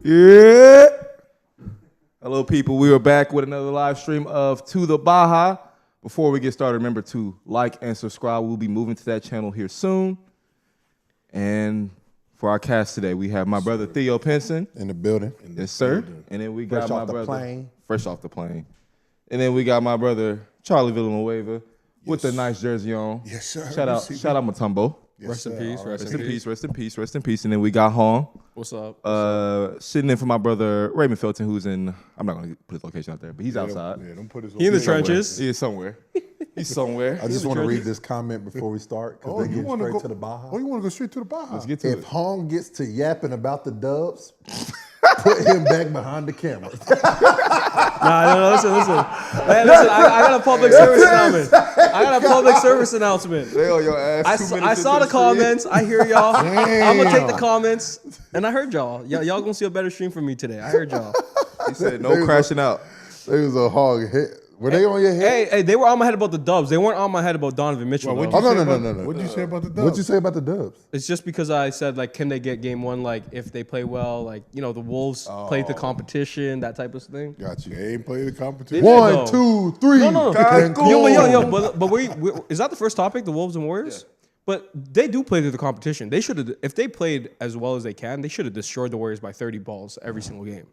Yeah. Hello, people. We are back with another live stream of To The Baja. Before we get started, remember to like and subscribe. We'll be moving to that channel here soon. And for our cast today, we have my brother Theo Pinson. In the building. Yes, sir. And then we got Fresh my off the brother. plane. Fresh off the plane. And then we got my brother Charlie Villanueva with the nice jersey on. Yes, sir. Shout out Matumbo. Yes, Rest in sir. peace. Rest in peace, rest in peace, rest in peace. And then we got Hong. What's up? Sitting in for my brother Raymond Felton, who's in, I'm not going to put his location out there, but he's outside. Don't put his He in the somewhere. trenches. He is somewhere. He's somewhere. I just want to read this comment before we start because they get straight to the Baja. Oh, you want to go straight to the Baja? Let's get to If it. Hong gets to yapping about the Dubs, put him back behind the camera. No, listen. Man, listen, I got a public service announcement. I got a public service announcement. They on your ass. I saw the comments. I hear y'all. I'm going to take the comments. And I heard y'all. Y'all going to see a better stream from me today. I heard y'all. He said no crashing out. There was a hog. Were they on your head? Hey, they were on my head about the Dubs. They weren't on my head about Donovan Mitchell. Oh, no. What did you say about the Dubs? What'd you say about the Dubs? It's just because I said, like, can they get game one? Like, if they play well, like, you know, the Wolves played the competition, that type of thing. Got you. They ain't played the competition. 1, 2, 3. No. But is that the first topic, the Wolves and Warriors? Yeah. But they do play through the competition. They should have, if they played as well as they can, they should have destroyed the Warriors by 30 balls every single game.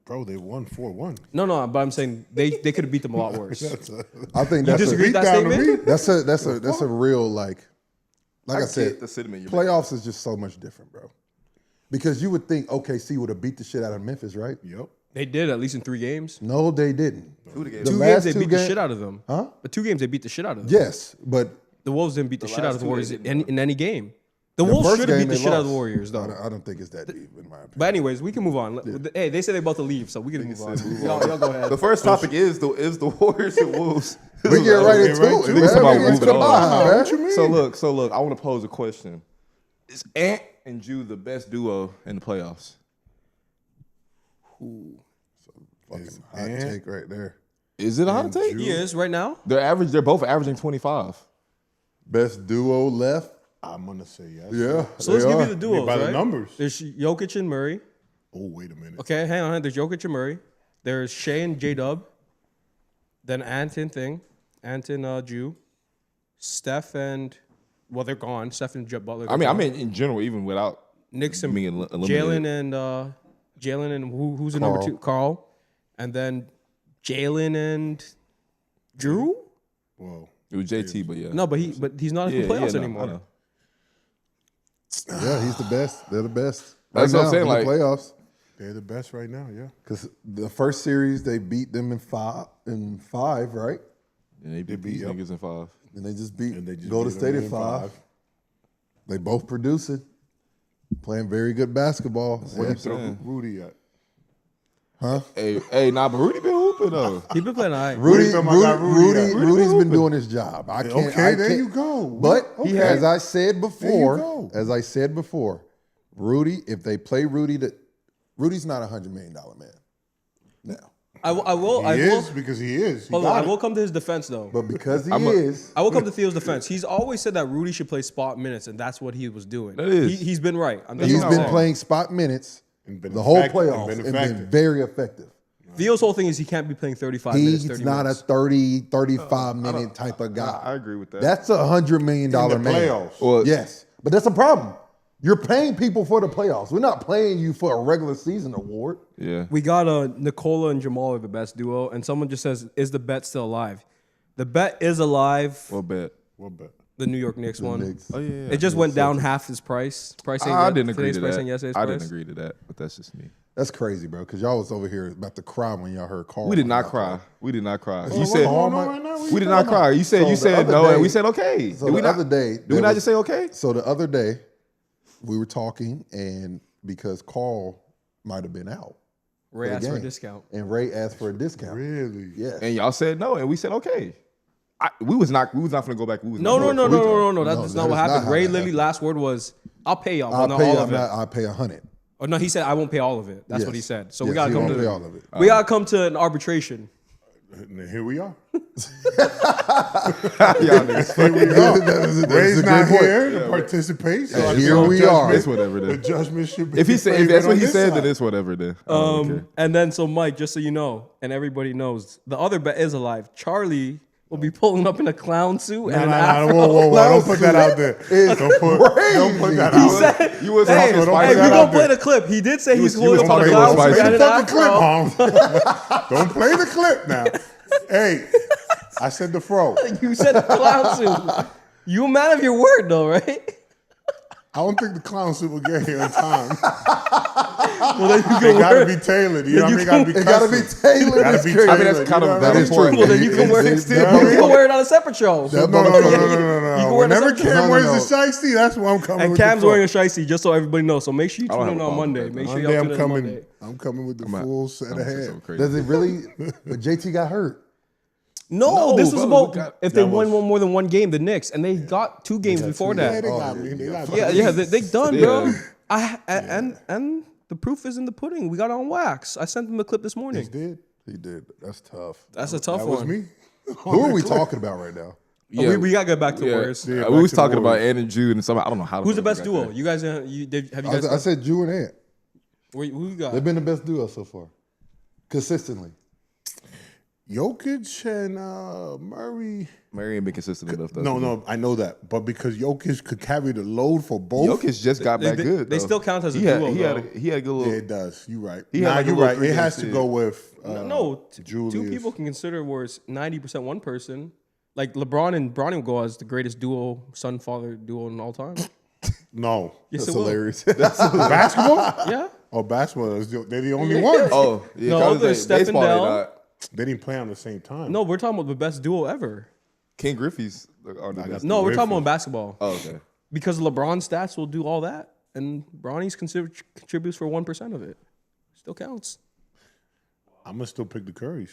Bro, they won 4-1. No, but I'm saying they could have beat them a lot worse. I think You that's disagree with that statement? that's a real like I said. Playoffs is just so much different, bro. Because you would think OKC would have beat the shit out of Memphis, right? Yep. They did at least in 3 games. No, they didn't. Who the game? Two games they beat the shit out of them. Huh? But 2 games they beat the shit out of them. Yes, but The Wolves didn't beat the shit out of the last Warriors two they didn't. in any game. The the Wolves first should have game beat the they shit out of lost. the Warriors, though. I don't think it's that deep, in my opinion. But anyways, we can move on. Hey, they said they're about to leave, so we can move on. Y'all go ahead. The first topic is the Warriors and Wolves. We get right into it. Niggas talking about moving on. What you mean? So look, I want to pose a question. Is Ant and Jew the best duo in the playoffs? Fucking hot take right there. Is it a hot take? He is right now. They're both averaging 25. Best duo left. I'm going to say yes. Yeah. So let's give you the duos, By right? the numbers. There's Jokic and Murray. Oh, wait a minute. Okay, hang on. There's Jokic and Murray. There's Shea and J-Dub. Then Ant and Jew. Steph and, well, they're gone. Steph and Butler. I mean in general, even without Knicks and being eliminated. Jalen and who's the number 2? Carl. And then Jalen and Drew? Whoa. It was JT, but yeah. No, but he's not in the playoffs anymore. I know. Yeah, he's the best. They're the best. That's what I'm saying, in like- the playoffs. They're the best right now, yeah. Because the first series they beat them in five, right? Yeah, they beat these niggas in 5. And they just beat they just Golden beat State them in in 5. five. They both producing, playing very good basketball. Where you throw Rudy at? Huh? Hey, nah, but Rudy been hooping though. He been playing all right. Rudy's Rudy been doing his job. There you go. But Okay. as I said go. before, Rudy, if they play Rudy, Rudy's not $100 million man. Now, I will. Because he is. Hold on, I will come to his defense though. but because he is, I will come to Theo's defense. He's always said that Rudy should play spot minutes, and that's what he was doing. That is. He's been right. he's been playing spot minutes And been the whole effective, playoffs and been and been effective. very effective. Theo's whole thing is he can't be playing 35 minutes. He's 30 not minutes. a 30, 35 minute type of guy. I agree with that. That's $100 million In the man. playoffs. Well, Yes, but that's a problem. You're paying people for the playoffs. We're not paying you for a regular season award. Yeah. We got Nikola and Jamal are the best duo, and someone just says, "Is the bet still alive?" The bet is alive. What bet? What bet? The New York Knicks one. Knicks. Oh yeah. It just went down half his price. I didn't agree to today's price that. and yesterday's I price. didn't agree to that, but that's just me. That's crazy, bro, because y'all was over here about to cry when y'all heard Carl. We did not cry. We did not cry. You What's said going on right now? we did not cry. You said So the other no, day- and we said okay. So Did we the not? other day, Did we not just say okay? So the other day, we were talking, and because Carl might have been out, Ray the asked for a game. discount. and Ray asked for a discount. Really? Yeah. And y'all said no, and we said okay. We was not gonna go back. We was No. not That's No, not that what is happened. not how Ray that literally happened. last word was, "I'll pay y'all, but I'll not pay. all of it." I'll pay 100. Oh no, he said I won't pay all of it. That's Yes. what he said. So Yes, we gotta he come won't to pay all of it. we gotta come to an arbitration. And here we are. Y'all niggas. Here we are. That's a Ray's good not point. here to participate. So I Here think we the are. judgment- It's whatever The then. judgment should be. If he said if favored that's what on he this said, side. then it's whatever then. Okay. And then so Mike, just so you know, and everybody knows, the other bet is alive. Charlie will be pulling up in a clown suit and an afro. Whoa. Don't put that out there. Don't put that He out there. said, You was "Hey, talking don't spicy. hey, we that gonna out play there. the clip." He did say he's you was pulling up in a talking clown about suit spicy. and an Fuck the afro. clip, Holmes. Don't play the clip now. Hey, I said the fro. You said clown suit. You a man of your word, though, right? I don't think the clown suit will get here in time. Well, then you It can gotta wear. be tailored. You know what I mean? It gotta be tailored. Gotta It's be crazy. I mean, that's tailored. kind You of know what I that mean? is true. Well, then you can wear. You can wear it on a separate show. That No. You can Whenever wear the Cam separate- wears the shiesty, that's where I'm coming And with Cam's the fro. wearing a shiesty, just so everybody knows. So make sure you I don't tune in have a on problem Monday. with that. Make sure Monday y'all I'm tune in on coming. Monday. I'm coming with the I'm full set of hair. Does it really? But JT got hurt. No, this was bro, about if they won more than one game, the Knicks, and they got 2 games before Yeah, that. they got me. They got me. Yeah, they done, Yeah. bro. And the proof is in the pudding. We got it on wax. I sent them a clip this morning. They did. He did. That's tough. That's a tough That one. was me. Who are we talking about right now? Oh, we got to get back to Warriors. Yeah, we was back to talking the about Warriors. Ant and Jude and somebody. I don't know how. Who's the best duo? You guys, have you guys? I said Jew and Ant. Who you got? They've been the best duo so far, consistently. Jokic and Murray. Murray ain't been consistent enough. Though. No, I know that. But because Jokic could carry the load for both. Jokic just got back good. They though. still count as a he had, duo. He had a good little. Yeah, it does. You're right. He had like a you're little right. It three-game has to skid. go with Two Julius. people can consider where it's 90% one person. Like LeBron and Bronny will go as the greatest duo, son-father duo in all time. No. Yes, That's it will. hilarious. Basketball? Yeah. Oh, basketball. They're the only ones. Oh, yeah. No, No, there's Steph and baseball. They Dell. not. They didn't play on the same time. No, we're talking about the best duo ever. King Griffey's are the best. No, we're Griffin. talking about basketball. Oh, okay. Because LeBron's stats will do all that, and Bronny's contributes for 1% of it. Still counts. I'm going to still pick the Currys.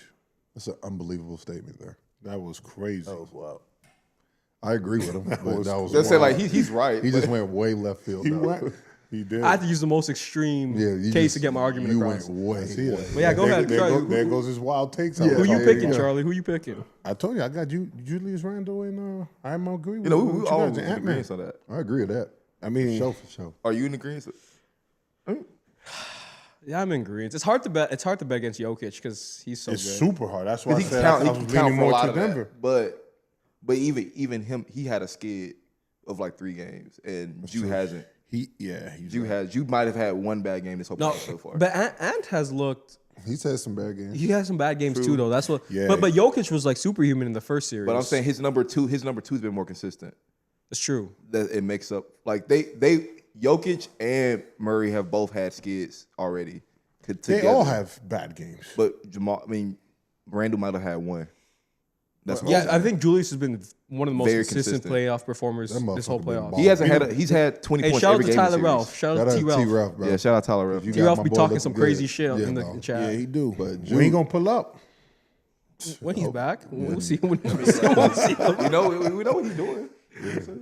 That's an unbelievable statement there. That was crazy. That was wild. I agree with him. But that was Let's say wild. like he's right. He but- just went way left field. He though. went. He did. I had to use the most extreme you case just- to get my argument you across. went way. See that? way. But yeah, go ahead, Charlie. There goes his wild takes. Yeah. Who you There picking, you go. Charlie? Who you picking? I told you, I got Julius Randle and I'm agree with You know, you. we What all guys, in Ant-Man. agreement on that. I agree with that. I mean, For sure. Are you in agreement? Yeah, I'm in green. It's hard to bet. It's hard to bet against Jokic because he's so it's good. super hard. That's why I He said count, I he was can leaning count for a more lot to of Denver. that. But even him, he had a skid of like 3 games, and Jew hasn't. He's Jew has. You might have had one bad game this whole No, playoff so far. but Ant has looked. He's had some bad games. He has some bad games too, though. That's what. Yeah. But Jokic was like superhuman in the first series. But I'm saying his number two's been more consistent. it's true. That it makes up like they Jokic and Murray have both had skids already. They all have bad games. But Randall might have had one. That's what I'm Yeah, saying. I think Julius has been one of the most Very consistent consistent. playoff performers That this whole motherfucker been playoff. balling. He hasn't had. He's had 20 Hey, points shout out every to game. in the Tyler series. Ralph. Shout Shout out out to to T. T. Ralph. Ralph, bro. Yeah, shout out Tyler Ralph. You T. got Ralph my be boy talking looking some good. crazy shit Yeah, in bro. the chat. Yeah, he do. But When he gonna pull up? When he's back, we'll see. We'll see. We know what he's doing.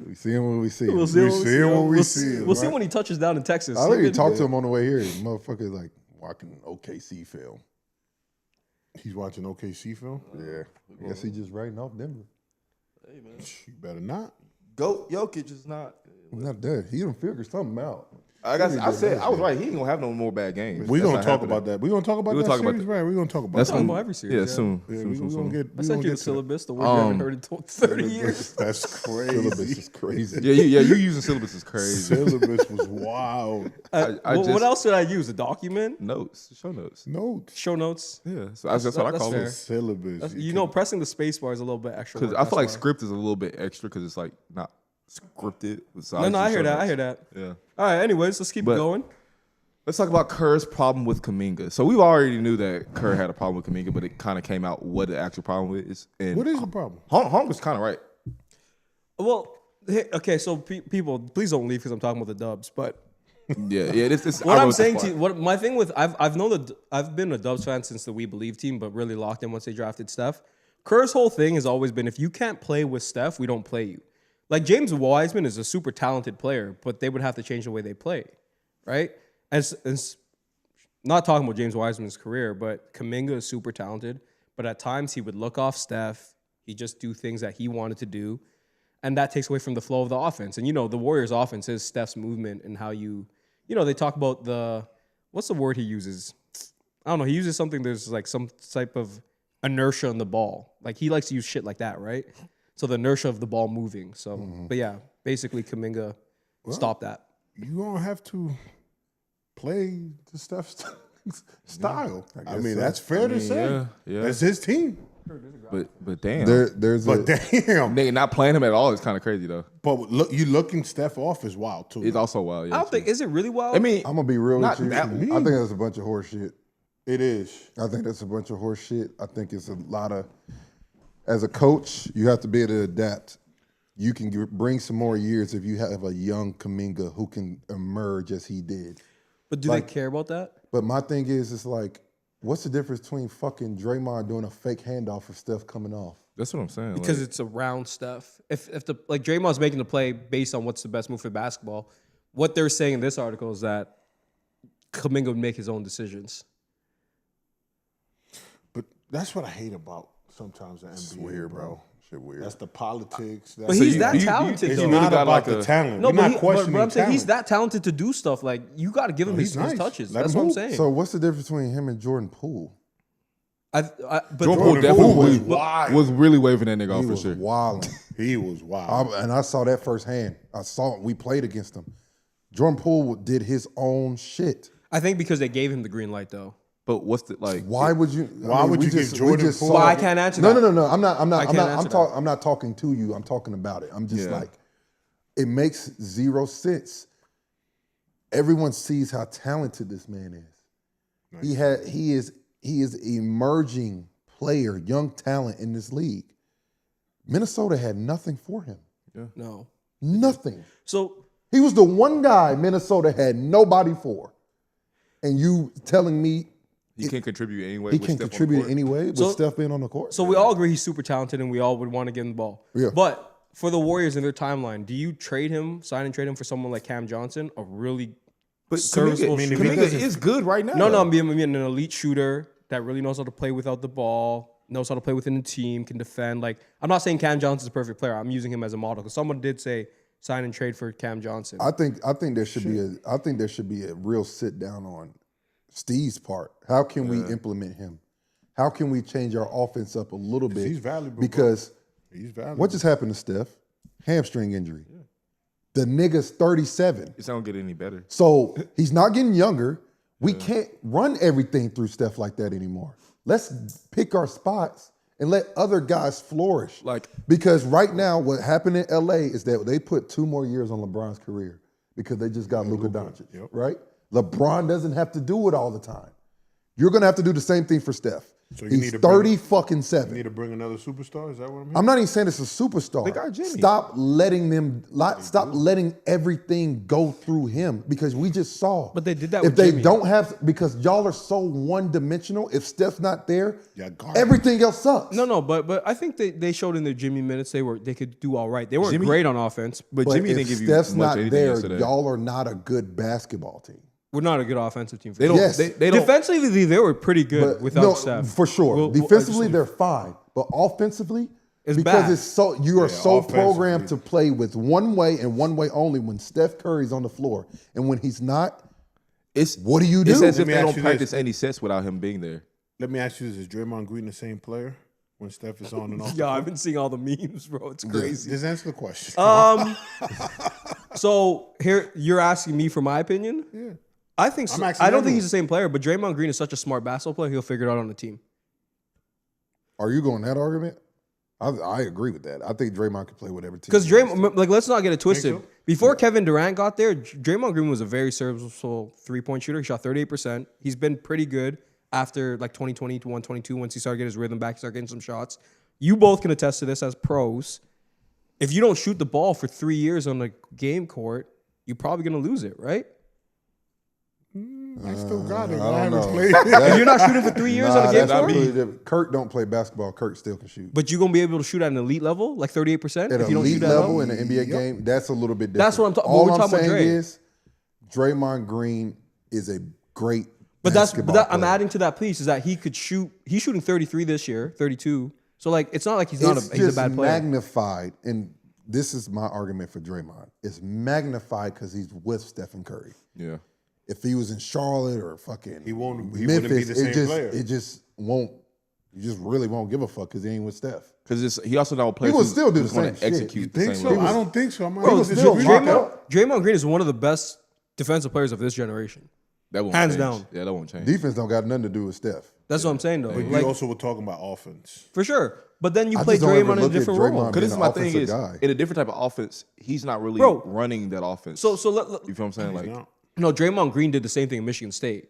we see him when we see him. We'll see. We see him when we see him, We'll see right? when he touches down in Texas. I already talked to him on the way here. Motherfucker like watching OKC film. He's watching OKC film. Yeah. I guess he just writing off Denver. You better not. Goat Jokic is not. Not there. He done figured something out. I said I was right. He ain't gonna have no more bad games. We're That's gonna not talk happening. about that. We're gonna talk about We'll that talk about series, that. right? We're gonna talk about That's that. talking when, about every series, Yeah, yeah. soon. Yeah, soon, we soon, gonna soon. get. I we sent gonna you the get to syllabus. The word you haven't heard in 30 years. That's crazy. Syllabus is crazy. Yeah, you using syllabus is crazy. Syllabus was wild. What else did I use? A document? Notes, show notes. Notes. Show notes? Yeah, so that's what I that's call fair. it. Syllabus. You know, pressing the space bar is a little bit extra. Because work, I that's feel like why. script is a little bit extra because it's like not scripted. So No, I just hear show that. I notes. hear that. Yeah. All right. Anyways, let's keep But- it going. Let's talk about Kerr's problem with Kuminga. So we already knew that Kerr had a problem with Kuminga, but it kind of came out what the actual problem is. And What is the problem? Hong was kind of right. Well, okay. So people, please don't leave because I'm talking about the Dubs. But Yeah. This what I I'm wrote saying this to you, part. what my thing with I've been a Dubs fan since the We Believe team, but really locked in once they drafted Steph. Kerr's whole thing has always been if you can't play with Steph, we don't play you. Like James Wiseman is a super talented player, but they would have to change the way they play, right? And not talking about James Wiseman's career, but Kuminga is super talented. But at times he would look off Steph. He'd just do things that he wanted to do. And that takes away from the flow of the offense. And, the Warriors' offense is Steph's movement and how they talk about what's the word he uses? I don't know. He uses something, there's like some type of inertia in the ball. Like he likes to use shit like that, right? So the inertia of the ball moving. So, But yeah, basically Kuminga stopped that. You don't have to play the Steph style. I mean, so. that's fair to say. yeah. That's his team. But damn. There's But a damn. Nigga, not playing him at all is kind of crazy though. But look, you looking Steph off is wild too. It's also wild. Yeah, I don't think, is it really wild? I mean, I'm gonna be real Not with you. that I mean. think that's a bunch of horse shit. It is. I think that's a bunch of horse shit. I think it's a lot of, as a coach, you have to be able to adapt. You can bring some more years if you have a young Kuminga who can emerge as he did. but do they care about that? But my thing is, it's like, what's the difference between fucking Draymond doing a fake handoff for Steph coming off? that's what I'm saying. Because it's around Steph. If Draymond's making the play based on what's the best move for basketball, what they're saying in this article is that Kuminga would make his own decisions. But That's what I hate about sometimes the NBA, It's weird, bro. Shit weird. That's the politics. But That's he's you- that do you- talented, it's though. not got about like the a- talent. No, We're not but questioning I'm saying talent. he's that talented to do stuff. Like, you got to give him he's his nice. touches. Let That's him what I'm hoop. saying. So what's the difference between him and Jordan Poole? But Jordan Poole definitely wild. was really waving that nigga He off for was sure. wilding. He was wild. And I saw that firsthand. We played against him. Jordan Poole did his own shit. I think because they gave him the green light, though. But what's the like? Why would you? Why would you give Jordan Poole- Well, I can't answer No, that. no. I'm not. I can't answer that. I'm not talking to you. I'm talking about it. I'm just Yeah. like, it makes zero sense. Everyone sees how talented this man is. He is emerging player, young talent in this league. Minnesota had nothing for him. No. Nothing. So He was the one guy Minnesota had nobody for. And you telling me He can't contribute anyway. he with can Steph on the contribute court. anyway with So- Steph being on the court? So we all agree he's super talented, and we all would want to give him the ball. Yeah. But for the Warriors in their timeline, do you sign and trade him for someone like Cam Johnson, a really But serviceable Kuminga, shooter? Kuminga is good right now. No, I'm being an elite shooter that really knows how to play without the ball, knows how to play within the team, can defend. Like, I'm not saying Cam Johnson's a perfect player. I'm using him as a model because someone did say sign and trade for Cam Johnson. I think there should be a real sit down on Steve's part. How can we implement him? How can we change our offense up a little bit? he's valuable, Because He's valuable. what just happened to Steph? Hamstring injury. The nigga's 37. It's not gonna get any better. So he's not getting younger. We can't run everything through Steph like that anymore. Let's pick our spots and let other guys flourish. Like- because right now, what happened in LA is that they put 2 more years on LeBron's career because they just got Luka Doncic, right? LeBron doesn't have to do it all the time. You're gonna have to do the same thing for Steph. So you He's need to 30 bring- fucking You 7. need to bring another superstar? Is that what I'm hearing? I'm not even saying it's a superstar. They got Jimmy. Stop letting everything go through him because we just saw. But they did that If with they Jimmy. don't have, because y'all are so one-dimensional. If Steph's not there, Yeah, garbage. everything else sucks. No, but I think they showed in their Jimmy minutes they could do all right. They weren't Jimmy- great on offense. But, But Jimmy if didn't give you Steph's much not anything there, yesterday. y'all are not a good basketball team. We're not a good offensive team. For They don't. Yes. They don't. Defensively, they were pretty good But without no, Steph. for sure. Well, Defensively, they're fine, but offensively, It's because bad. it's so you are so offensively. programmed to play with one way and one way only when Steph Curry's on the floor, and when he's not, It's what do you do? It's as Let if me they ask don't you practice this. any sets without him being there. Let me ask you this: is Draymond Green the same player when Steph is on and off? Yeah, I've been seeing all the memes, bro. It's crazy. Just answer the question. So here you're asking me for my opinion. Yeah. I think I'm so. asking I don't think everyone. he's the same player, but Draymond Green is such a smart basketball player. He'll figure it out on the team. Are you going that argument? I agree with that. I think Draymond can play whatever team. Because he wants to. Draymond, like, let's not get it twisted. so? Before Kevin Durant got there, Draymond Green was a very serviceable 3-point shooter. He shot 38%. He's been pretty good after like 2020 to 122. Once he started getting his rhythm back, he started getting some shots. You both can attest to this as pros. If you don't shoot the ball for 3 years on the game court, you're probably gonna lose it, right? I still got it. I I don't haven't know. played. If you're not shooting for 3 years on a game that's court, completely different. Kurt don't play basketball. Kurt still can shoot. but you're gonna be able to shoot at an elite level, like 38%. At if you don't elite shoot that level low. in an NBA game, that's a little bit different. That's what I'm talking. All We're I'm talking about saying Dre. is Draymond Green is a great But basketball I'm player. adding to that piece is that he could shoot. He's shooting 33 this year, 32. So like, it's not like he's not It's he's a just bad player. magnified, and this is my argument for Draymond. It's magnified because he's with Stephen Curry. Yeah. If he was in Charlotte or fucking He wouldn't be Memphis, the same player. it just won't. You just really won't give a fuck because he ain't with Steph. Because he also not a player He would who's- still do who's the gonna same shit. execute You the think same so? way. I don't think so. I might Bro, still disagree with rock that. Draymond Green is one of the best defensive players of this generation. That won't Hands change. down. Yeah, that won't change. Defense don't got nothing to do with Steph. That's what I'm saying though. But Like, you also were talking about offense. for sure. But then you I play just don't ever Draymond in a look at different Draymond role. Because this is being my an thing offensive is, guy. in a different type of offense, he's not really Bro. running that offense. So you feel what I'm saying? Like No. no, Draymond Green did the same thing in Michigan State.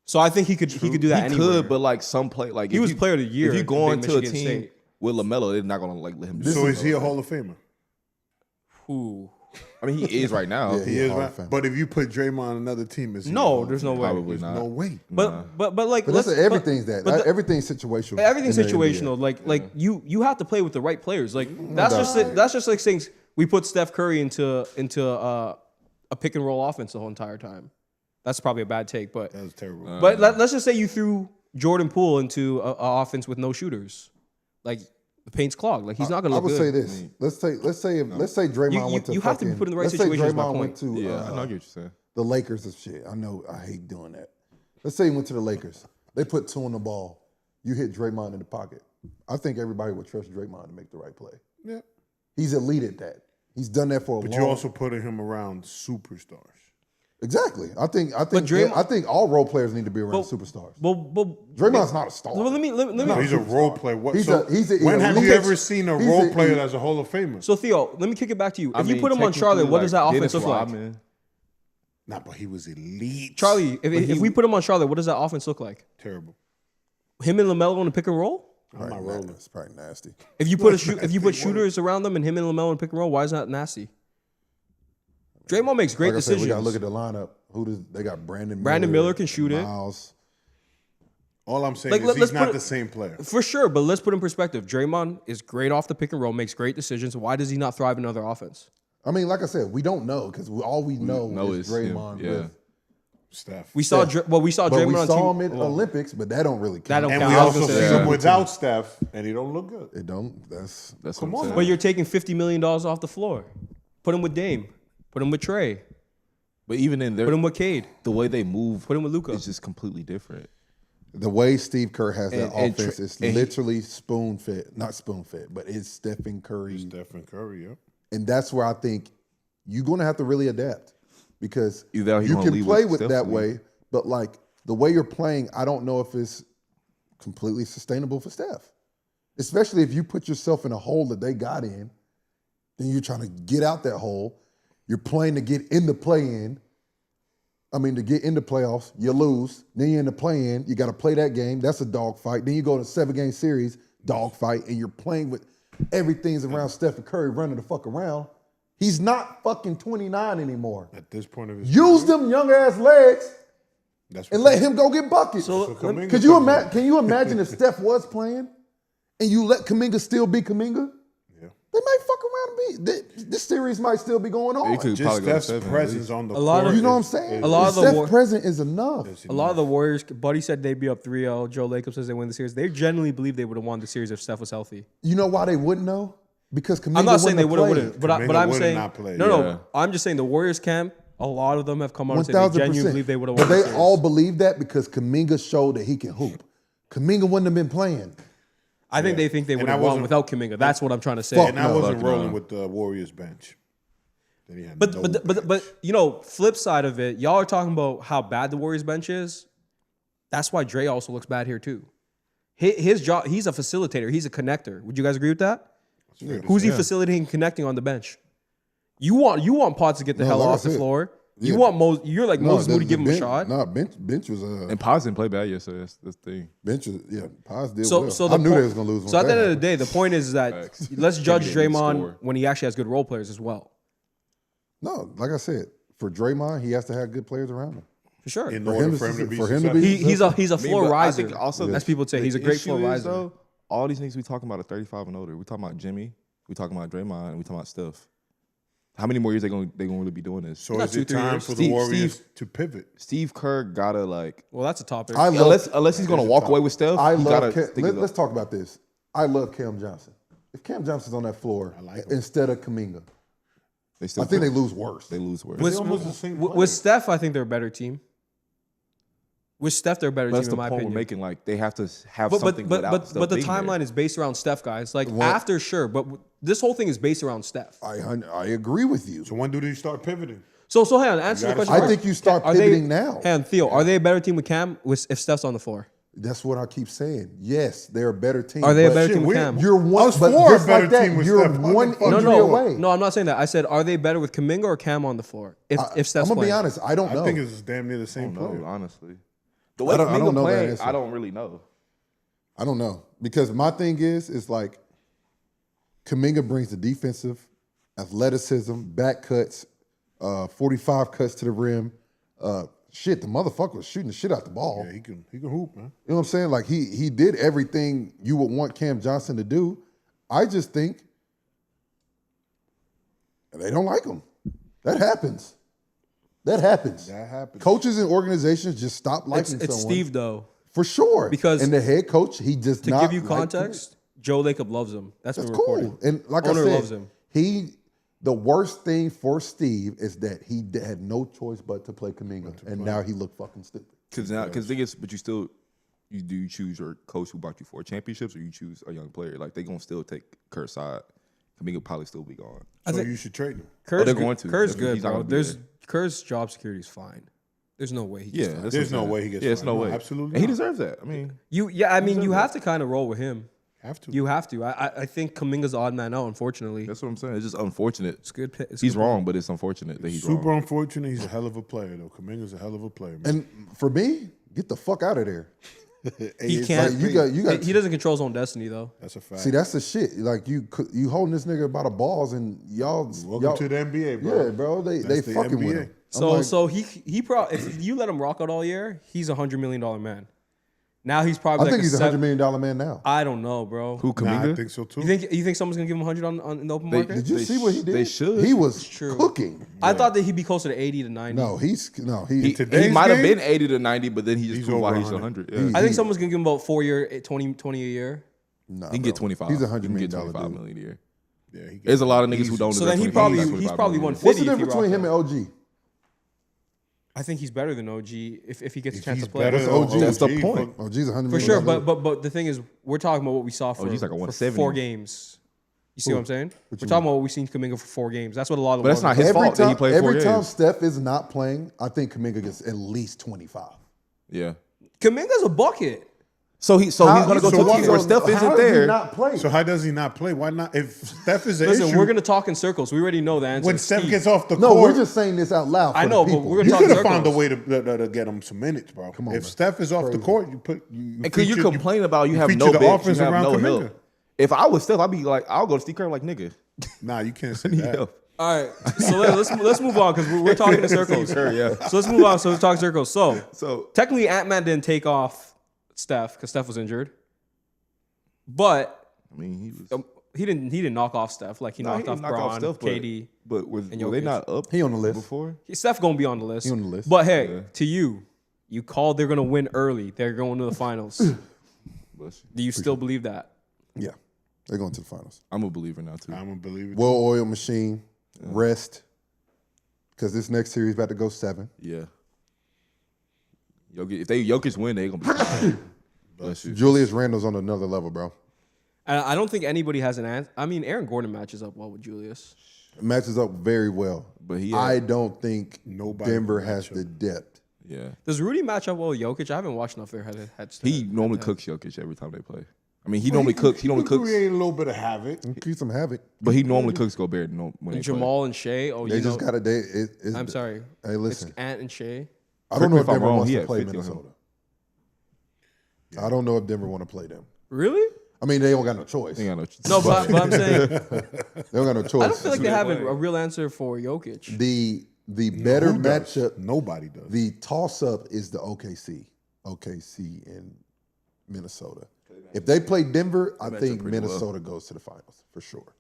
So I think he could do that he anywhere. could, but like some play, like He if was you- player of the year If you at go Big into a Michigan team State. with LaMelo, they're not gonna like let him do. So is he a LaMelo. Hall of Famer? Ooh. I mean, he is right now. Yeah. He is, Hall right? of Famer. But if you put Draymond on another team, is he a No, Hall of there's no Famer? way. Probably There's not. no way. But like But that's let's- everything's that. but the- Everything's situational. Everything's in the NBA. situational. Like you have to play with the right players. Like that's just like saying we put Steph Curry into a pick and roll offense the whole entire time. That's probably a bad take, but That was terrible. let's just say you threw Jordan Poole into an offense with no shooters. Like the paint's clogged. Like he's not gonna I look would good. say this. Let's say Draymond went to you have to be fucking- put in the right let's situation Say is my Draymond point. went to Yeah, I know what you're saying. the Lakers and shit. I know I hate doing that. Let's say he went to the Lakers. They put 2 on the ball. You hit Draymond in the pocket. I think everybody would trust Draymond to make the right play. Yeah. He's elite at that. He's done that for a But long. you're also putting him around superstars. Exactly. I think all role players need to be around superstars. But Draymond's not a star. let me. No, he's a role player. What, He's so a- he's a- when have he's you a- ever seen a he's role a- player that's a Hall of Famer? So Theo, let me kick it back to you. If I you mean, put him on Charlotte, technically, what does that like, offense Dennis look like? Rodman. Nah, but he was elite. Charlie, if we put him on Charlotte, what does that offense look like? Terrible. Him and LaMelo on the pick and roll? I'm not rolling. It's probably nasty. If you put shooters around them and him and LaMelo on pick and roll, why is that nasty? Draymond makes great Like I said, decisions. we got to look at the lineup. They got Brandon Miller. Brandon Miller can shoot it. Miles. All I'm saying Like, is let's he's put not it- the same player. For sure, but let's put in perspective. Draymond is great off the pick and roll, makes great decisions. Why does he not thrive in other offense? I mean, like I said, we don't know because all we know is him, Draymond. yeah. with- We Steph. saw Steph. we saw But Draymond we on saw team. him in Olympics, but that don't really count. That don't And count. we I was also gonna see say- him without Steph, and he don't look good. It don't. That's That's Come what I'm on, saying. But you're taking $50 million off the floor. Put him with Dame. Put him with Trey. But even in Put their him with Cade. the way they move, Put him with Luka. is just completely different. the way Steve Kerr has that And offense. Tra- It's and he- literally spoon fed, not spoon fed, but it's Stephen Curry, Stephen Curry, yeah. and that's where I think you're going to have to really adapt because Either he you gonna can leave play with with Steph's that lead. way, but like the way you're playing, I don't know if it's completely sustainable for Steph. Especially if you put yourself in a hole that they got in, then you're trying to get out that hole. You're playing to get in the play-in. I mean, to get into playoffs, you lose. Then you're in the play-in. You got to play that game. That's a dogfight. Then you go to a 7-game series, dogfight, and you're playing with everything's around Stephen Curry running the fuck around. He's not fucking 29 anymore. At this point of his Use career, them young ass legs that's and what let him go get buckets. So Kuminga Could you comes in. can you imagine if Steph was playing and you let Kuminga still be Kuminga? Yeah. They might fuck around and be. This series might still be going on. He could Just probably go to Steph's 7 at presence least. on the A lot court. of- You know what I'm is- saying? A lot of the Steph's war- presence is enough. A lot of the Warriors, Buddy said they'd be up 3-0. Joe Lacob says they win the series. They genuinely believe they would have won the series if Steph was healthy. You know why they wouldn't know? Because Kuminga I'm not saying they wouldn't would have have, played. but I'm Kuminga saying would've not played. no. Yeah. I'm just saying the Warriors camp. A lot of them have come out and said they genuinely 1,000%. believe they would have But won. they the series. all believe that because Kuminga showed that he can hoop. Kuminga wouldn't have been playing. I think they think they And would I have won wasn't- without Kuminga. That's what I'm trying to say. Fuck And I no. wasn't Fuck rolling no. with the Warriors bench. Then he had But no but you know, flip side of it, y'all are talking about how bad the Warriors bench is. That's why Dre also looks bad here too. His job, he's a facilitator. He's a connector. Would you guys agree with that? Who's he facilitating and connecting on the bench? You want Potts to get the No, hell like I off the said, floor. yeah. You want you're like Moses Moody, give him a bench, shot. Nah, bench was And Paz didn't play bad yesterday. That's the thing. bench was Paz did So, well. so I the knew po- they was gonna lose. So at once the end that of the happened. day, the point is that Facts. let's judge Maybe they didn't Draymond score. when he actually has good role players as well. No, like I said, for Draymond, he has to have good players around him. For sure. in For order him for him to- to be for him to successful. be- He's a floor But I riser. think also as people say, he's a the great issue floor is, riser. though, all these niggas we talking about are 35 and older. We talking about Jimmy, we talking about Draymond, and we talking about Steph. How many more years they gonna really be doing this? So Not is it 2-3 time years. for the Steve- Warriors Steve- to pivot? Steve Kerr gotta like Well, that's a topic. I love. unless he's gonna walk away with Steph. I he love. gotta Cam, stick his- let's talk about this. I love Cam Johnson. If Cam Johnson's on that floor like him. instead of Kuminga, They still I think they lose worse. they lose worse. with, almost the same with player. Steph, I think they're a better team. With Steph, they're a better That's team the in my point opinion. we're making. Like they have to have But something without Steph but the being there. timeline is based around Steph, guys. Like What? after, sure, but this whole thing is based around Steph. I agree with you. So when do they start pivoting? So hang on, answer the gotta question. start- I think you start Are they- pivoting now. Hang on, Theo, are they a better team with Cam if Steph's on the floor? That's what I keep saying. Yes, they're a better team. Are they a but better shit, team with we- Cam? You're one. Us But four just are better like that, team with you're Steph. one No, injury away. No, I'm not saying that. I said, are they better with Kuminga or Cam on the floor? If Steph's I'm gonna playing? be honest. I don't know. I think it's damn near the same No, player. honestly, the way I don't Kuminga know that playing, answer. I don't really know. I don't know because my thing is like Kuminga brings the defensive athleticism, back cuts, 45 cuts to the rim. Shit, the motherfucker was shooting the shit out the ball. Yeah, he can hoop, man. You know what I'm saying? Like he did everything you would want Cam Johnson to do. I just think they don't like him. That happens. That happens. That happens. Coaches and organizations just stop liking It's someone. Steve though. For sure. Because and the head coach, he just to not give you like context, Joe Lacob loves him. That's That's been cool. reported. And like Owner I said, loves him. the worst thing for Steve is that he had no choice but to play Kuminga, and now he looked fucking stupid. Because thing is, but you choose your coach who brought you 4 championships, or you choose a young player. Like, they gonna still take Kerr's side. Kuminga probably still be gone. So you should trade him. Kerr's they're going to. Kerr's good, He's not bro. gonna be Kerr's job security is fine. There's no way he gets fired. There's no way he gets it's fired. no way. Absolutely And he not. deserves that. I mean, You have to kind of roll with him. Have to. You have to. I think Kuminga's the odd man out, unfortunately. that's what I'm saying. It's just unfortunate. It's good. He's wrong, but it's unfortunate that he's Super wrong. unfortunate. He's a hell of a player, though. Kuminga's a hell of a player, man. And for me, get the fuck out of there. He can't. Like, you got. He doesn't control his own destiny, though. That's a fact. See, that's the shit. Like you holding this nigga by the balls, and Welcome to the NBA, bro. Yeah, bro. They That's the fucking with NBA. him. So he probably, if you let him rock out all year, he's $100 million man. Now he's probably. I think like he's $100 million man now. I don't know, bro. Who, Nah, Kuminga? I think so too. You think someone's gonna give him 100 on the open market? Did you see what he did? They should. He was true. cooking. I thought that he'd be closer to 80 to 90. He He might have been 80 to 90, but then he just He's proved why over he's 100. 100. Yeah. I think someone's gonna give him about 4 year, 20 a year. Nah, He can get 25. He's $100 He can million get 25 dude. million a year. Yeah, he There's a lot of niggas who don't. So deserve then he's 25 probably million. 150. What's the if he difference between rocked him out. and OG? I think he's better than OG if he gets a chance He's to play. better than OG? That's the OG, point. but- OG's $100 million. For sure, but the thing is, we're talking about what we saw for, he's like a for 170. 4 games. You see what I'm saying? We're talking about what we've seen Kuminga for 4 games. That's what a lot of. But that's not his fault that he played 4 Every time games. Steph is not playing, I think Kuminga gets at least 25. Yeah. Kuminga's a bucket. So he's gonna go to a team where Steph how isn't does he there. not play? So how does he not play? Why not? If Steph is the Listen, issue, we're gonna talk in circles. We already know the answer. when It's Steph Steve. gets off the No, court, we're just saying this out loud. For I know, the but people. we're gonna you talk could have circles. found a way to get him some minutes, bro. Come on, if man. Steph is off the court, you Because you feature- complain about you have feature no the bench, offense you have around no Kuminga. help. If I was Steph, I'd be like, I'll go to Steve Kerr like, nigga. Nah, you can't say Need that. help. All right, so let's move on because we're talking in circles. Sure, yeah. So let's move on. So let's talk circles. So Technically, Ant-Man didn't take off Steph because Steph was injured, but I mean, he was. he didn't knock off Steph like he No, knocked he off didn't knock Braun, off Steph, KD. But were they Jokic. not up? He on the list. Before. Steph gonna be on the list. He on the list. But hey, to you called they're gonna win early. They're going to the finals. Bless you. Do you still believe that? Yeah, they're going to the finals. I'm a believer now too. I'm gonna believe it. Well-oiled machine, rest, because this next series about to go 7. Yeah. Jokic, if Jokic win, they gonna be fine. Bless you. Julius Randle's on another level, bro. And I don't think anybody has an answer. I mean, Aaron Gordon matches up well with Julius. Matches up very well. But I don't think Nobody Denver will has match the depth. Yeah. Does Rudy match up well with Jokic? I haven't watched enough of their head. He normally cooks Jokic every time they play. I mean, he normally cooks. He normally cooks, Create a little bit of havoc. Keep some havoc. but he normally cooks Gobert when they play. Jamal and Shea. Oh, They you just know. got to. I'm sorry. Hey, It's listen. Ant and Shea. I don't know if Correct me if I'm Denver wrong, wants he to had play 50 on him. Minnesota. I don't know if Denver want to play them. Really? I mean, they don't got no choice. They They got no. No, but I'm saying don't got no choice. I don't feel like they have a real answer for Jokic. the better Who does? matchup. Nobody does. The toss up is the OKC in Minnesota. If they play Denver, I think pretty Minnesota goes to the finals for sure.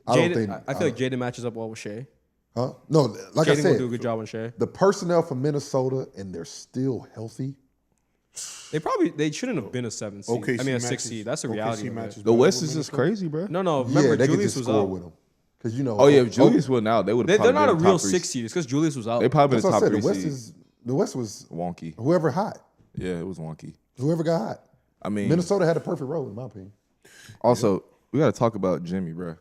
I don't think. I feel like Jaden matches up well with Shea. Huh? No, like I Jaden will do a said, good job on Shea. the personnel from Minnesota and they're still healthy. They shouldn't have been a 7 seed. OKC I mean a 6 matches- seed. That's the OKC reality. Of matches it. The better West with is just Minnesota. crazy, bro. No. Remember Yeah, they could Julius just was score out. with them because you know. Oh yeah, if Julius went out, they would have. They're not a been real top 3 6 seed. It's because Julius was out. They probably been That's the what I top said. 3 seed. The West was Wonky. whoever hot, Yeah, it was wonky. whoever got hot. I mean, Minnesota had a perfect role in my opinion. also we got to talk about Jimmy, bro.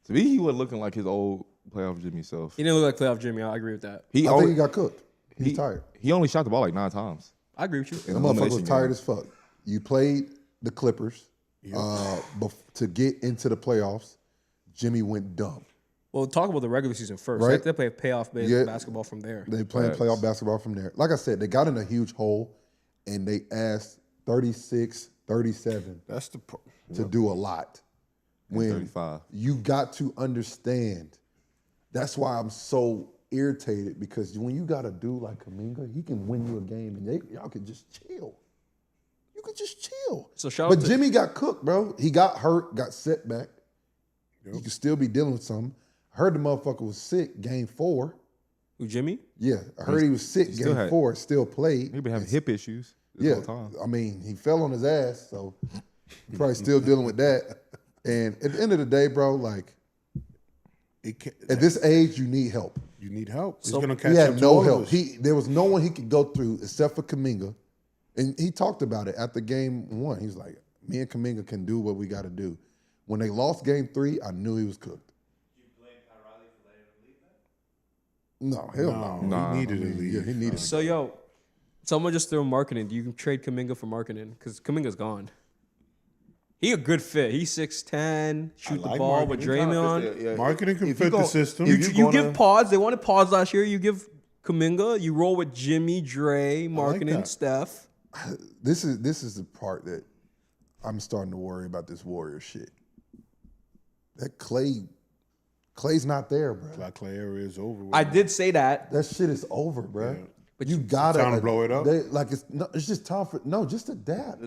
To me, he wasn't looking like his old playoff Jimmy self. He didn't look like playoff Jimmy. I agree with that. He I only think he got cooked. He's tired. He only shot the ball like 9 times. I agree with you. That motherfucker was elimination tired game. as fuck. You played the Clippers to get into the playoffs. Jimmy went dumb. Well, talk about the regular season first. Right. They play payoff Yeah. basketball from there. They playing Facts. playoff basketball from there. Like I said, they got in a huge hole and they asked 36, 37 That's the. to do a lot. When 35. you got to understand, that's why I'm so irritated because when you got a dude like Kuminga, he can win you a game and y'all can just chill. You could just chill. So shout But out to Jimmy got cooked, bro. He got hurt, got set back. He could still be dealing with something. I heard the motherfucker was sick game 4. who, Jimmy. Yeah, I heard he was sick still game had- 4, still played. He been having hip issues. this whole time. I mean, he fell on his ass, so he's probably still dealing with that. And at the end of the day, bro, like at this age, you need help. You need help. It's So- gonna catch He up had to no all of help. us. There was no one he could go through except for Kuminga. And he talked about it after game 1. He's like, me and Kuminga can do what we got to do. When they lost game 3, I knew he was cooked. Do you blame Pat Riley for letting him leave then? No, hell no. He needed to leave. Yeah, he needed So yo, someone just threw marketing. Do you trade Kuminga for marketing? Because Kuminga's gone. He a good fit. He's 6'10", shoot the like ball Marketing. with Draymond. Marketing can If you fit the go- system. if You give pods. They wanted pods last year. You give Kuminga. You roll with Jimmy, Dre, marketing, that. Steph. This is the part that I'm starting to worry about this Warrior shit. That Clay's not there, bro. Black Clay area is over with. I did say that. That shit is over, bro. Yeah. But you gotta time to blow it up? It's just time for just adapt.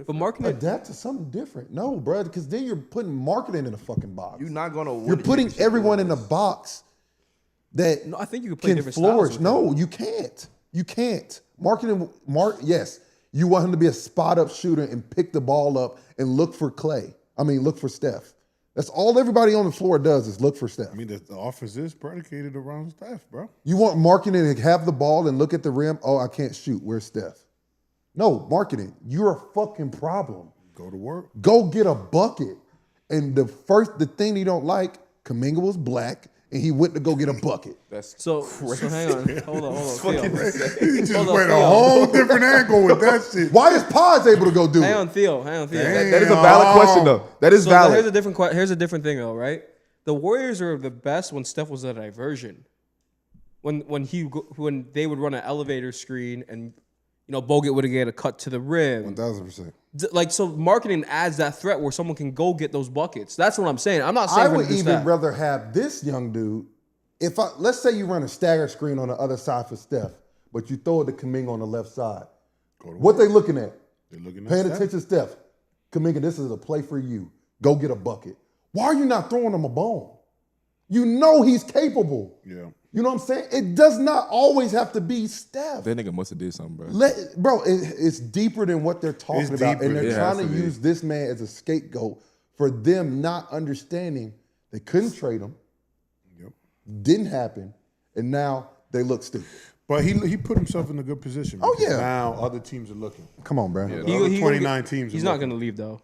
But marketing. Adapt to something different. No, bro, because then you're putting marketing in a fucking box. You're not gonna. You're putting everyone in a box that No, I think you could play can different flourish. styles. No, you can't. You can't. Yes, you want him to be a spot up shooter and pick the ball up and look for look for Steph. That's all everybody on the floor does is look for Steph. I mean, the offense is predicated around Steph, bro. You want marketing to have the ball and look at the rim. Oh, I can't shoot. Where's Steph? No, marketing. You're a fucking problem. Go to work. Go get a bucket. And the thing he don't like, Kuminga was black, and he went to go get a bucket. That's So hang on. Hold on. Theo. He just Hold on, went a Theo. whole different angle with that shit. Why is Pods able to go do Hang it? on, Theo. that is a valid question though. That is So valid. here's a different thing though, right? The Warriors are the best when Steph was a diversion. When they would run an elevator screen and Bogut would get a cut to the rim. 1,000%. Like, so marketing adds that threat where someone can go get those buckets. That's what I'm saying. I'm not saying I we're would gonna do even that. rather have this young dude. Let's say you run a stagger screen on the other side for Steph, but you throw it to Kuminga on the left side. What they looking at? They're looking at Paying Steph. attention, Steph. Kuminga, this is a play for you. Go get a bucket. Why are you not throwing him a bone? You know he's capable. Yeah. You know what I'm saying? It does not always have to be Steph. That nigga must have did something, bro. It's deeper than what they're talking It's about. deeper. And they're It trying has to to be. use this man as a scapegoat for them not understanding they couldn't trade him. Yep. Didn't happen. And now they look stupid. But he put himself in a good position. Oh, because yeah. Now other teams are looking. Come on, bro. The He- other he 29 gonna- teams. He's are not looking. going to leave though.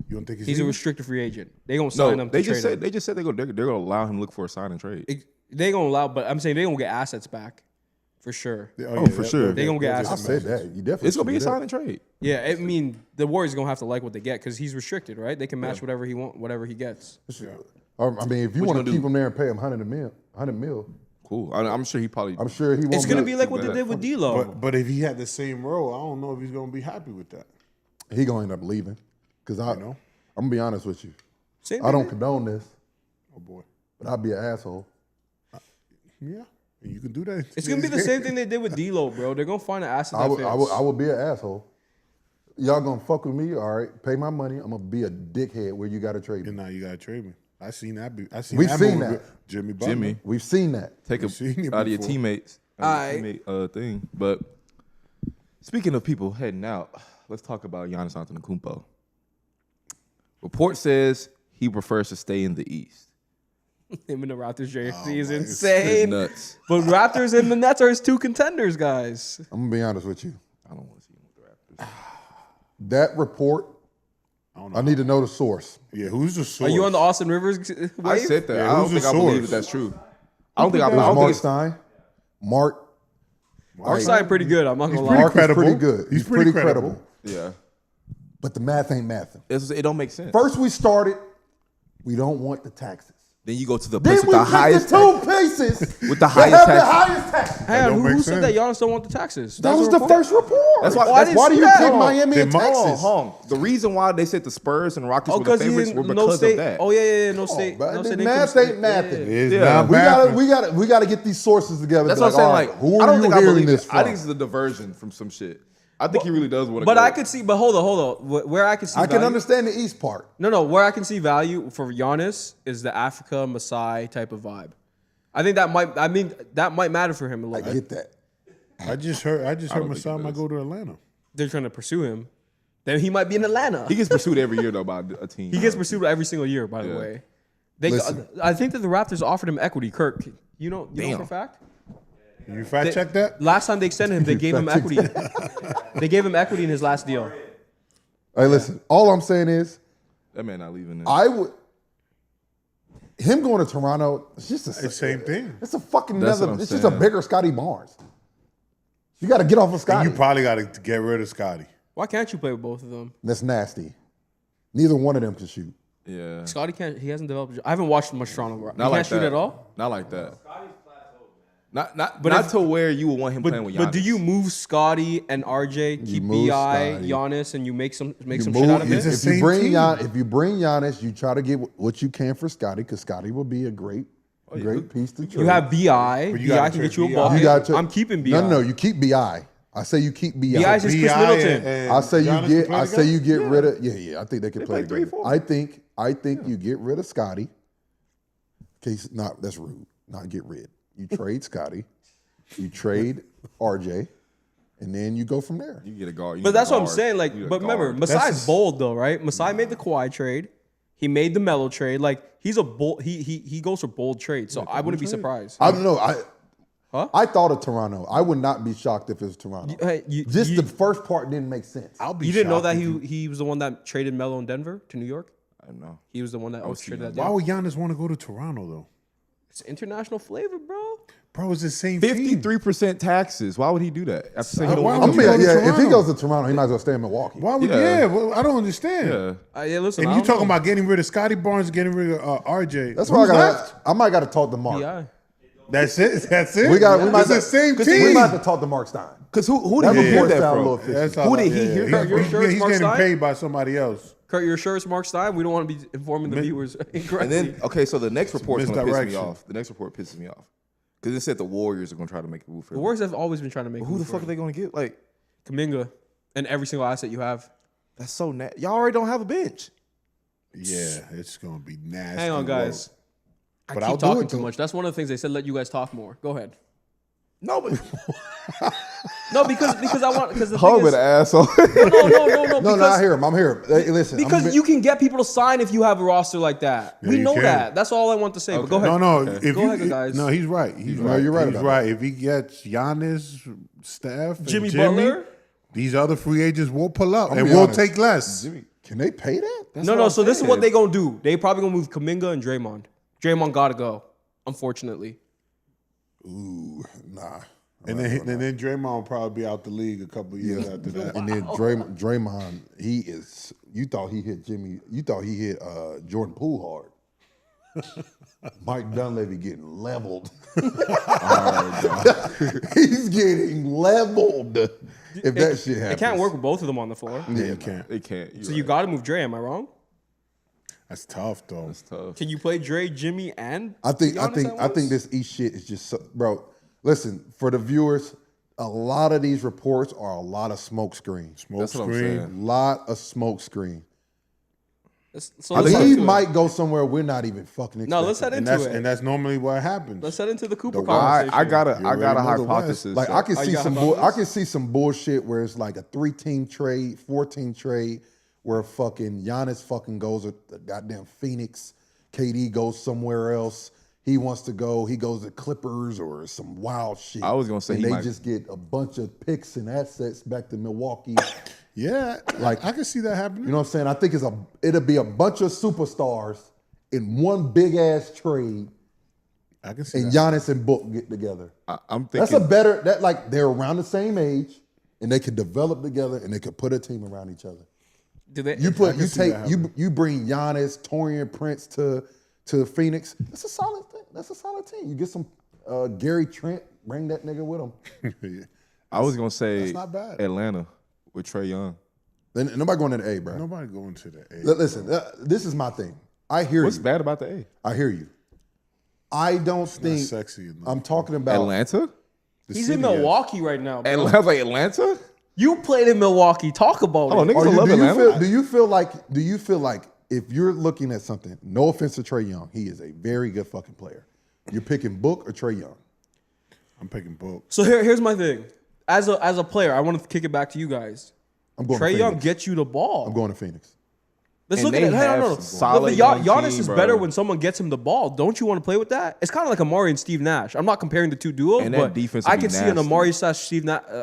You don't think he's He's a leaving? restricted free agent. They gonna sign him. they to just trade said him. they just said they're gonna allow him to look for a sign and trade. They gonna allow, but I'm saying they gonna get assets back for sure. Oh, for sure. They gonna get I assets. said that. You definitely It's gonna be a should do sign that. and trade. Yeah, I mean the Warriors are gonna have to like what they get because he's restricted, right? They can match whatever he gets. Or, I mean, if you What you want to gonna keep do? him there and pay him 100 mil, Cool. I'm sure he probably. I'm sure he won't. It's gonna be like too what they bad. did with D'Lo. But if he had the same role, I don't know if he's gonna be happy with that. He gonna end up leaving. Because I'm gonna be honest with you. Same I don't thing. condone this, Oh boy. but I'd be an asshole. Yeah. And you can do that. It's gonna be the same thing they did with D'Lo, bro. They're gonna find an asset I that would, fits. I would be an asshole. Y'all gonna fuck with me? All right, pay my money. I'm gonna be a dickhead where you gotta trade me. And now you gotta trade me. I seen that. We've seen move that. with Jimmy Butler. Jimmy. We've seen that. Take We've seen it out of your before. teammates. Teammate thing. But speaking of people heading out, let's talk about Giannis Antetokounmpo. Report says he prefers to stay in the East. Him in the Raptors jersey is my- It's insane. nuts. But Raptors and the Nets are his two contenders, guys. I'm gonna be honest with you. I don't want to see him with the Raptors. That report, I need to know the source. Yeah, who's the source? Are you on the Austin Rivers wave? I said that. Yeah, I don't who's think the I believe source? that that's true. I don't think I It was don't Mark think it's, Stein. Mark. Mark Stein pretty good. I'm not gonna lie. Mark credible. is pretty good. He's pretty credible. yeah. But the math ain't mathing. It don't make sense. First we started, we don't want the taxes. Then you go to the Then place we with the picked highest the two tax. places With the that highest have the taxes. highest taxes. Hang on, don't who make said that sense. Giannis don't want the taxes? That That's was a the report? first report. That's why. Oh, I didn't Why do see you that. pick Hold on. Miami and Hold on, Texas? hold on. The reason why they said the Spurs and Rockets Oh, were the because favorites he's were no because state. of that. Oh yeah, no Come on, state. bro. No The state math income. ain't mathing. It is Yeah. not We mathing. gotta get these sources together. That's Be what I'm saying. all Like, right, who I are don't you think I hearing believe this it. from? I think it's a diversion from some shit. I think he really does want to. But go. I could see. But hold on. Where I can see. I can value- understand the East part. No. Where I can see value for Giannis is the Africa Masai type of vibe. I think that might. I mean, that might matter for him a I little bit. get that. I just heard don't think Masai it might does. go to Atlanta. they're trying to pursue him, then he might be in Atlanta. He gets pursued every year though by a team. He gets pursued every single year, by the Yeah. way. Listen. I think that the Raptors offered him equity. Kirk, you know for a fact? You fact check that? Last time they extended him, they gave him equity. They gave him equity in his last deal. Hey, listen. All I'm saying is, That man not leaving. I would. Him going to Toronto, it's just It's the same thing. It's a fucking That's what another. I'm It's just a saying. bigger Scotty Barnes. You got to get off of And Scotty. you probably got to get rid of Scotty. Why can't you play with both of them? That's nasty. Neither one of them can shoot. Yeah. Scotty can't. He hasn't developed. I haven't watched much Toronto. He Not can't like shoot that at all. Not like that. Scotty's plateaued, man. Not But not if- to where you would want him playing with Giannis. But do you move Scotty and RJ, keep move BI, Scotty. Giannis, and you make some You shit move- out of It's it? the if you same bring team. if you bring Giannis, you try to get what you can for Scotty because Scotty will be a great piece to trade. You have BI. But you BI gotta can trade get you a BI. bucket. You got to- I'm keeping BI. No, you keep Bi. I say you keep Bi. BI is just Chris B.I. Middleton. and I say Giannis you can get. play I say together? you get rid of. Yeah. I think they can play play together. 3-4. I think you get rid of Scotty. Case not that's rude. Not get rid. You trade Scotty. You trade RJ, and then you go from there. You get a guard. you But need a that's what I'm guard. saying. Like, You need a but remember, guard. Masai's bold though, right? Masai made the Kawhi trade. He made the Melo trade. Like, he's a bold. He goes for bold trades. So I wouldn't be surprised. I don't know. Huh? I thought of Toronto. I would not be shocked if it was Toronto. Hey, The first part didn't make sense. I'll be You didn't know shocked that if he was the one that traded Melo in Denver to New York. I don't know. He was the one that was traded that Why deal. would Giannis want to go to Toronto though? It's international flavor, bro. Bro, it's the same team. 53% taxes. Why would he do that? After saying he don't Why want would to you be go to If he Toronto? goes to Toronto, he might as well stay in Milwaukee. Why would Yeah. well, I don't understand. Yeah. Yeah, listen. And I you don't talking know. about getting rid of Scotty Barnes, getting rid of RJ. That's why Who's left? I might got to talk to Mark. BI. That's it. That's it. We might It's the same We team. might have to talk to Mark Stein. Because who That did he hear report that sound a from? little fishy. That's Who did he hear? You're He's, sure it's he's Mark getting Stein? paid by somebody else. Kurt, you're sure it's Mark Stein? We don't want to be informing the viewers incorrectly. And then, okay, so the next report's going to piss me misdirection. off. The next report pisses me off. Because it said the Warriors are going to try to make a move for the him. Warriors have always been trying to make. Who the fuck are they going to get? Like, Kuminga and every single asset you have. that's so nasty. Y'all already don't have a bench. Yeah, it's gonna be nasty. Hang on, guys. work. I But keep I'll do talking it, too though. much. That's one of the things they said. Let you guys talk more. Go ahead. No, but No, because I want because the Hug thing with is, an asshole. No, because, I hear him. I'm here. Hey, listen. because you can get people to sign if you have a roster like that. Yeah, we you know can. that. That's all I want to say. But go ahead. No. If Go you, ahead, guys. No, he's right. He's No, right. you're right He's about right. If he gets Giannis, Steph, and Jimmy Butler? these other free agents will pull up I'm and be we'll honest. take less. Jimmy, can they pay that? No. So this is what they gonna do. They probably gonna move Kuminga and Draymond. Draymond gotta go. Unfortunately. Ooh, nah. And then Draymond will probably be out the league a couple of years after that. And then Draymond, he is. You thought he hit Jimmy. You thought he hit Jordan Poole hard. Mike Dunleavy getting leveled. He's getting leveled. If that shit happens, It can't work with both of them on the floor. Yeah, you can't. They can't. So you gotta move Dre. Am I wrong? That's tough, though. That's tough. Can you play Dre, Jimmy, and I think Giannis at once? this East shit is just bro. Listen, for the viewers, a lot of these reports are a lot of smoke screen. That's what I'm screen. saying. Lot of smoke screen. So let's He head into it. might go somewhere we're not even fucking expecting. No, let's head And into that's it. and that's normally what happens. Let's head into the Cooper The conversation. I got a You already know the hypothesis. Like so- I can Oh, see you got some hypothesis? I can see some bullshit where it's like a 3-team trade, 4-team trade, where fucking Giannis fucking goes to the goddamn Phoenix, KD goes somewhere else. He wants to go. He goes to Clippers or some wild shit. I was gonna say and he they might- just get a bunch of picks and assets back to Milwaukee. Yeah, like I can see that happening. You know what I'm saying? I think it'll be a bunch of superstars in one big ass trade, I can see and that. Giannis and Book get together. I'm That's thinking. a better like they're around the same age and they could develop together and they could put a team around each other. Do they? You see that you bring Giannis, Torian Prince to Phoenix. That's a solid thing. That's a solid team. You get some Gary Trent, bring that nigga with him. I was gonna say That's not bad. Atlanta with Trae Young. Then nobody going to the A, bro. Nobody going to the A. Listen, this is my thing. I hear What's you. bad about the A? I hear you. I don't Not think sexy enough. I'm talking about Atlanta? The He's city in is. Milwaukee right now. Bro. Atlanta? Like Atlanta? You played in Milwaukee. Talk about Oh, it. niggas love Atlanta. do you feel like if you're looking at something, no offense to Trae Young, he is a very good fucking player. You're picking Book or Trae Young. I'm picking Book. So here's my thing. As a player, I want to kick it back to you guys. I'm going. Trae to Young Phoenix. gets you the ball. I'm going to Phoenix. Let's And look at they it. have No. some solid But young Giannis team, is bro. better when someone gets him the ball. Don't you want to play with that? It's kind of like Amari and Steve Nash. I'm not comparing the two duos, And that but defense would I be can see an nasty.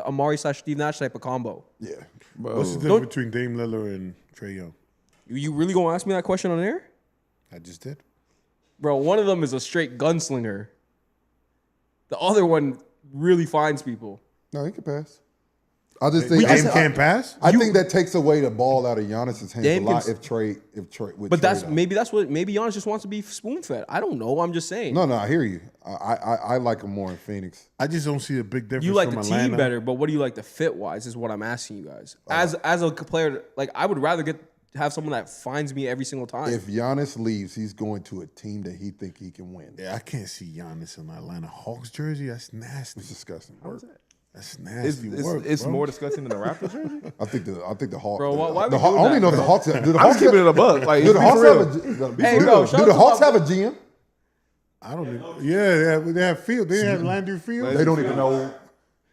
Amari/Steve Nash type of combo. Yeah. What's the difference between Dame Lillard and Trae Young? You really gonna ask me that question on air, I just did. bro? One of them is a straight gunslinger. The other one really finds people. No, he can pass. I just think Dame can't pass. I think that takes away the ball out of Giannis's hands Dame a lot can- if Trey with But Trey out. maybe Giannis just wants to be spoon fed. I don't know. I'm just saying. No, I hear you. I like him more in Phoenix. I just don't see a big difference. You like the from team Atlanta. better, but what do you like the fit wise? Is what I'm asking you guys. As a player, like I would rather have someone that finds me every single time. If Giannis leaves, he's going to a team that he think he can win. Yeah, I can't see Giannis in Atlanta Hawks jersey. That's nasty. It's disgusting. That's nasty work. It's bro. more disgusting than the Raptors jersey. I think the Hawks. Bro, why we the doing I only that, know if the bro? Hawks. Do the I'm Hawks keeping it a buck. Like, Do the be Hawks for have real. a? Hey, do bro, the- shout do out the to Hawks my have a GM? I don't even. Yeah, they have Field. They have Landry Field. They don't even know.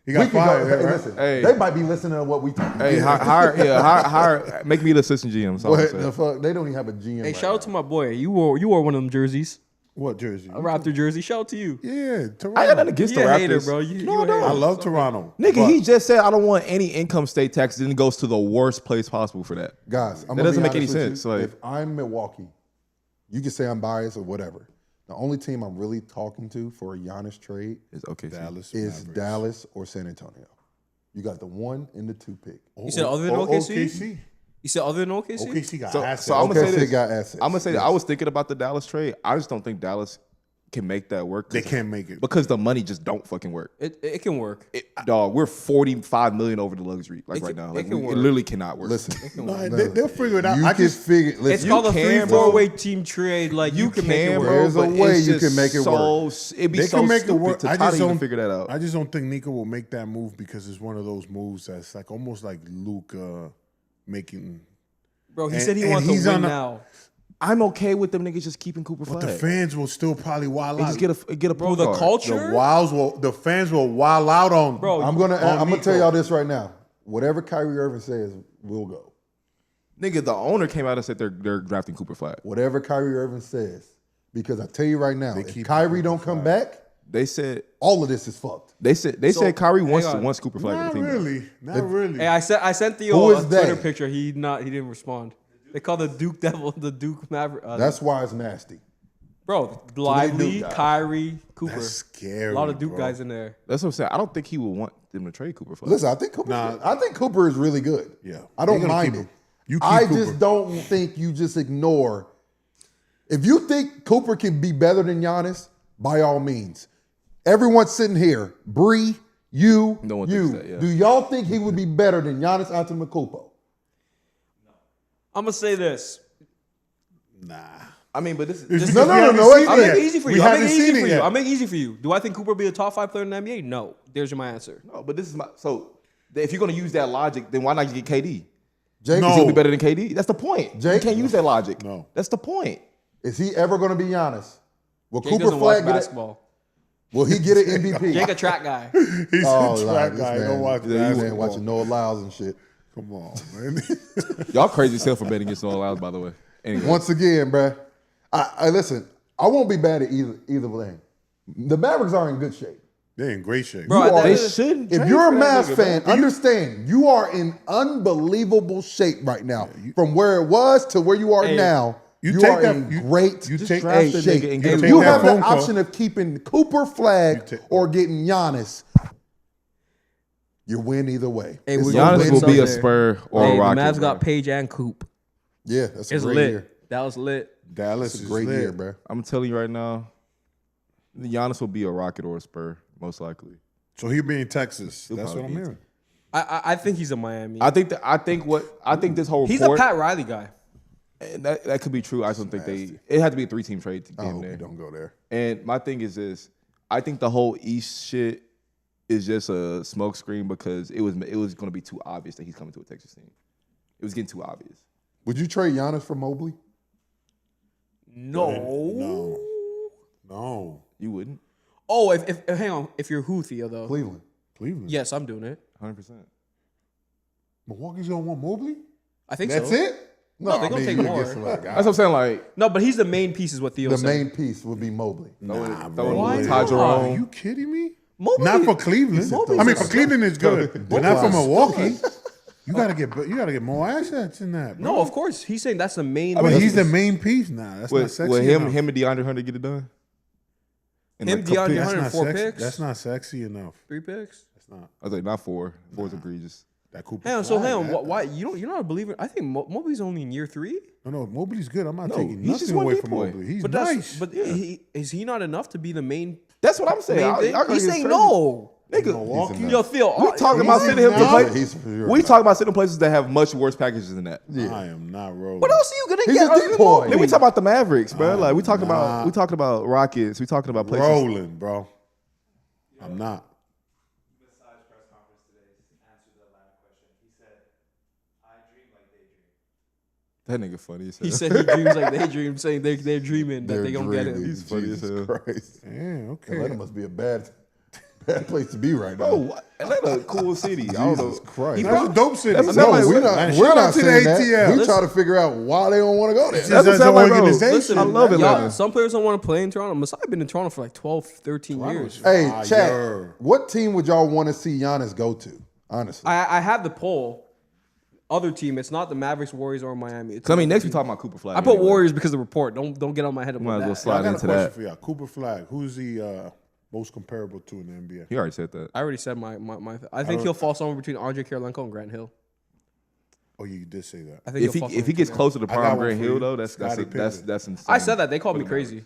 He got fired. Hey, right? listen, Hey. they might be listening to what we talk. Hey, hire, make me the assistant GM. That's all I'm What saying. the fuck? They don't even have a GM. Hey, right shout out to now. my boy. You wore one of them jerseys, What jersey? a Raptor jersey. Shout out to you. Yeah, Toronto. I got nothing against You the a Raptors, hater, bro. You a I hater. love Toronto. Nigga, but he just said I don't want any income state taxes, and it goes to the worst place possible for that. Guys, I'm That gonna doesn't be make any honest with sense, you. like- If I'm Milwaukee, you can say I'm biased or whatever. The only team I'm really talking to for a Giannis trade It's okay. Dallas is Mavericks. Dallas or San Antonio. You got the 1 and the 2 pick. You said other than OKC? OKC. You said other than OKC? OKC got So assets. I'm gonna say OKC this. got assets. I'm gonna say that Yes. I was thinking about the Dallas trade. I just don't think Dallas can make that work. They can't make it. because the money just don't fucking work. It can work. Dog, we're 45 million over the luxury It right can- now. it Like, can it work. literally cannot work. Listen, No, they'll figure it out. you I can just figure. It's Listen, called a can, bro. 3-4-way team trade. Like you can make it can, work. bro. There's a but way it's you just can make it so, It'd be they so can make it stupid work. to I try to just even don't figure that out. I just don't think Nico will make that move because it's one of those moves that's like almost like Luke making. Bro, he And- said he and wants to he's win on a- now. I'm okay with them niggas just keeping Cooper But Flag. the fans will still probably wild They out. just get a Bro, point the guard. culture. The fans will wild out on. Bro, I'm gonna Nico. tell y'all this right now. Whatever Kyrie Irving says, we'll go. Nigga, the owner came out and said they're drafting Cooper Flag. Whatever Kyrie Irving says, because I tell you right now, They if keep Kyrie Cooper don't come Flag. back, They said all of this is fucked. they said Kyrie wants hang on. Cooper Flag. Not with the team. really. Not really. Hey, I sent Theo Who a is Twitter they? picture. He didn't respond. They call the Duke Devil the Duke Maverick. That's why it's nasty. Bro, Lively, guys. Kyrie, Cooper. That's scary. A lot of Duke bro. guys in there. That's what I'm saying. I don't think he would want them to trade Cooper Flag. Listen, I think Cooper is really good. Yeah. I don't They're gonna mind keep it. him. You keep I Cooper. just don't think you just ignore. If you think Cooper can be better than Giannis, by all means. Everyone sitting here, Bree, you, No one you. thinks that, yeah. Do y'all think he would be better than Giannis Antetokounmpo? I'm gonna say this. Nah. I mean, but this It's is because No, we no, haven't no, seen it's- I'll it make yet. it easy for We you. I'll make haven't it easy seen for it you. yet. I'll make it easy for you. Do I think Cooper will be a top 5 player in the NBA? No. There's my answer. no, but this is my if you're gonna use that logic, then why not get KD? Jake, No. Is he be better than KD? That's the point. Jake? You can't use that logic. No. That's the point. is he ever going to be Giannis? Will Jake Cooper doesn't watch Flag get it? basketball. Will he get an MVP? Jake a track guy. He's Oh, a Lord, track this guy. man- Don't watch this man basketball. watching Noah Lyles and shit. Come on, man. Y'all crazy as hell for betting against no allows, by the way. Anyway, Once again, bruh, I listen. I won't be bad at either thing. The Mavericks are in good shape. They're in great shape. Bro, You are- they shouldn't. If trade you're a for that Mavs nigga, fan, bro. understand you are in unbelievable shape right now. From where it was to where you are Hey, now, you you take are that- in you- great you Just take draft the shape. nigga and You get him. take You that have the phone call. option of keeping Cooper Flag You take- or getting Giannis. You win either way. Hey, It's we a gonna Giannis win will be a there. Spur or Hey, a the Rocket. Mavs got bro. Page and Coop. Yeah, that's a It's great lit. year. That was lit. Dallas It's a is great lit. year, bro. I'm telling you right now, Giannis will be a Rocket or a Spur, most likely. So he'll be in Texas. That's probably what I'm be. hearing. I think he's a Miami. I think this whole He's report, a Pat Riley guy. and that could be true. I just don't think it had to be a 3-team trade to get I him hope there. you don't go there. And my thing is this: I think the whole East shit is just a smokescreen because it was going to be too obvious that he's coming to a Texas team. It was getting too obvious. Would you trade Giannis for Mobley? No. No. You wouldn't, Oh, if hang on, if you're who, Theo, though. Cleveland. Cleveland. Yes, I'm doing it. 100%. Milwaukee's gonna want Mobley. I think That's so. it? No, they're gonna take you more. get somebody, That's what I'm saying. Like, No, but he's the main piece, is what Theo the said. main piece would be Mobley. throwing Ty Are Jerome. you kidding me? Mobley- Not for Cleveland. Mobley's I mean, a for Cleveland it's good, but Both not for are Milwaukee. You gotta get more assets in that. Bro. No, of course. He's saying that's the main. But he's the main piece now. That's not With sexy him enough. and DeAndre Hunter get it done. And Him, like, couple DeAndre picks. Hunter, not 4 sexy. picks. That's not sexy enough. 3 picks. That's not. I was like, not 4. 4's egregious. That Cooper. Hang on, so Flag, hang on. that- Why you're not a believer? I think Mobley's only in year 3. No, Mobley's good. I'm not No, taking he's just nothing one away deep from boy. Mobley. He's But nice. is he not enough to be the main? That's what I'm saying. He's saying no. Nigga, Milwaukee. Yo, Theo, we talking about sending him to not. play. He's for sure We not. talking about sitting in places that have much worse packages than that. I am not rolling. what else are you gonna He's get? a other deep than boy. Mobley? Then we talking about the Mavericks, bro. Like we talking about Rockets. We talking about places. Rolling, bro. I'm not. Masai's press conference today answered the Atlanta question. He said, "I dream like they dream." That nigga funny as hell. He said he dreams like they dream, saying they're dreaming that they gonna get him. He's funny as hell. Christ. Yeah, okay. Atlanta must be a bad place to be right now. Oh, what? Atlanta, a cool city. I don't know. Jesus Christ. That's a dope city. That's No, Somebody- we're Man, not shout out to the saying that. ATL. We try to figure out why they don't want to go there. Just That's what as an I'm like, bro. organization. Listen, I love Atlanta. y'all, some players don't want to play in Toronto. Masai been in Toronto for like 12, 13 years. Hey, Fire. chat. What team would y'all want to see Giannis go to? Honestly, I have the poll. Other team, it's not the Mavericks, Warriors, or Miami. It's Cause I mean, next we talking about Cooper Flag. I put anyway. Warriors because of the report. Don't get on my head about Might as well that. slide I got a into question that. for y'all. Cooper Flag. Who's the most comparable to in the NBA? He already said that. I already said my. I think he'll fall somewhere between Andre Kirilenko and Grant Hill. Oh, you did say that. I think If he'll fall he somewhere gets between closer to I got prime one Grant for Hill you. though, that's Scottie insane. them. I said that. They called me For the crazy.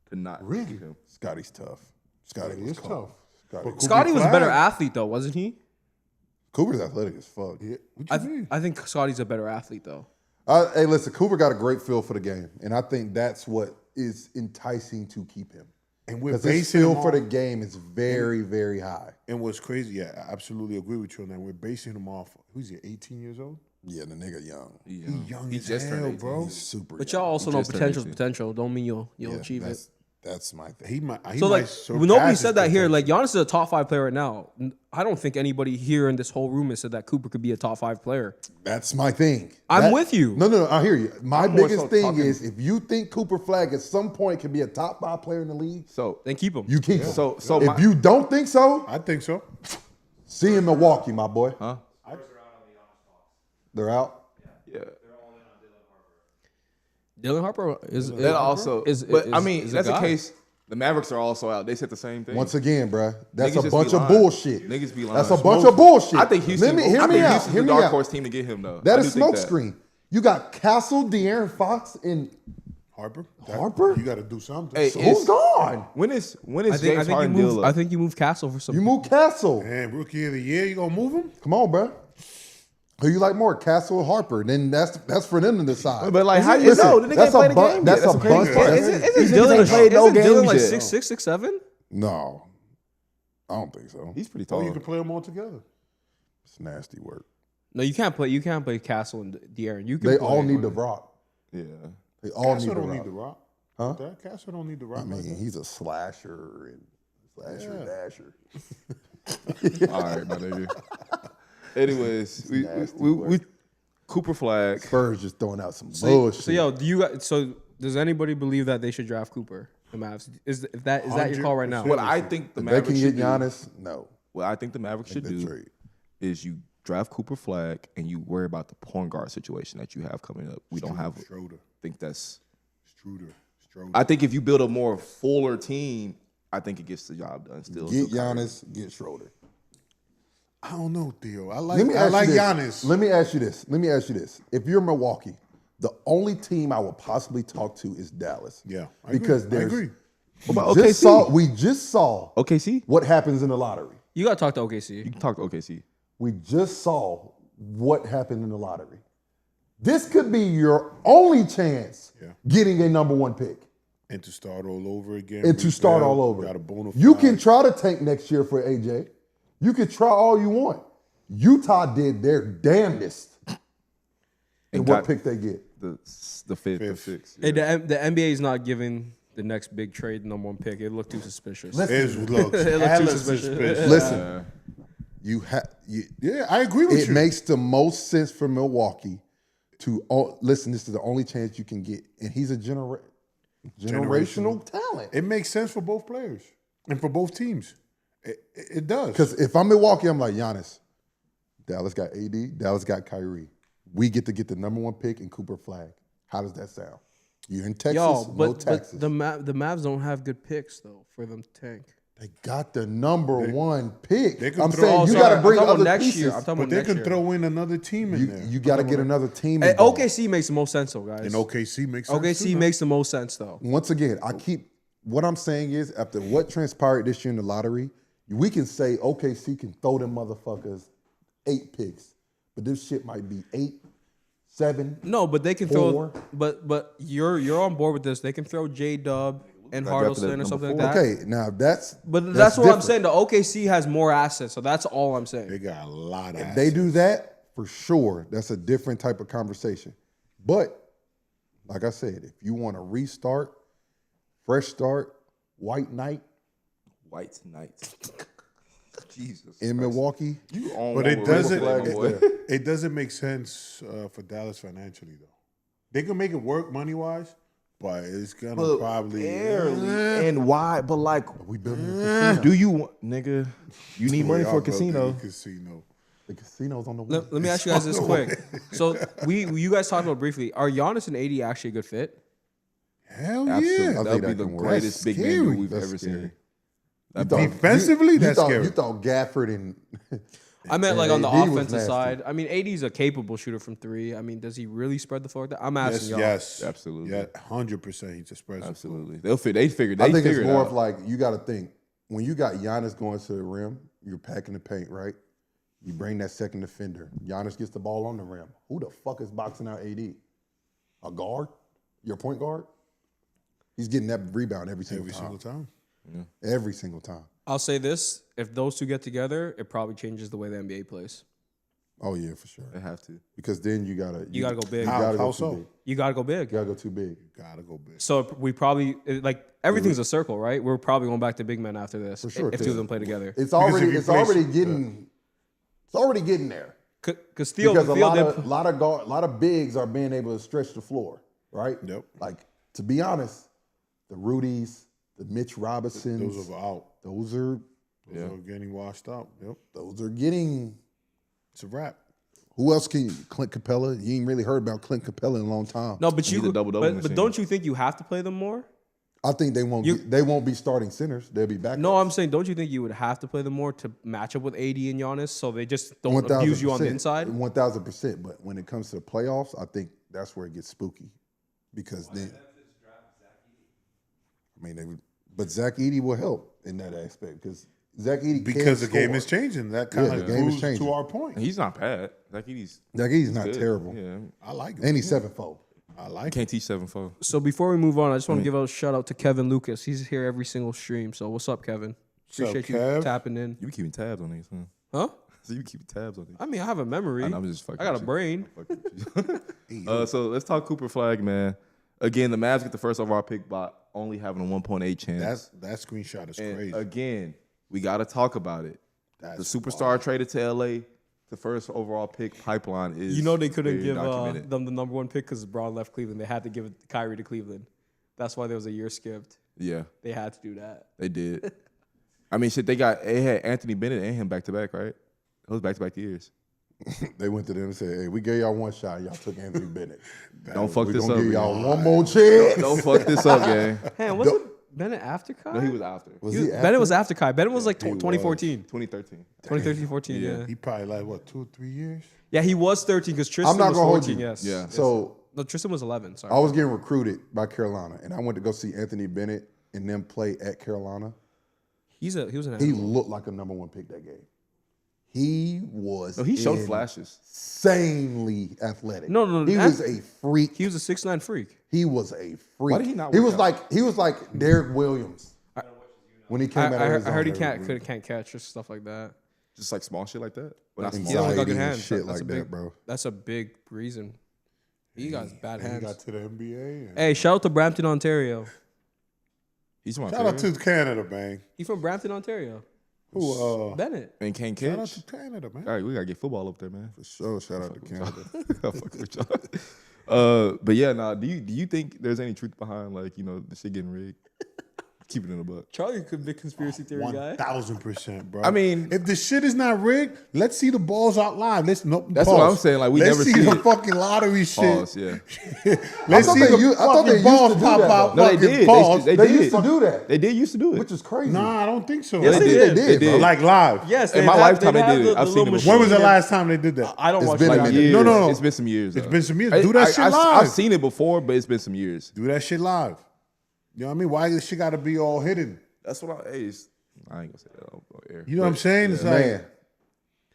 to not really, keep him. Scotty's tough. Scotty He was is tough. tough. Scotty. But Scotty was a Flag? better athlete though, wasn't he? Cooper's athletic as fuck. Yeah. What you mean? I think Scotty's a better athlete though. Hey, listen, Cooper got a great feel for the game, and I think that's what is enticing to keep him. And we're Because his basing feel him for the off- game is very, very high. And what's crazy, yeah, I absolutely agree with you on that. We're basing him off. Who's he? 18 years old. Yeah, the nigga young. He young He as just turned hell, 18. bro. He's super But young. y'all also know just turned potential's 18. potential. Don't mean you'll Yeah, achieve it. That's my thing. He might. He So might like, surpass nobody his said that here. potential. Like Giannis is a top 5 player right now. I don't think anybody here in this whole room has said that Cooper could be a top 5 player. That's my thing. I'm with you. No, I hear you. My I'm more biggest so thing talking- is if you think Cooper Flag at some point can be a top 5 player in the league, So Then keep him. you keep him. So if you don't think so, I think so. see him in Milwaukee, my boy. huh? They're out. Yeah. Dylan Harper is That also, is. but I is- mean, is a that's the guy. case. The Mavericks are also out. They said the same thing. Once again, bruh, that's Niggas a just bunch be of lying. bullshit. Niggas be lying. That's a bunch of bullshit. I think Houston. Hear I me think out. Houston's Hear the me dark out. horse team to get him though. That I is do think that. smokescreen. You got Castle, De'Aaron Fox, and Harper. Harper? You got to do something. Hey, So- who's gone? When is I think James you Harden move. deal I up? think you move Castle for some. You move Castle. Man, rookie of the year, you gonna move him? Come on, bruh. Who you like more, Castle or Harper? Then that's for them to decide. But like, how you Listen, know? The nigga that's ain't a played the bu- game that's yet. a crazy bunch- part. that's- These Isn't niggas Dylan, ain't played no isn't Dylan games like yet. 6'6", 6'7"? No, I don't think so. He's pretty Oh, tall. you can play them all together. It's nasty work. No, you can't play. You can't play Castle and De'Aaron. You can. They play all need the rock. Yeah. They all Castle need the don't rock. need the rock. Huh? That Castle don't need the rock. I like mean, that. he's a slasher and dasher. All right, my nigga. Anyways, nasty we Cooper Flag. Spurs just throwing out some So, bullshit. so yo, does anybody believe that they should draft Cooper? The Mavs. Is that your call right now? 100%. What I think the if they Mavericks can should get do. Giannis, no. What I think the Mavericks should Make that do trade. is you draft Cooper Flag and you worry about the point guard situation that you have coming up. We don't have. Schroeder. Think that's. Struder. I think if you build a more fuller team, I think it gets the job done. Still, Get still covered. Giannis, get Schroeder. I don't know, Theo. I Let me like ask you Giannis. this. Let me ask you this. If you're Milwaukee, the only team I would possibly talk to is Dallas. Yeah, I because agree. I there's agree. What about we OKC? just saw OKC? what happens in the lottery. You got to talk to OKC. You can talk to OKC. We just saw what happened in the lottery. This could be your only chance getting a number 1 pick. And to start all over again. And to start rebuild, all over. Got a bona You fide. can try to tank next year for AJ. You can try all you want. Utah did their damnedest in And what got pick they get. The fifth or sixth. Hey, the NBA is not giving the next big trade number 1 pick. It looked too suspicious. Listen, It looks It looked too hella suspicious. suspicious. Listen, Yeah, I agree with It you. makes the most sense for Milwaukee to listen. This is the only chance you can get, and he's a generational talent. It makes sense for both players and for both teams. It does. Because if I'm Milwaukee, I'm like Giannis. Dallas got AD. Dallas got Kyrie. We get to get the number 1 pick and Cooper Flag. How does that sound? You're in Texas, Yo, no but taxes. the Mavs don't have good picks though for them to tank. They got the number 1 pick. they can I'm throw- saying you sorry, got to I'm bring talking about other next pieces. year. I'm talking But about they next can year. throw in another team in there. You got to get another team Hey, involved. OKC makes the most sense though, guys. And OKC makes sense. OKC too, makes the most sense though. Once again, what I'm saying is after what transpired this year in the lottery, we can say OKC can throw them motherfuckers 8 picks, but this shit might be 8, 7. No, but they can Four. throw. But you're on board with this. They can throw J-Dub and Got drafted Hardleston at or something number like that. Okay, now that's But that's what I'm different. saying. The OKC has more assets, so that's all I'm saying. They got a lot of. If they do that, for sure, that's a different type of conversation. But like I said, if you want to restart, fresh start, white knight White Knight. Jesus. in Milwaukee, You own But one it with doesn't. Flag, my boy. It doesn't make sense for Dallas financially though. They can make it work money wise, but it's gonna probably Barely. And why? But like, we building a casino. do you want, nigga? You need money Y'all for a built casino. a casino. The casino's on the way. Let me ask you guys this quick. So you guys talked about briefly. Are Giannis and AD actually a good fit? Hell Absolutely. yeah! I That think would be that the can work. greatest That's big man scary. we've That's ever scary. seen. You thought- Defensively, you that's thought, scary. You thought Gafford and I meant like on the AD was offensive nasty. side. I mean, AD's a capable shooter from 3. I mean, does he really spread the floor like that? I'm Yes, asking y'all. yes, Absolutely. yeah, 100%. He's a spread. Absolutely. They figured. I think it's figured more out. of like you got to think when you got Giannis going to the rim, you're packing the paint, right? You bring that second defender. Giannis gets the ball on the rim. Who the fuck is boxing out AD? A guard? Your point guard? He's getting that rebound every single time. Every single time. I'll say this: if those two get together, it probably changes the way the NBA plays. Oh yeah, for sure. They have to. Because then you gotta gotta go big. You gotta How go so? too big. You gotta go big. You gotta go too big. Gotta go big. So we probably like everything's a circle, right? We're probably going back to big men after this. For sure, if two of them play together. It's already if you it's place- already getting it's already getting there. Because Theo, Because a Theo lot of bigs are being able to stretch the floor, right? Yep. Like to be honest, the Rudies, the Mitch Robinsons, Those are out. those are Those are getting washed out. Yep. those are getting. It's a wrap. Who else can Clint Capella? You ain't really heard about Clint Capella in a long time. no, but He's you a double-double but machine. don't you think you have to play them more? I think they won't. They won't be starting centers. They'll be back. No, I'm saying don't you think you would have to play them more to match up with AD and Giannis so they just don't abuse you on the inside? 1,000%. But when it comes to the playoffs, I think that's where it gets spooky, because then. I mean, but Zach Edey will help in that aspect because Zach Edey Because can the game score. is changing. That kind the of game is proves changing. to our point. He's not bad. Like he's Zach Edey's not good. terrible, Yeah. I like it. and he's 7'4". I like Can't teach 7'4". So before we move on, I just want to give a shout out to Kevin Lucas. He's here every single stream. So what's up, Kevin? What's up, Appreciate you Kev? tapping in. You be keeping tabs on these, huh? Huh? So you be keeping tabs on these. I mean, I have a memory. I'm just fucking I got a with you. brain. So let's talk Cooper Flag, man. Again, the Mavs get the first overall pick by only having a 1.8 chance. that screenshot is And crazy. again, we got to talk about it. That's The superstar traded to LA. The first overall pick pipeline is You know they couldn't very give documented. them the number 1 pick because Braun left Cleveland. They had to give it Kyrie to Cleveland. That's why there was a year skipped. Yeah, They had to do that. they did. I mean, shit, they had Anthony Bennett and him back to back, right? Those back to back years. They went to them and said, "Hey, we gave y'all one shot. Y'all took Anthony Bennett. Don't fuck We this gonna up. give y'all man. one more chance." Don't fuck this up, gang. Hey, wasn't Bennett after Kai? No, he was after. Was He was- he Bennett was after Kai. Bennett was like he was. 2014. 2013. 2013, 14, yeah. He probably like, what, 2 or 3 years? Yeah, he was 13 because Tristan not was gonna hold 14, you. yes. Yeah. So No, Tristan was 11, sorry. I was getting recruited by Carolina, and I went to go see Anthony Bennett and them play at Carolina. He was an He animal. looked like a number 1 pick that game. He was. No, he showed flashes. Insanely athletic. No, He was a freak. He was a 6'9" freak. He was a freak. Why did he not He work was out? like Derek Williams when he came out of I Arizona. heard he can't catch or stuff like that. Just like small shit like that. But not He small. doesn't got Anxiety good and hands. shit That's like a that, big, bro. That's a big reason. He got bad And he hands. got to the NBA. Hey, shout out to Brampton, Ontario. He's from Shout out Ontario. to Canada, bang. He from Brampton, Ontario. Who? Bennett. And Kane Shout out Catch. to Canada, man. All right, we gotta get football up there, man. For sure. Shout out to Canada. I fuck with y'all. But yeah, nah. Do you think there's any truth behind like the shit getting rigged? Keep it in the book. Charlie could be a conspiracy theory guy. 1000%, bro. I mean, if the shit is not rigged, let's see the balls out live. That's what I'm saying. Like let's never see see the it. fucking lottery shit. Pause, yeah. Let's thought see they the u- I thought they fucking used balls to do pop that, out. No, they fucking did. pause. They They did. used to do that, They did used to do it. which is crazy. Nah, I don't think so. Yes, I they think did. they did, bro. Like live. Yes, In they my have- lifetime, they have did it. the I've seen little it before. machine When was the that- last time they did that? I don't It's watch been a that. minute. No. It's been some years. It's though. been some years. Do that shit live. I've seen it before, but it's been some years. Do that shit live. You know what I mean? Why this shit got to be all hidden? That's what I ain't gonna say that on air. You know what I'm saying? It's Man, like,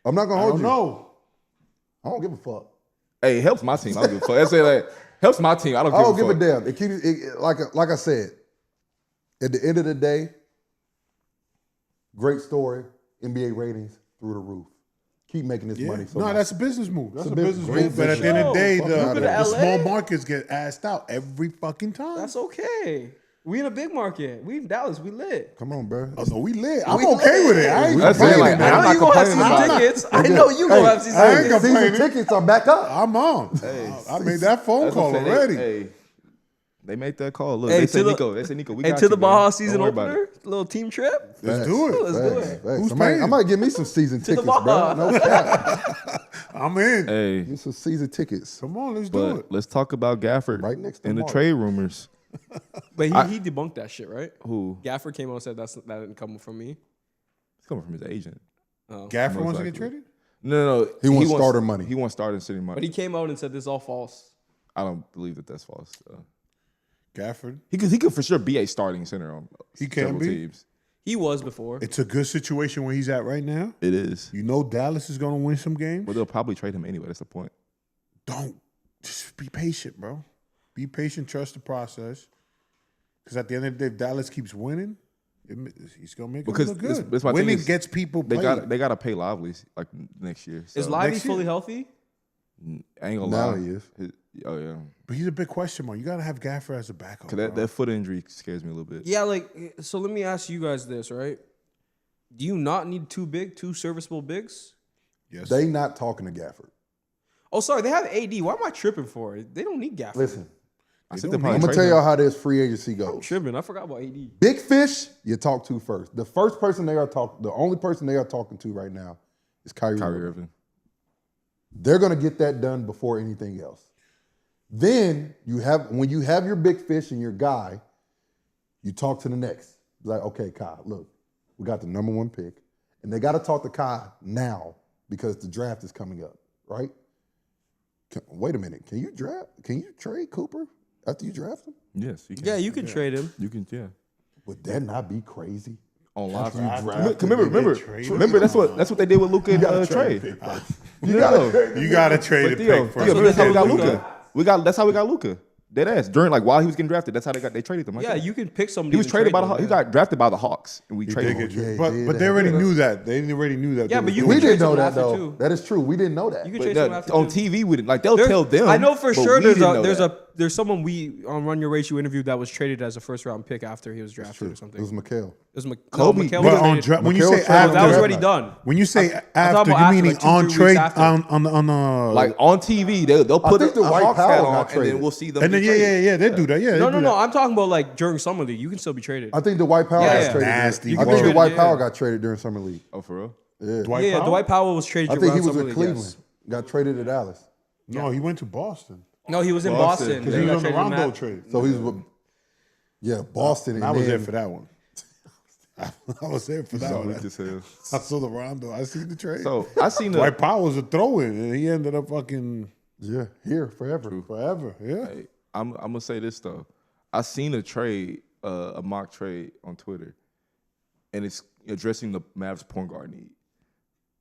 I'm not gonna I hold don't you. know. I don't give a fuck. Hey, it helps my team. I don't give a fuck. I say like helps my team. I don't I don't give give a a fuck. damn. It keeps like I said. At the end of the day, great story. NBA ratings through the roof. Keep making this money. So No, much. that's a business move. That's It's a a business great move. But at the business end of the day, move. the, Fuck outta the here. small markets get asked out every fucking time. That's okay. We in a big market. We in Dallas. We lit. Come on, bro. Oh, no, we lit. I'm We okay lit. with it. I ain't That's saying, complaining, like, man. I'm I know not you gonna have complaining season about it. tickets. I know you gonna have season I ain't tickets. complaining. Season tickets are back up. I'm on. I made that phone That's what call I'm saying. already. Hey, they made that call. Look, Hey, they said to the- Nico. They said Nico. We And got to you, the man. Baja Don't season worry about opener, it. little team trip. Let's do it. Let's do it. Who's I might, paying? I might get me some season the tickets, bro. Baja. No cap. I'm in. Hey, Get some season tickets. Come on, let's do but it. let's talk about Gafford Right next to and the Mark. trade rumors. But he debunked that shit, right? Who? Gaffer came out and said that didn't come from me. It's coming from his agent. Gafford most wants to likely. get traded? No. He wants starter money. He wants starting city money. But he came out and said this is all false. I don't believe that that's false. Gafford. He could for sure be a starting center on He can several be. teams. He was before. It's a good situation where he's at right now. It is. You know Dallas is going to win some games. But they'll probably trade him anyway. That's the point. Don't. Just be patient, bro. Be patient. Trust the process. Because at the end of the day, if Dallas keeps winning, he's going to make Because it look good. this my thing Winning is gets people They playing. got to pay Lively like next year. So Is Lively next year. fully healthy? I ain't gonna Now lie. he is. Oh yeah. But he's a big question mark. You got to have Gafford as a backup. Cause bro. that foot injury scares me a little bit. Yeah, like, so let me ask you guys this, right? Do you not need two serviceable bigs? Yes. They not talking to Gafford. Oh, sorry, they have AD. Why am I tripping for it? They don't need Gafford. Listen, I said don't they I'm probably gonna trade tell him. y'all how this free agency I'm goes. tripping. I forgot about AD. Big fish, you talk to first. The first person they are talking, the only person they are talking to right now is Kyrie Kyrie Irving. Irving. They're gonna get that done before anything else. Then when you have your big fish and your guy, you talk to the next. Like, okay, Kai, look, we got the number 1 pick, and they got to talk to Kai now because the draft is coming up, right? Wait a minute, can you trade Cooper after you draft him? Yes, you can. Yeah, you can trade him. You can. Yeah. Would that not be crazy? On live. draft Remember, that's what they did with Luka and Trey. You gotta You got to trade a Theo, pick first. Theo, that's how we got Luka. That's how we got Luka. Dead ass. During while he was getting drafted, that's how they traded him. Like Yeah, that. you can pick somebody. He was and traded by trade the them, He got drafted by the Hawks, and we traded him. Yeah, But they already knew that. They already knew that. Yeah, they but was you doing We can it. didn't know trade that someone though. after, too. That is true. We didn't know that. You can But trade someone after on too. TV, we didn't they'll tell them. I know for but sure we didn't know that. there's someone we on Run Your Race you interviewed that was traded as a first round pick after he was drafted or It something. was McHale. It was Kobe. Mikal But was on traded. dra- when you Mikal say traded after, that was already done. When you say talking after, about you after, meaning like 2-3 on weeks trade after. on Like on TV, they'll put think a the White Hawks Power hat got on, and traded. then we'll see them. and then get traded. yeah, they do that. Yeah, No. I'm talking about like during summer league. You can still be traded. I think the White Power Yeah, got yeah. traded. Nasty You I can think the trade White it, Power yeah. got traded during summer league. Oh, for real? Yeah. Dwight yeah, Powell? Dwight Powell was traded. I think he around was summer with league, Cleveland. yes. Got traded to Dallas. No, he went to Boston No, he was in Boston. Boston. because Then he got was on the traded to Rondo Matt. trade. So he's with Boston. I and was then, there for that one. I was there for that So one. weak as hell. I saw the Rondo. I seen the trade. So I seen the. Dwight Powell was a throw-in, and he ended up fucking Yeah, here forever. forever. Yeah. Hey, I'm gonna say this though. I seen a trade, a mock trade on Twitter, and it's addressing the Mavs point guard need.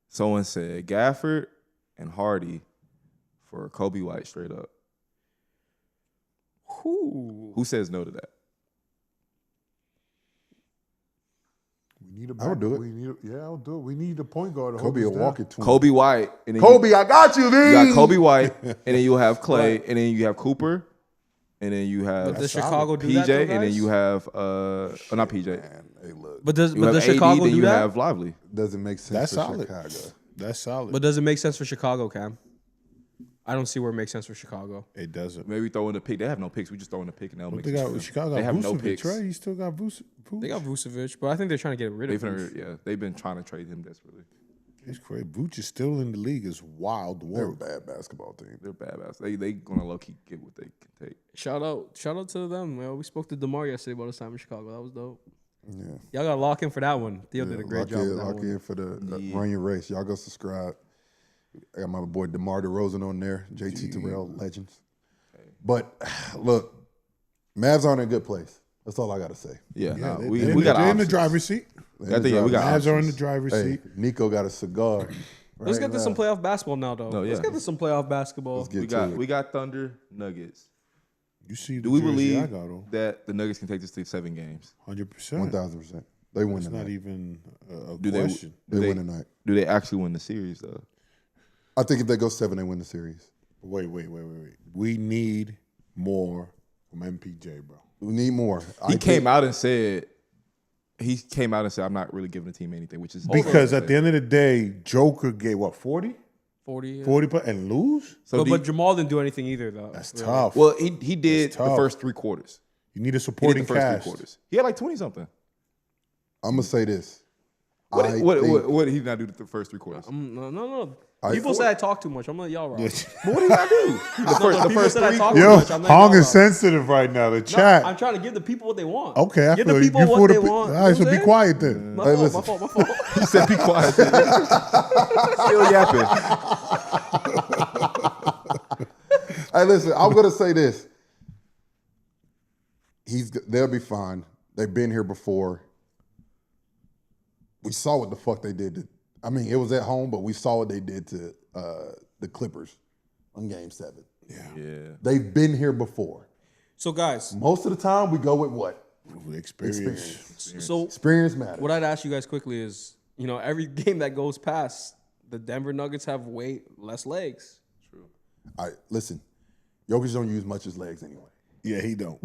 Someone said Gafford and Hardy for Kobe White straight up. Who says no to that? We need a I would do it. We need I'll do it. We need a point guard. to hold Kobe us a down. walking twin. Kobe White, and then Kobe, I got you, you dude. got Kobe White, and then you'll have Clay, and then you have Cooper, and then you have But does Chicago do that, PJ, though, and then guys? you have not PJ. Man, hey, look, But does You have Chicago AD, then do you that? have Lively. doesn't make sense That's for solid. Chicago. That's solid. But does it make sense for Chicago, Cam? I don't see where it makes sense for Chicago. it doesn't. Maybe throw in the pick. They have no picks. We just throw in the pick and that'll But make they sense got for them. Chicago got They have no Vucevic, picks. right? You still got Vucevic. They got Vucevic, but I think they're trying to get rid of Vucevic. They've been trying to trade him desperately. It's crazy. Vucevic is still in the league. It's wild They're a world. bad basketball team. They're badass. They gonna low key get what they can take. Shout out to them. Man. We spoke to DeMar yesterday about his time in Chicago. That was dope. Yeah. Y'all got to lock in for that one. Theo did a great job with that Lock one. in for the run your race. Y'all go subscribe. I got my boy DeMar DeRozan on there. JT Terrell, legends. But look, Mavs aren't in a good place. That's all I got to say. Yeah, Yeah, we got they're in the options. driver's seat. I think we got Mavs are in the options. driver's Hey, seat. Nico got a cigar. Let's right get to some now. playoff basketball now, though. No, Let's yeah. get to some playoff basketball. Let's get We to got it. we got Thunder Nuggets. You see the Do we jersey believe I got on? that the Nuggets can take this to 7 games? 100%. 1,000%. They win It's not tonight. even a Do they- question. They they- win tonight. Do they actually win the series though? I think if they go 7, they win the series. Wait. We need more from MPJ, bro. We need more. He came out and said I'm not really giving the team anything, which is Because at the end of the day, Joker gave what, 40? 40. Yeah. 40 and lose? so But Jamal didn't do anything either, though. That's really. tough. well, he did That's the tough. first 3 quarters. You need a He did supporting the first cast. 3 quarters. He had like 20 something. I'm going to say this. What think- did he not do the first 3 quarters? No. I- People say I talk too much. I'm like, y'all right. But what did I do? The people first said I 3 talk quarters. too Yo, much. I'm like, Hong y'all is right. sensitive right now. The No, chat. I'm trying to give the people what they want. Okay, I give feel the you. people You what for they the want. All right, so be quiet then. My Hey, fault, listen. my fault. He said, "Be quiet." Still yapping. Hey, listen, I'm going to say this. They'll be fine. They've been here before. We saw what the fuck they did. It was at home, but we saw what they did to the Clippers on Game 7. Yeah. They've been here before. So, guys, Most of the time, we go with what? Experience. so Experience matters. what I'd ask you guys quickly is, every game that goes past, the Denver Nuggets have way less legs. All right, listen. Jokic don't use much his legs anyway. Yeah, he don't.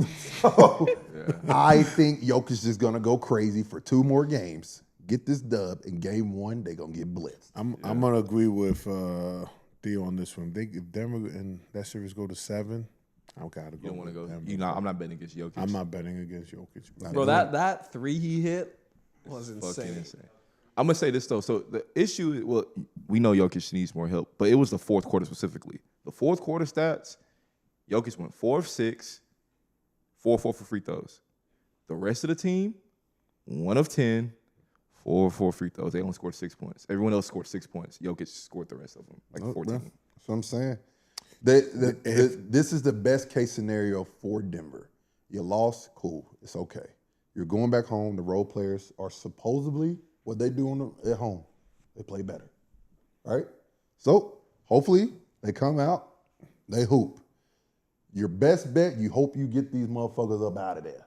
I think Jokic is going to go crazy for 2 more games. Get this dub. In Game 1, they're going to get blitzed. I'm going to agree with Theo on this one. If Denver and that series go to 7, I got to go. You don't want to go. Denver. I'm not betting against Jokic. I'm not betting against Jokic. Bro, that 3 he hit was Fucking insane. I'm gonna say this though. So the issue, well, we know Jokic needs more help, but it was the 4th quarter specifically. The 4th quarter stats, Jokic went 4 of 6, 4 of 4 for free throws. The rest of the team, 1 of 10, 4 of 4 free throws. They only scored 6 points. Everyone else scored 6 points. Jokic scored the rest of them, like 14. That's what I'm saying. This is the best case scenario for Denver. You lost, cool. It's okay. You're going back home. The role players are supposedly what they do at home. They play better. All right? So hopefully they come out, they hoop. Your best bet, you hope you get these motherfuckers up out of there.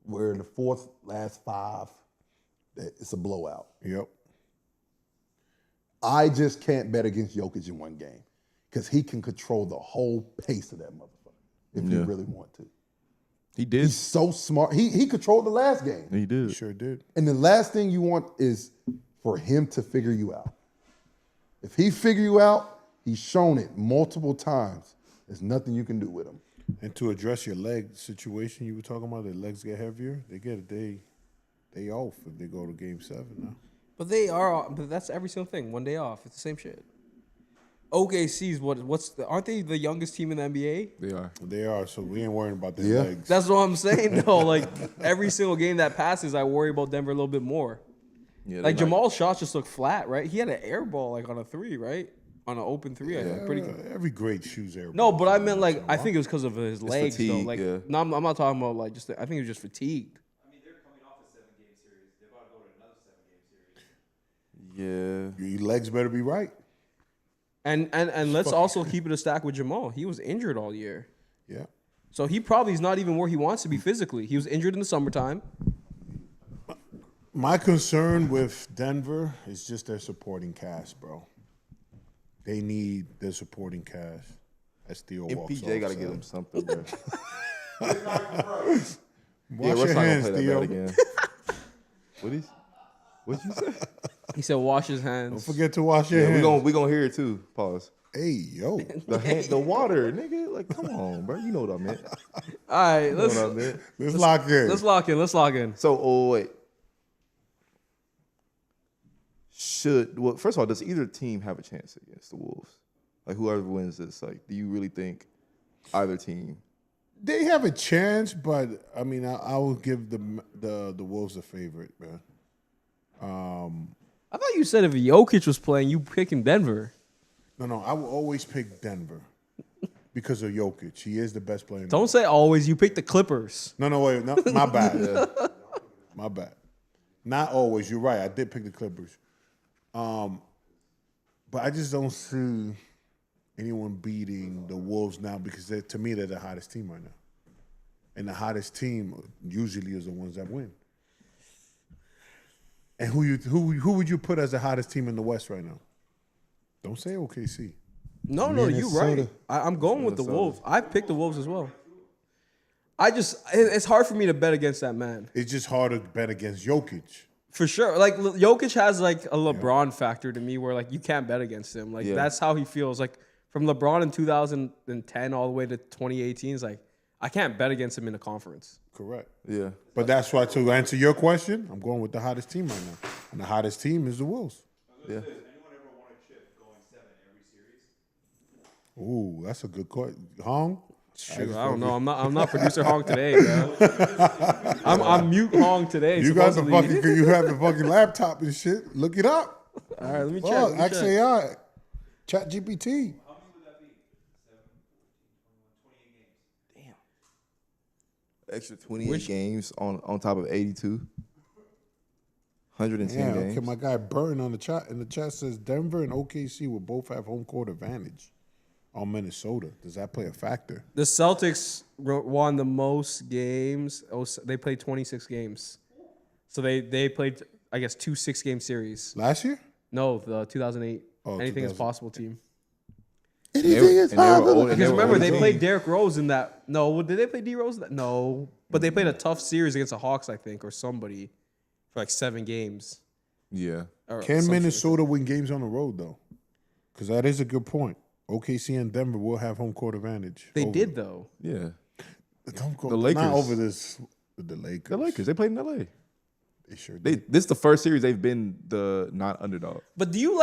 We're in the 4th, last 5. It's a blowout. Yep. I just can't bet against Jokic in 1 game because he can control the whole pace of that motherfucker if you really want to. He did. He's so smart. He controlled the last game. He did. Sure did. And the last thing you want is for him to figure you out. If he figure you out, he's shown it multiple times. There's nothing you can do with him. And to address your leg situation you were talking about, their legs get heavier, they get a day off if they go to Game 7 now. But that's every single thing. 1 day off. It's the same shit. OKC's aren't they the youngest team in the NBA? They are. They are, so we ain't worrying about their Yeah. legs. That's what I'm saying, though. Like, every single game that passes, I worry about Denver a little bit more. Yeah, Like, Jamal's shots just look flat, right? He had an air ball, like, on a 3, right? On an open 3, I think. Pretty good. Every great shoots air. No, but I meant, like, I think it was because of his legs, though. fatigue, Like, yeah. no, I'm not talking about, like, I think he was just fatigued. I mean, they're coming off a 7-game series. They're about to go to another 7-game series. Yeah. Your legs better be right. And let's also keep it a stack with Jamal. He was injured all year. Yeah. So he probably is not even where he wants to be physically. He was injured in the summertime. My concern with Denver is just their supporting cast, bro. They need their supporting cast. as Theo walks off. MPJ got to get him something, bro. Wash Yeah, Russ your not hands, gonna play Theo. that bad again. What'd you say? He said, "Wash his Don't hands." forget to wash your Yeah, hands. we gonna hear it too. Pause. Hey, yo. The water, nigga. Like, come on, bro. You know what I meant. All right, You know what I meant. Let's lock in. let's lock in. So, wait. First of all, does either team have a chance against the Wolves? Like, whoever wins this, like, do you really think either team? They have a chance, but I mean, I will give the Wolves a favorite, man. I thought you said if Jokic was playing, you picking Denver. No, I will always pick Denver because of Jokic. He is the best player. Don't say always. You pick the Clippers. No, wait, no, my bad. My bad. Not always. You're right. I did pick the Clippers. But I just don't see anyone beating the Wolves now because to me they're the hottest team right now, and the hottest team usually is the ones that win. And who would you put as the hottest team in the West right now? Don't say OKC. No, you're right. I'm going with the Wolves. I picked the Wolves as well. It's hard for me to bet against that man. It's just hard to bet against Jokic. For sure. Like, Jokic has, like, a LeBron factor to me where, like, you can't bet against him. Like, that's how he feels. Like, from LeBron in 2010 all the way to 2018, it's like, I can't bet against him in a conference. Correct. Yeah. But that's why, to answer your question, I'm going with the hottest team right now. And the hottest team is the Wolves. Yeah. Has anyone ever won a chip going 7 every series? Ooh, that's a good question. Hong? Shoot, I don't know. I'm not producer Hong today, man. I'm mute Hong today. You got the supposedly. fucking, you have the fucking laptop and shit. Look it up. All right, let me check. Fuck, Let me check. XAI, Chat GPT. How many would that be? 7, 14, 21, 28 games. Extra 28 games on top of 82. 110 Yeah, games. okay, my guy Burton on the chat in the chat says Denver and OKC will both have home court advantage on Minnesota. Does that play a factor? The Celtics won the most games. They played 26 games. So they played, I guess, 2 6-game series. Last year? No, the 2008 Oh, Anything is 2000. possible team. Anything is possible. Because remember, they played Derrick Rose in that. No, did they play D Rose? No, but they played a tough series against the Hawks, I think, or somebody for like 7 games. Yeah. Or Can something. Minnesota win games on the road though? Because that is a good point. OKC and Denver will have home court advantage. They over- did though. Yeah. Don't go, The Lakers. Not over this. The Lakers. The Lakers. They played in LA. They sure did. This is the first series they've been the not underdog. But do you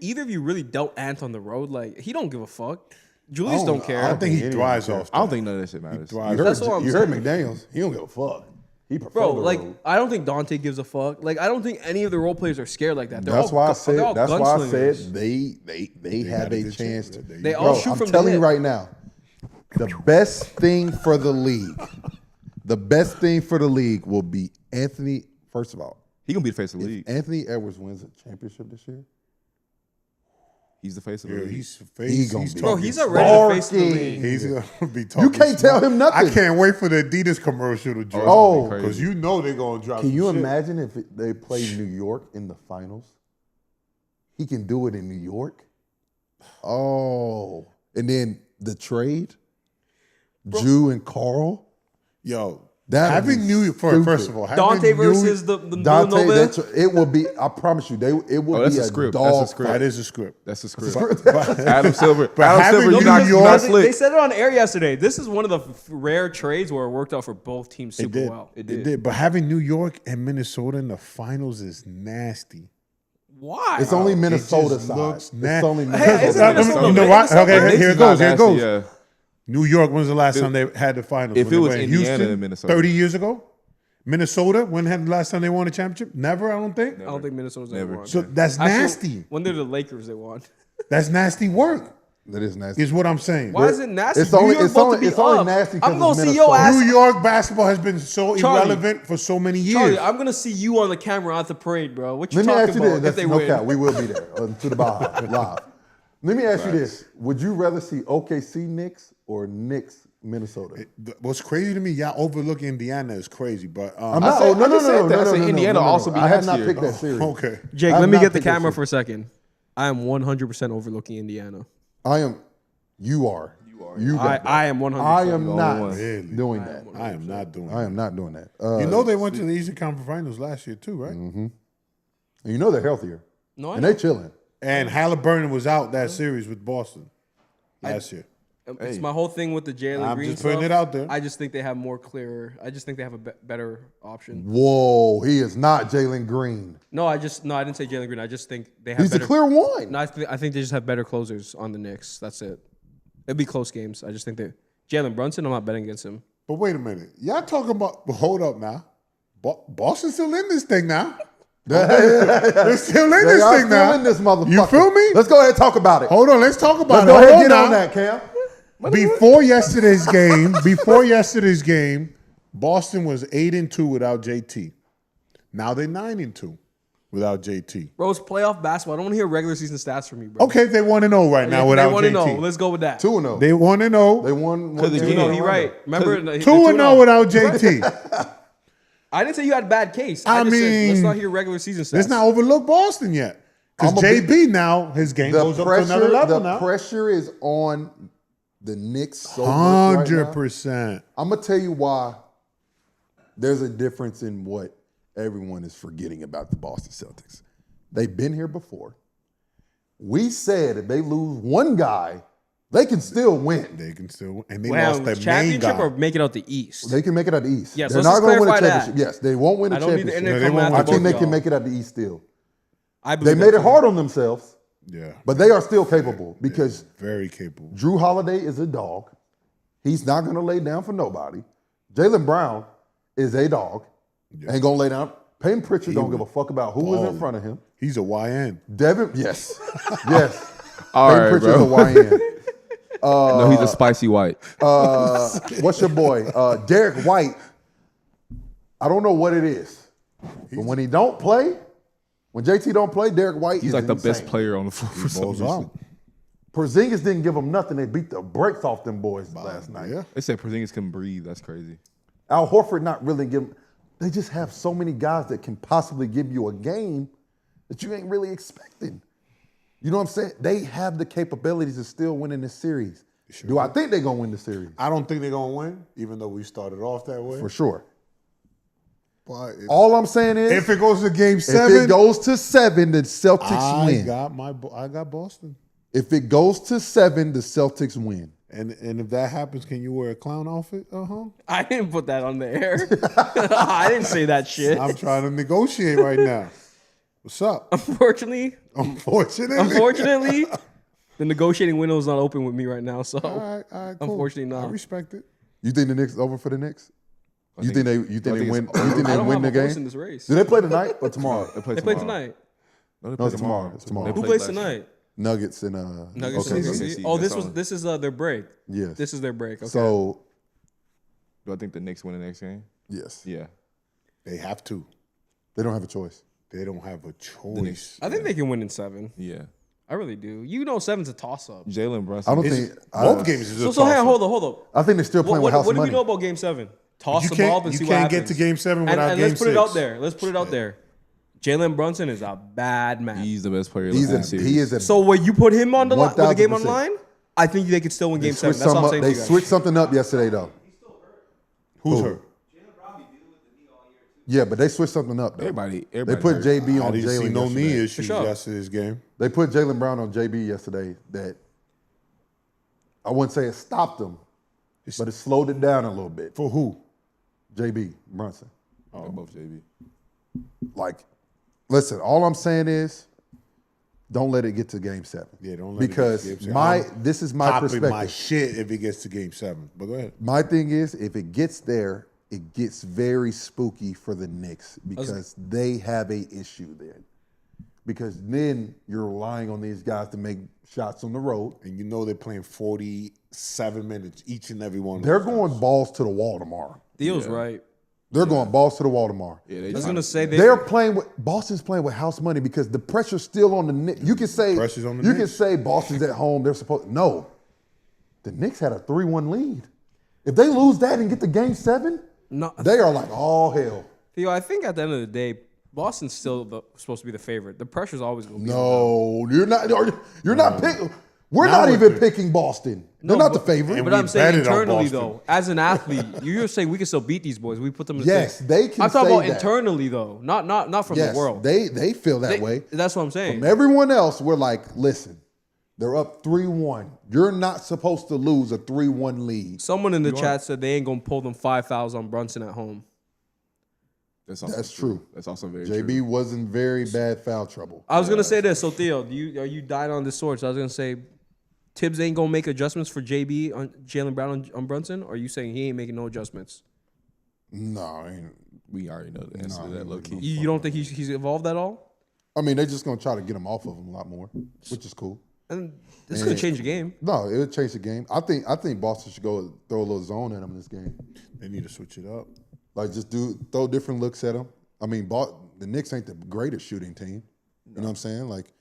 either of you really doubt Ant on the road? Like, he don't give a fuck. Julius don't care. I think he thrives off. I don't think none of that shit matters. thrives. That's what I'm You heard saying. McDaniels. He don't give a fuck. He prefer Bro, the like, road. I don't think Dante gives a fuck. Like, I don't think any of the role players are scared like that. They're That's all, why I they're said. all That's why I gunslingers. said they have got a a good chance. chance. To, They all Bro, shoot I'm from the telling you hip. right now, the best thing for the league, will be Anthony. First of all, He gonna be the face of the league. Anthony Edwards wins a championship this year. He's the face of the Yeah, league. he's gonna he's be- Bro, talking he's smart. already the face of the league. He's gonna be talking. You can't tell smart. him nothing. I can't wait for the Adidas commercial to drop. Oh. because you know they're gonna drop. Can some you shit. imagine if they play New York in the finals? He can do it in New York. Oh, and then the trade, Jew and Carl. Yo, That'd having be New stupid. first of all, having Dante New- versus the Dante, Villanova. it will be. I promise you, it will that's be a a script. dog. That's a script. That is a script. That's the script. But Adam Silver. But Adam having Silver, New you not York- They slick. said it on air yesterday. This is one of the rare trades where it worked out for both teams It super did. well. It did. But having New York and Minnesota in the finals is nasty. Why? It's only It Minnesota just side. looks It's nasty. only Hey, Minnesota. isn't side. Minnesota You know lit? what? Minnesota Okay, lit? here it It's goes. not Here it nasty, goes. yeah. New York, when's the last time they had the finals? If When it they was were in Indiana Houston, and Minnesota. 30 years ago? Minnesota, when had the last time they won a championship? Never, I don't think. I don't think Minnesota's ever Never. won. So that's Actually, nasty. When they're the Lakers, they won. That's nasty work, That is nasty. is what I'm saying. Why is it nasty? It's only- New York it's about only- to be it's only up. nasty 'cause I'm gonna it's see your Minnesota. ass. New York basketball has been so Charlie. irrelevant for so many years. Charlie, I'm gonna see you on the camera at the parade, bro. What you Let me talking ask you about? this. If That's they no win, cap. We will be there to the Baja live. Let me ask you this: would you rather see OKC Knicks or Knicks Minnesota? What's crazy to me, y'all overlook Indiana is crazy, but I'm not. said- Oh, no, I no, just said no, that. no, I no, said no, Indiana no, no, also no. be I have next not year. picked that series. okay. Jake, I have let me not get the picked that camera shit. for a second. I am 100% overlooking Indiana. I am. You are. I am 100%. I am not Really? doing that. I am not doing I that. am not doing that. You know they went to the Eastern Conference Finals last year too, right? And you know they're healthier. No, I And know. they chilling. And Halliburton was out that series with Boston last year. It's my whole thing with the Jalen I'm Green just putting stuff. it out there. I just think they have more clearer. I just think they have a better option. Whoa, he is not Jalen Green. No, I didn't say Jalen Green. I just think they have He's better. the clear one. No, I think they just have better closers on the Knicks. That's it. It'd be close games. I just think that Jalen Brunson, I'm not betting against him. But wait a minute. Y'all talking about, hold up now. Boston's still in this thing now. They're still in They this are thing still now. in this motherfucker. You feel me? Let's go ahead and talk about it. Hold on, let's talk about Let's go it. ahead Hold and get now. on that, Cam. Before yesterday's game, Boston was 8-2 without JT. Now they're 9-2 without JT. Bro, it's playoff basketball. I don't want to hear regular season stats from you, bro. Okay, they 1-0 right now without They want to know. JT. Let's go with that. 2-0. They 1-0. They won. Cause game again, in He a right. round. Remember, 2-0 without JT. I didn't say you had bad case. I I just said, mean, let's not hear regular season stats. Let's not overlook Boston yet. Because I'ma JB now, his game goes up to another level now. pressure is on the Knicks so much right now. 100%. I'm gonna tell you why. There's a difference in what everyone is forgetting about the Boston Celtics. They've been here before. We said if they lose one guy, they can still win. They can still win. And they Well, lost their main championship guy. or make it out the East. They can make it out the East. Yes, They're let's not just going to win a clarify championship. that. Yes, they won't win a I don't need the championship. internet they coming won't. after I both think they y'all. can make it out the East still. I They believe made that it too. hard on themselves, Yeah. but they are still capable because Very capable. Drew Holiday is a dog. He's not going to lay down for nobody. Jalen Brown is a dog. Ain't going to lay down. Peyton Pritchard don't give a fuck about who was in front of him. He's a YN. Devin, yes. Yes. All Peyton right, Pritchard's bro. a YN. No, he's a spicy white. What's your boy? Derek White. I don't know what it is. But when he don't play, when JT don't play, Derek White He's is like the insane. best player on the floor for some Balls reason. out. Porzingis didn't give them nothing. They beat the brakes off them boys last night. Yeah. They said Porzingis can breathe. That's crazy. Al Horford not really giving. They just have so many guys that can possibly give you a game that you ain't really expecting. You know what I'm saying? They have the capabilities of still winning this series. Do I think they're going to win the series? I don't think they're going to win, even though we started off that way. For sure. But All I'm saying is, if it goes to game if 7, it goes to 7, the Celtics win. I got Boston. If it goes to 7, the Celtics win. And if that happens, can you wear a clown outfit? I didn't put that on the air. I didn't say that shit. I'm trying to negotiate right now. What's up? Unfortunately, Unfortunately. the negotiating window is not open with me right now. So, All right, cool. Unfortunately, I not. respect it. You think the Knicks over for the Knicks? You think they win? You think I they don't win have the a horse in game? this race. Do they play tonight or tomorrow? They play They play tonight. No, No, it's tomorrow. It's tomorrow. Who played plays last year. tonight? Nuggets and Nuggets okay. and okay. OKC? Oh, That's this is their break. Yes. This is their break. Okay. So Do I think the Knicks win the next game? yes, Yeah. They have to. they don't have a choice. They don't have a choice. I think they can win in 7. Yeah. I really do. You know, 7's a toss up. Jalen Brunson. I don't It's- think. Both games is a So hang on, toss-up. hold up. I think they're still playing with house What do money. we know about Game 7? Toss You the ball can't, and you see can't what get happens. to game 7 And without game let's put it 6. out there. Let's put it out there. Jalen Brunson is a bad man. He's the best player He's in a, the series. he is a. So when you put him on the line with the game on the 1000%. line, I think they could still win they Game 7. switched That's what I'm something saying. up. They to you guys. switched something up yesterday though. Who's hurt? Yeah, but they switched something up though. Everybody They put hurt. JB I on didn't see Jalen no knee yesterday. issues sure. yesterday's game. They put Jalen Brown on JB yesterday. That I wouldn't say it stopped them, but it slowed it down a little bit. For who? JB Brunson. They're both JB. Like, listen, all I'm saying is, don't let it get to game 7. Yeah, don't let it get to because game 7. this is my Popping perspective. my shit if it gets to game 7. But go ahead. My thing is, if it gets there, it gets very spooky for the Knicks because they have a issue then. Because then you're relying on these guys to make shots on the road. And you know they're playing 47 minutes each and every one. They're going balls to the wall tomorrow. Theo's right. They're going balls to the wall tomorrow. Yeah, I was going to say They're playing with Boston's playing with house money because the pressure's still on the Knicks. You can say Pressure's on the you can Knicks. say Boston's at home. They're supposed no. The Knicks had a 3-1 lead. If they lose that and get to game 7, No, they are like all hell. Theo, I think at the end of the day, Boston's still supposed to be the favorite. The pressure's always going to be on them. No, you're not. You're not picking. We're Now not we're even good. picking Boston. They're not the favorite. and But we I'm saying betted on internally Boston. though, as an athlete, you're saying we can still beat these boys. We put them in the Yes, same. they can I'm talking say about that. internally though, not from Yes, the world. they feel that way. That's what I'm saying. From everyone else, we're like, listen, they're up 3-1. You're not supposed to lose a 3-1 lead. Someone in the chat said they ain't gonna pull them 5 fouls on Brunson at home. That's true. That's also very JB true. was in very bad foul trouble. I was gonna say this. So Theo, are you dying on this sword? So I was gonna say, Tibbs ain't gonna make adjustments for JB on Jalen Brown on Brunson, or are you saying he ain't making no adjustments? No, We already know the answer to that, low key. You don't think he's evolved at all? I mean, they're just gonna try to get him off of him a lot more, which is cool. And this could change the game. No, it would change the game. I think Boston should go throw a little zone at him in this game. They need to switch it up. Like just throw different looks at him. I mean, the Knicks ain't the greatest shooting team. You know what I'm saying? Like,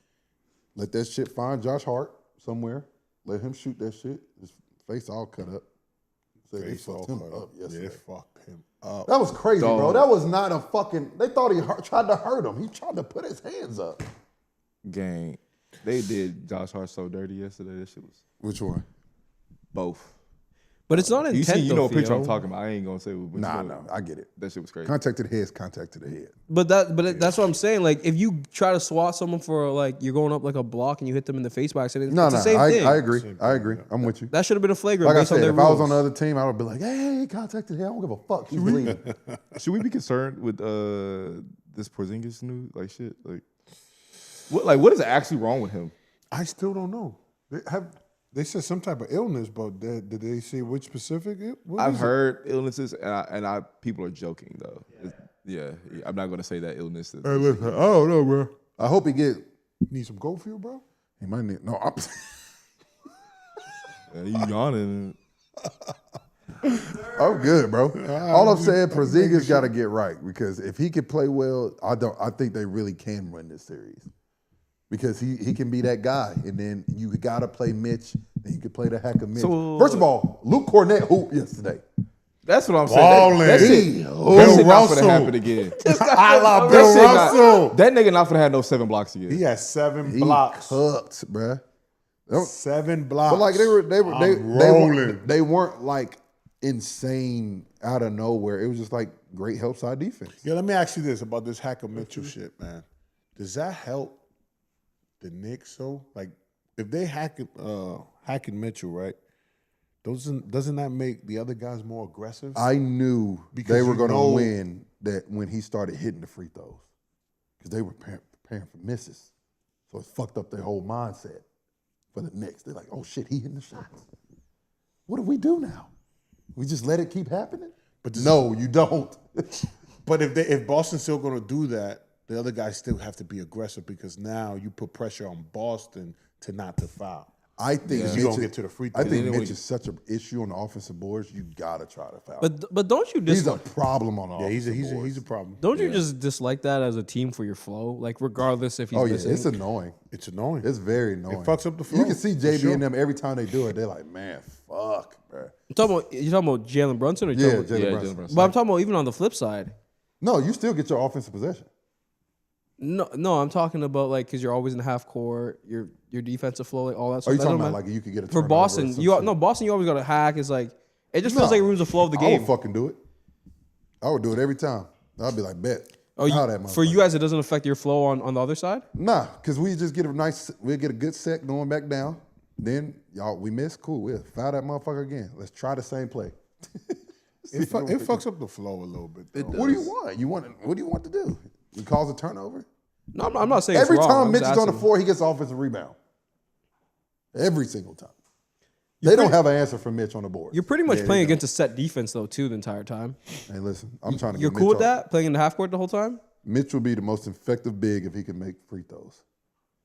let that shit find Josh Hart somewhere. Let him shoot that shit. His face all cut up. Say they Face all fucked him cut up up. yesterday. Yeah, fuck him up. That was crazy, Dog. bro. That was not a fucking. They thought he tried to hurt him. He tried to put his hands up. Gang. They did Josh Hart so dirty yesterday. That shit was Which one? both. But it's not intent. You know what picture I'm Theo. talking about. I ain't gonna say what. Nah, no, I get it. That shit was crazy. Contact to the head is contact to the head. But that's what I'm saying. Like, if you try to swat someone for like you're going up like a block and you hit them in the face by accident, No, it's no, the same thing. I agree. I agree. I'm with you. That should have been a flagrant Like I based on said, their if I was rules. on the other team, I would be like, hey, contact to the head. I don't give a fuck. He's bleeding. Should we be concerned with this Porzingis news? Like shit. What is actually wrong with him? I still don't know. They said some type of illness, but did they say which specific? I've heard illnesses, and people are joking though. Yeah, I'm not gonna say that illness. Hey, listen, I don't know, bro. I hope he get. Need some Goldfield, bro. He might need. No, I'm. You yawning. I'm good, bro. All I'm saying, Porzingis got to get right because if he can play well, I think they really can win this series because he can be that guy, and then you got to play Mitch, and you can play the heck of Mitch. So- First of all, Luke Cornett hooped yesterday. That's what I'm saying. Ballin'. That shit, Bill that shit not Russell. gonna happen again. I love That Bill shit not- Russell. That nigga not gonna have no 7 blocks again. He has 7 He blocks. cooked, bruh. 7 blocks. But like I'm rolling. they weren't like insane out of nowhere. It was just like great help side defense. Yeah, let me ask you this about this Hacker Mitchell shit, man. Does that help the Knicks? So, like, if they hacking Mitchell, right? Doesn't that make the other guys more aggressive? I knew Because they were you going to know- win that when he started hitting the free throws because they were preparing for misses. So it fucked up their whole mindset for the Knicks. They're like, oh shit, he hitting the shots. What do we do now? We just let it keep happening? But no, you don't. But if Boston's still going to do that, the other guys still have to be aggressive because now you put pressure on Boston to foul. I think Because you're going to get to the free throw. I think then Mitch is such an issue on the offensive boards. You gotta try to foul. But don't you he's a dislike? problem on the Yeah, offensive boards. he's a problem. Don't you just dislike that as a team for your flow? Like regardless if he's Oh yeah, missing. it's annoying. It's annoying. It's very annoying. It fucks up the flow. You can see for JB sure. and them every time they do it. They're like, man, fuck, bro. you talking about Jalen Brunson or you Yeah, talking about, Jalen Yeah, Brunson. Jalen Brunson. but I'm talking about even on the flip side. No, you still get your offensive possession. No, I'm talking about like because you're always in the half court, your defensive flow, like all that Are stuff. you That talking don't about matter. like you could get a For turnover or Boston, some you shit? Boston, you always got to hack. It's like it just feels like it ruins the flow of the I game. would fucking do it. I would do it every time. I'd be like, bet. Oh, Foul that for you motherfucker. guys, it doesn't affect your flow on the other side. Nah, because we just get we get a good set going back down. Then y'all, we miss, cool. We'll foul that motherfucker again. Let's try the same play. It fucks up the flow a little bit. Though. What do you want? What do you want to do? You cause a turnover? No, I'm not saying Every it's wrong. time I'm Mitch just is on the asking. floor, he gets offensive rebound. Every single time. They don't have an answer for Mitch on the board. You're pretty much playing against a set defense though too the entire time. Hey, listen, I'm trying to. You're get cool Mitch with off. that playing in the half court the whole time. Mitch will be the most effective big if he can make free throws,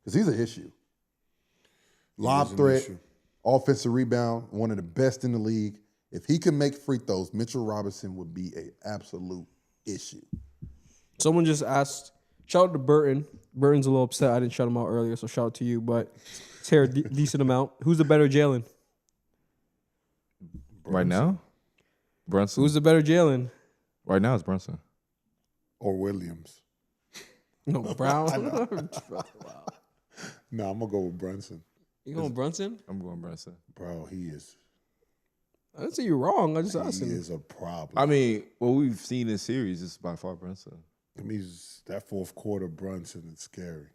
because he's an issue. Lob is an threat, issue. offensive rebound, one of the best in the league. If he can make free throws, Mitchell Robinson would be an absolute issue. Someone just asked. Shout out to Burton. Burton's a little upset. I didn't shout him out earlier, so shout out to you. But it's here a decent amount. Who's the better Jalen? Right now, Brunson. Who's the better Jalen? Right now, it's Brunson. Or Williams. No, Brown. No, I'm gonna go with Brunson. You going Brunson? I'm going Brunson. Bro, he is. I didn't say you're wrong. I just asked He him. is a problem. I mean, what we've seen in series is by far Brunson. I mean, that fourth quarter Brunson is scary.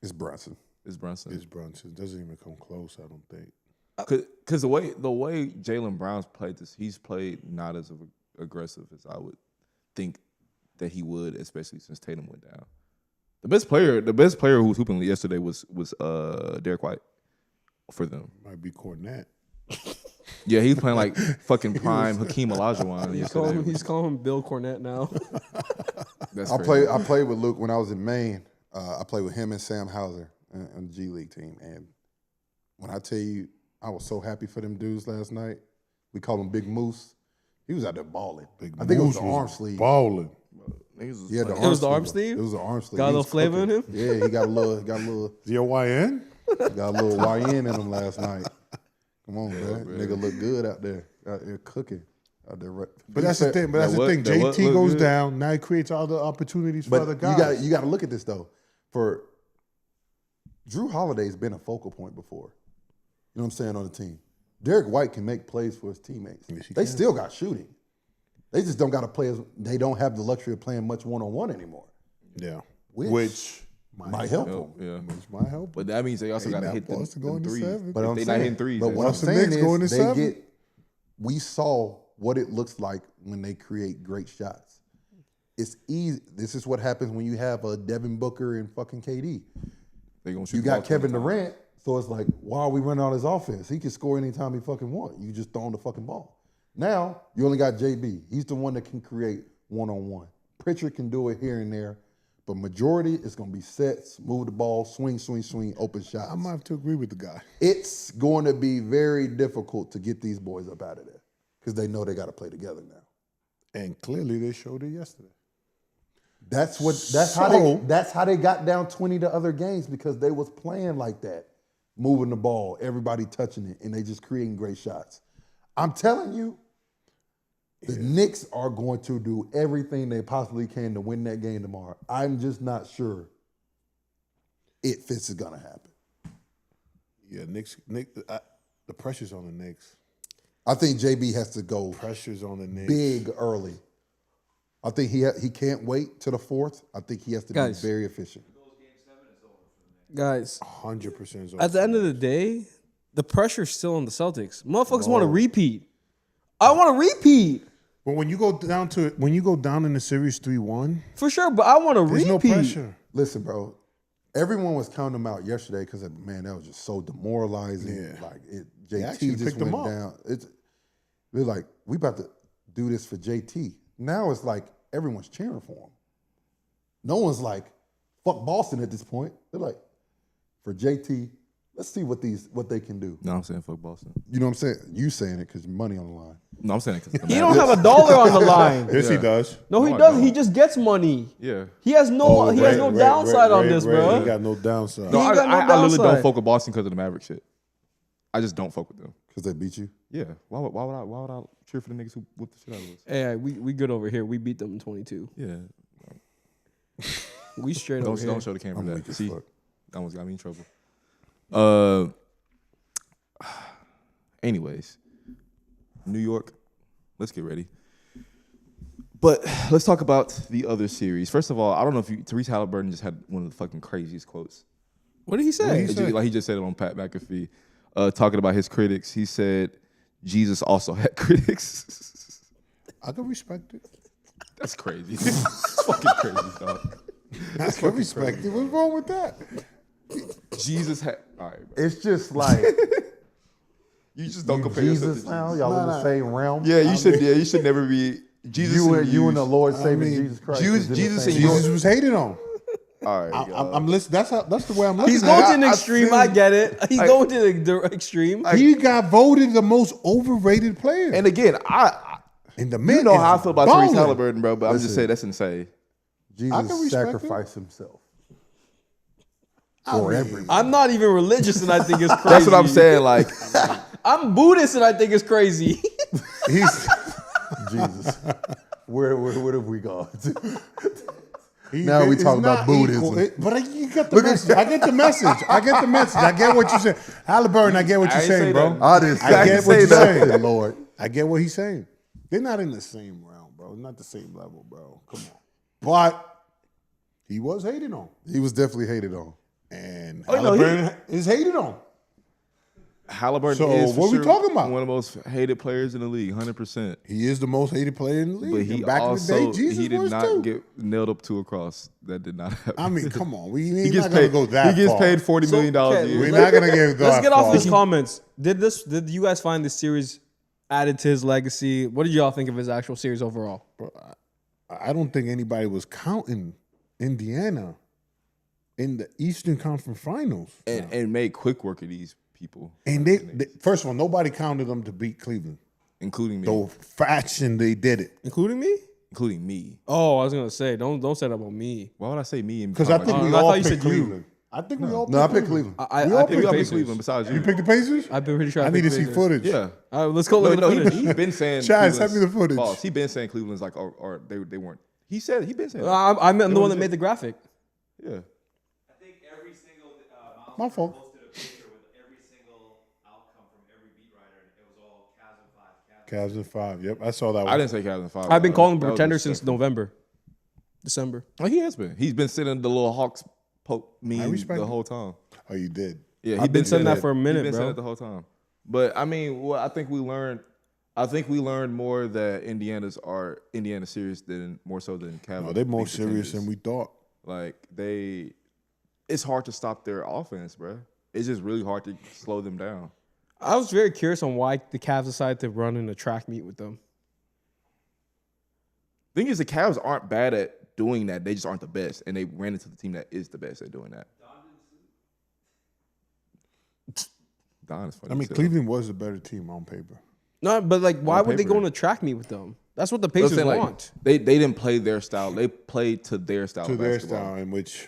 It's Brunson. It's Brunson. It's Brunson. Doesn't even come close, I don't think. Because the way Jalen Brown's played this, he's played not as aggressive as I would think that he would, especially since Tatum went down. The best player who was hooping yesterday was Derek White for them. Might be Cornette. Yeah, he's playing like fucking prime Hakeem Olajuwon yesterday. He's calling him Bill Cornette now. That's I crazy. played with Luke when I was in Maine. I played with him and Sam Hauser on the G League team. And when I tell you, I was so happy for them dudes last night. We called him Big Moose. He was out there balling. I think it was the arm sleeve. Balling. He had the It was the arm sleeve? It was the arm sleeve. Got a He little was flavor in cooking. him? Yeah, he got a little YN? YN in him last night. Come on, man. Nigga look good out there cooking. Out there. But that's the thing. JT goes down. Now he creates all the opportunities for other guys. You got to look at this though. For Drew Holiday's been a focal point before. You know what I'm saying on the team. Derek White can make plays for his teammates. Yes, he They can. still got shooting. They just don't got to play. They don't have the luxury of playing much one-on-one anymore. Yeah. Which might help them. Yeah. Which might help. But that means they also got to hit them going to threes. 7. But If I'm they saying, not hitting threes, but then what I'm Boston saying Knicks going to is they 7? get. We saw what it looks like when they create great shots. It's easy. This is what happens when you have a Devin Booker and fucking KD. They gonna shoot You the ball got Kevin 20 times. Durant, so it's like, why are we running all this offense? He can score anytime he fucking want. You just throw him the fucking ball. Now, you only got JB. He's the one that can create one-on-one. Pritchard can do it here and there, but majority is going to be sets, move the ball, swing, open shots. I might have to agree with the guy. It's going to be very difficult to get these boys up out of there because they know they got to play together now. And clearly they showed it yesterday. That's how they got down 20 to other games because they was playing like that, moving the ball, everybody touching it, and they just creating great shots. I'm telling you, the Knicks are going to do everything they possibly can to win that game tomorrow. I'm just not sure if this is gonna happen. Yeah, Knicks. The pressure's on the Knicks. I think JB has to go Pressure's on the Knicks. big early. I think he can't wait to the fourth. I think he has to Guys. be very efficient. Guys, 100%. at the end of the day, the pressure's still on the Celtics. Motherfuckers want to repeat. I want to repeat. But when you go down in the series 3-1, For sure, but I want to there's repeat. no pressure. Listen, bro. Everyone was counting them out yesterday because, man, that was just so demoralizing. Yeah. Like They JT actually just picked them went up. down. We're like, we about to do this for JT. Now it's like everyone's cheering for him. No one's like, fuck Boston at this point. They're like, for JT, let's see what they can do. No, I'm saying fuck Boston. You know what I'm saying? You saying it because money on the line. No, I'm saying it because He don't have a dollar on the line. Yes, he does. No, he No, I doesn't. don't. He just gets money. Yeah. He has no. he has no downside on this, bro. He got no downside. No, He ain't got no I literally downside. don't fuck with Boston because of the Mavericks shit. I just don't fuck with them. Because they beat you? Yeah. Why would I cheer for the niggas who whooped the shit out of us? Hey, we good over here. We beat them in 22. Yeah. We straight over here. Don't show the camera I'm that. weak as See, fuck. that almost got me in trouble. Anyways, New York, let's get ready. But let's talk about the other series. First of all, I don't know if Tyrese Haliburton just had one of the fucking craziest quotes. What did he say? He just said it on Pat McAfee, talking about his critics. He said Jesus also had critics. I can respect it. That's crazy. It's fucking crazy, dog. I can respect it. What's wrong with that? Jesus had. All right, bro. It's just like, You just don't compare yourself Jesus to now, Jesus. y'all in the same realm. Yeah, you should. Yeah, you should never be Jesus. You and the Lord saving mean, Jesus Christ. Jesus- is in the Jesus same and you- realm. Jesus was hated on. All right, I'm listening. That's the way I'm looking. He's at going it. to the extreme. I get it. He's going to the extreme. He got voted the most overrated player. and again, And the you man know is how I feel about balling. Tyrese Haliburton, bro. But I'm just Listen. saying that's insane. I can Jesus respect sacrificed himself for everyone. I'm not even religious, and I think it's crazy. That's what I'm saying. Like, I'm Buddhist, and I think it's crazy. He's Jesus. Where have we gone? Now we talking about Buddhism. But you get the message. I get the message. I get what you're saying. Haliburton, I get what you're saying, bro. I didn't say I get what you're that, saying. Lord. I get what he's saying. They're not in the same realm, bro. Not the same level, bro. Come on. But he was hated on. He was definitely hated on. And Oh, no, Haliburton is hated on. Halliburton So, is for what we sure talking about? one of the most hated players in the league, 100%. He is the most hated player in the league. But he And back also in the day, Jesus he did was not too. get nailed up to a cross. That did not happen. I mean, come on. We he ain't gets not going to paid. go that He gets far. paid $40 million a okay, year. We're not going to get that Let's get off far. these comments. Did you guys find this series added to his legacy? What did y'all think of his actual series overall? I don't think anybody was counting Indiana in the Eastern Conference Finals. and made quick work of these people, And they first of all, nobody counted them to beat Cleveland. including me. The fashion they did it. Including me? Including me. Oh, I was gonna say, don't say that about me. Why would I say me? Because I think Oh, we I all thought you picked said you. Cleveland. I think we all No, I picked picked Cleveland. I We all picked I the picked Cleveland Pacers. besides you. You picked the Pacers? I've been pretty sure I need to see Pacers. footage. Yeah. Let's go look No, at the footage. he's been saying. Chaz, send Cleveland's me the footage. false. He been saying Cleveland's like, or they weren't. He been saying. that. I meant the one that made the graphic. Yeah. I think every single My fault. posted a picture with every single outcome from every beat writer, and it was all Cavs and 5. Cavs in 5. Yep, I saw that one. I didn't say Cavs in 5. I've been calling him That was pretender since disrespectful. November, December. Oh, he has been. He's been sending the little Hawks poke meme respect the it. whole time. Oh, you did. Yeah, I've been saying that for a minute, He's been bro. saying it the whole time. But I mean, what I think we learned more that Indiana serious than more so than Cavs. No, they're more big serious than contenders. we thought. Like it's hard to stop their offense, bro. It's just really hard to slow them down. I was very curious on why the Cavs decided to run in a track meet with them. Thing is, the Cavs aren't bad at doing that. They just aren't the best, and they ran into the team that is the best at doing that. Don is funny. I mean, as hell. Cleveland was a better team on paper. No, but like, why On would they paper. go on a track meet with them? That's what the I'm Pacers saying, like, want. they didn't play their style. They played to their style. To of their basketball. style, in which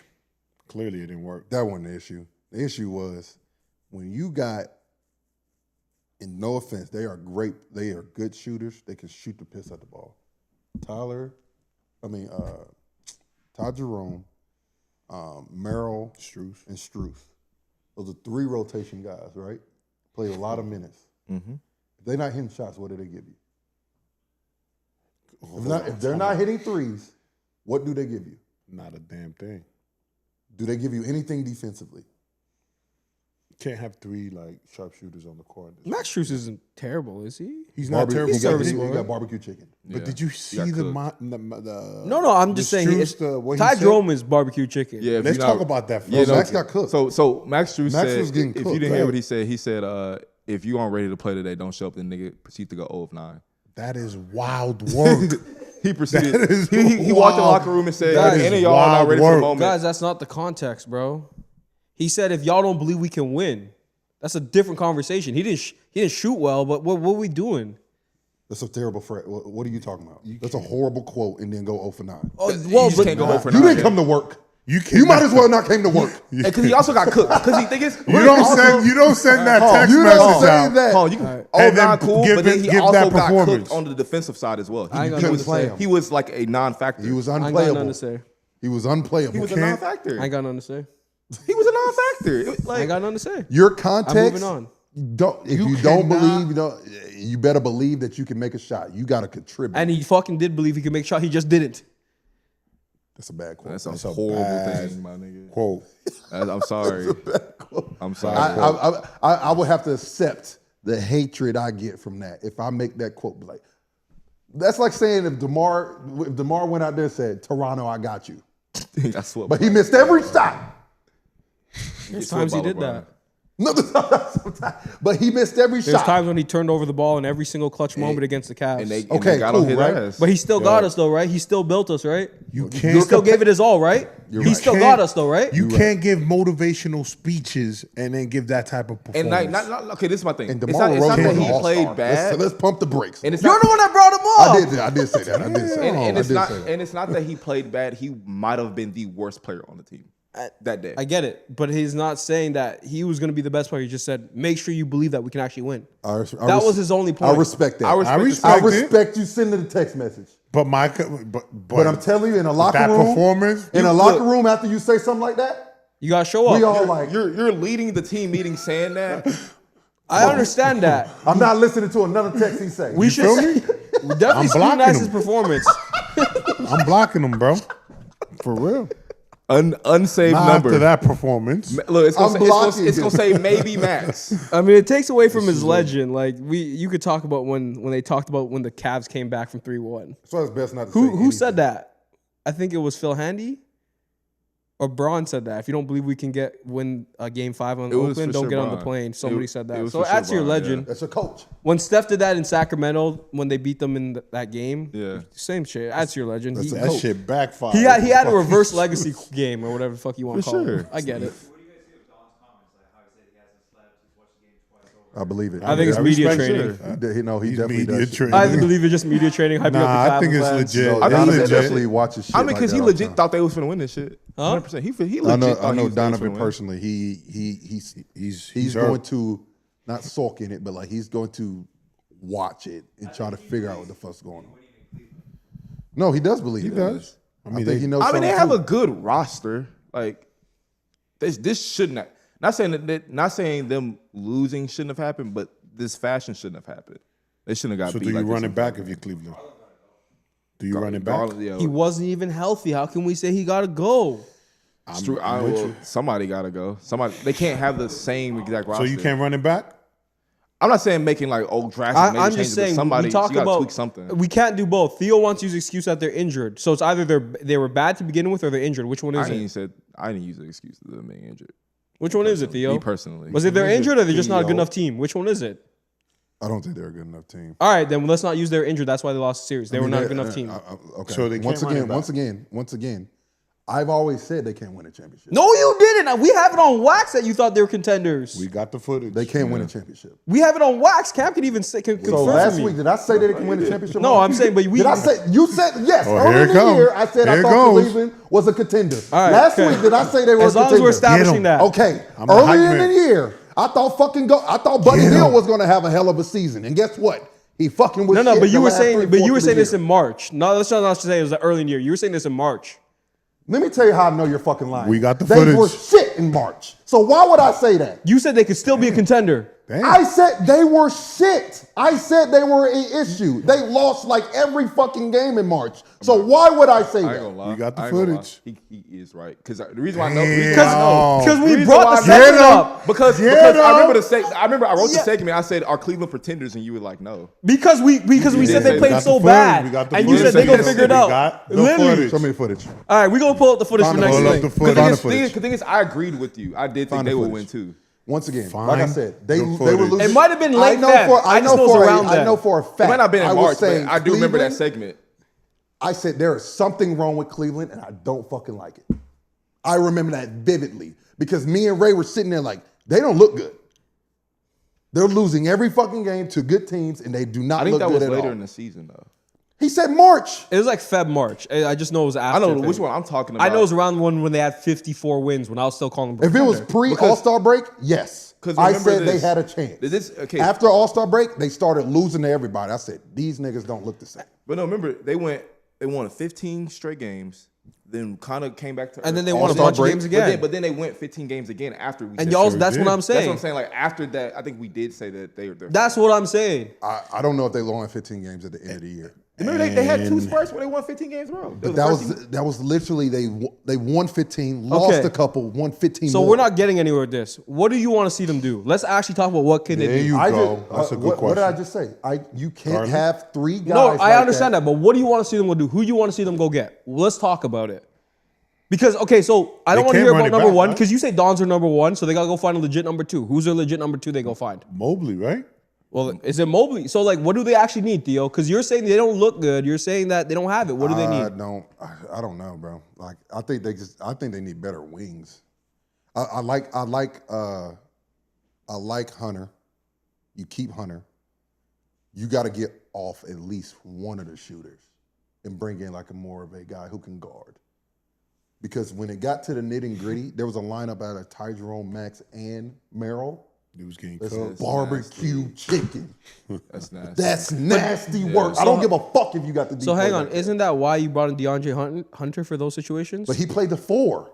clearly it didn't work. That wasn't the issue. The issue was when you got, and no offense, they are great. They are good shooters. They can shoot the piss out the ball. Ty Jerome, Merrill, Strus. and Strus. Those are 3 rotation guys, right? Play a lot of minutes. Mm-hmm. If they're not hitting shots, what do they give you? Hold on, If they're hold not on. hitting threes, what do they give you? Not a damn thing. Do they give you anything defensively? Can't have 3 like sharpshooters on the court. Max Strus isn't terrible, is he? He's not terrible. He got, serviceable, he got right? barbecue chicken. But Yeah. did you He see got the cooked. No, I'm just saying. Ty Jerome is barbecue chicken. Yeah, if Let's you're not- talk about that for Yeah, a no, Max second. got cooked. So Max Strus Max said, was getting if you cooked, didn't hear right? what he said, if you aren't ready to play today, don't show up. Then nigga proceed to go 0 of 9. That is wild work. He proceeded. That is He walked in the wild. locker room and said, That is "Any of y'all are not wild ready for the work. moment." Guys, that's not the context, bro. He said, if y'all don't believe we can win, that's a different conversation. He didn't shoot well, but what are we doing? That's a terrible phrase. What are you talking about? That's a horrible quote and then go 0 for 9. Oh, You well, just but can't go 0 for 9. You didn't yeah. come to work. You You might as well not came to work. Because he also got cooked. Because he think it's You don't send that text You message don't say out. that. Oh, you can, And 0 then 9 cool, give but then it- he give also that got performance. cooked on the defensive side as well. I ain't got couldn't nothing to play say. him. He was like a non-factor. He was I ain't got nothing unplayable. to say. He was unplayable. He was a can't- non-factor. I ain't got nothing to say. He was a non-factor. It was I like, ain't got nothing to say. Your context. moving on. If You you don't cannot- believe, you better believe that you can make a shot. You got to contribute. And he fucking did believe he could make a shot. He just didn't. That's a bad quote. that's a That's a horrible bad thing, my nigga. Quote. I'm sorry. I'm sorry. I would have to accept the hatred I get from that if I make that quote. Like, that's like saying if DeMar went out there and said, "Toronto, I got you," I swear. but he missed every shot. There's times he did that. No, but he missed every There's shot. times when he turned over the ball in every single clutch moment against the Cavs. And they Okay, got cool, on his right? ass. But he still got us though, right? He still built us, right? You He can't. still gave it his all, right? You're He right. still got us though, right? You can't give motivational speeches and then give that type of and performance. okay, this is my thing. And It's DeMar not, it's not DeRozan that was an he all-star. played bad. Let's pump the brakes. And it's You're not, the one that brought him up. I did say that. I did say that. and I it's did not say that. and it's not that he played bad. He might have been the worst player on the team. that day. I get it, but he's not saying that he was going to be the best player. He just said, make sure you believe that we can actually win. That was his only point. I respect that. I I respect you sending the text message. But But I'm telling you, in a locker that room, performance, locker room, after you say something like that, You got to show up. we all like, You're leading the team meeting saying that. I understand that. I'm not listening to another text he say. We should feel definitely I'm blocking scrutinize him. his performance. I'm blocking him, bro. For real. Unsaved Not number. after that performance. Look, it's I'm blocking gonna say maybe max. I mean, it takes away from his legend. Like you could talk about when they talked about when the Cavs came back from 3-1. So it's best not to say Who said anything. that? I think it was Phil Handy or Braun said that. If you don't believe we can win Game 5 on It was Oakland, for don't sure get on the Braun. plane. Somebody It said was that. So for sure that's your Braun, legend. That's your coach. When Steph did that in Sacramento when they beat them in that game, Yeah. same shit. That's your legend. He That shit backfired. had a reverse legacy game or whatever the fuck you want to For call sure. it. I get it. What do you guys think of Don's comments? Like how he said he hasn't slept, he's watched the game twice over. I believe it. I think it's I media respect training. He He's definitely media does. training. I believe it's just media training. Hyping Nah, up the I think it's Cavs fans. legit. So I think Donovan he's definitely watches shit. I mean, because like he that all the legit time. thought they was gonna win this shit. 100%. He legit. I know thought he was Donovan gonna win. personally. He's He's going to not sulk in it, but like he's going to watch it and try to figure out what the fuck's going on. No, he does believe He it. does. I mean, think he knows. I mean, they something have too. a good roster. Like this shouldn't have. Not saying them losing shouldn't have happened, but this fashion shouldn't have happened. They shouldn't have got So beat. do you like run this. it back if you're Cleveland? Do you run it back? Garland, yeah. He wasn't even healthy. How can we say he got to go? Somebody gotta go. They can't have the same exact So roster. you can't run it back? I'm not saying making like drastic major I'm changes, just saying but somebody we talk you gotta about tweak something. We can't do both. Theo wants to use the excuse that they're injured. So it's either they were bad to begin with or they're injured. Which one is it? I didn't use the excuse of them being injured. Which one is it, Theo? Me personally. Was it they're injured or they're just not a good Theo. enough team? Which one is it? I don't think they're a good enough team. All right, then let's not use they're injured. That's why they lost the series. They were not a good enough team. Okay. So they can't once run it again, back. I've always said they can't win a championship. No, you didn't. We have it on wax that you thought they were contenders. We got the footage. They can't win a championship. We have it on wax. Cam can even confirm So for last me. week, did I say that they can win a championship? No, I'm saying, but we. Did I say you said yes? Oh, early here in it the comes. year, I said I Here it thought goes. Cleveland was a contender. All right, Last okay. week, did I say they were As a long as contender? we're establishing that. Okay. I'm a Early hype in man. the year, I thought Buddy Hield was going to have a hell of a season, and guess what? He fucking was. No, shit but you the were last saying, three-fourths of the this year. in March. No, let's not say it was the early in the year. You were saying this in March. Let me tell you how I know you're fucking lying. We got the They footage. were shit in March. So why would I say that? You said they could still be a contender. Damn. I said they were shit. I said they were an issue. They lost like every fucking game in March. So why would I say I ain't that? gonna lie. We got the I ain't gonna lie. footage. He is right. Because the reason why I know. Because we reason brought why the I know- segment up. Because Get I him. remember I wrote the Yeah. segment. I said, "Are Cleveland pretenders?" And you were like, "No." Because we did said say they we played got so the bad. footage. We got the And you footage. said they gonna We figure it got out. the Literally. footage. Show me the footage. All right, we're gonna pull up the footage for Find next the Pull week. up the Because footage. the thing is, I agreed with you. I did think Find they the would win footage. too. Once again, Find like I said, they the were footage. losing. It might have been late I know then. for I just know it's around I then. know for a fact. It might not have been I in was March, but saying I do remember that Cleveland- segment. I said there is something wrong with Cleveland, and I don't fucking like it. I remember that vividly because me and Ray were sitting there like, they don't look good. They're losing every fucking game to good teams, and they do not I think look that good was at later all. in the season, though. He said March. It was like March. I just know it was after. I know which one I'm talking about. I know it was around when they had 54 wins when I was still calling them. If it was pretender. pre-All-Star break, yes. 'Cause I remember said they this. had a chance. Okay. After All-Star break, they started losing to everybody. I said, these niggas don't look the same. But no, remember they won 15 straight games, then kind of came back to And then earth. they won a All-Star bunch of break. games again. But then they went 15 games again after we. And did y'all, that. that's what I'm That's saying. what I'm saying. Like after that, I think we did say that they're. That's what I'm saying. I don't know if they won 15 games at the end of the year. Remember they had two spurts where they won 15 games in a row. But that was literally they won 15, lost Okay. a couple, won 15 So more. we're not getting anywhere with this. What do you want to see them do? Let's actually talk about what can they There do. you I go. just, That's a good what did I question. just say? You can't Garland? have three guys. No, I like understand that, but what do you want to see them go do? Who do you want to see them go get? Let's talk about it. Because, okay, so I don't They want to can't hear run about it number back, one right? because you say Don's are number one, so they got to go find a legit number two. Who's their legit number two they go find? Mobley, right? Well, is it Mobley? So, like, what do they actually need, Theo? Because you're saying they don't look good. You're saying that they don't have it. What do they need? I don't know, bro. Like I think they need better wings. I like Hunter. You keep Hunter. You got to get off at least one of the shooters and bring in like a more of a guy who can guard. because when it got to the nitty gritty, there was a lineup out of Ty Jerome, Max, and Merrill. He was getting That's cooked. barbecue chicken. That's nasty. That's nasty work. I don't give a fuck if you got the. So hang on, like that. isn't that why you brought in DeAndre Hunter for those situations? But he played the 4.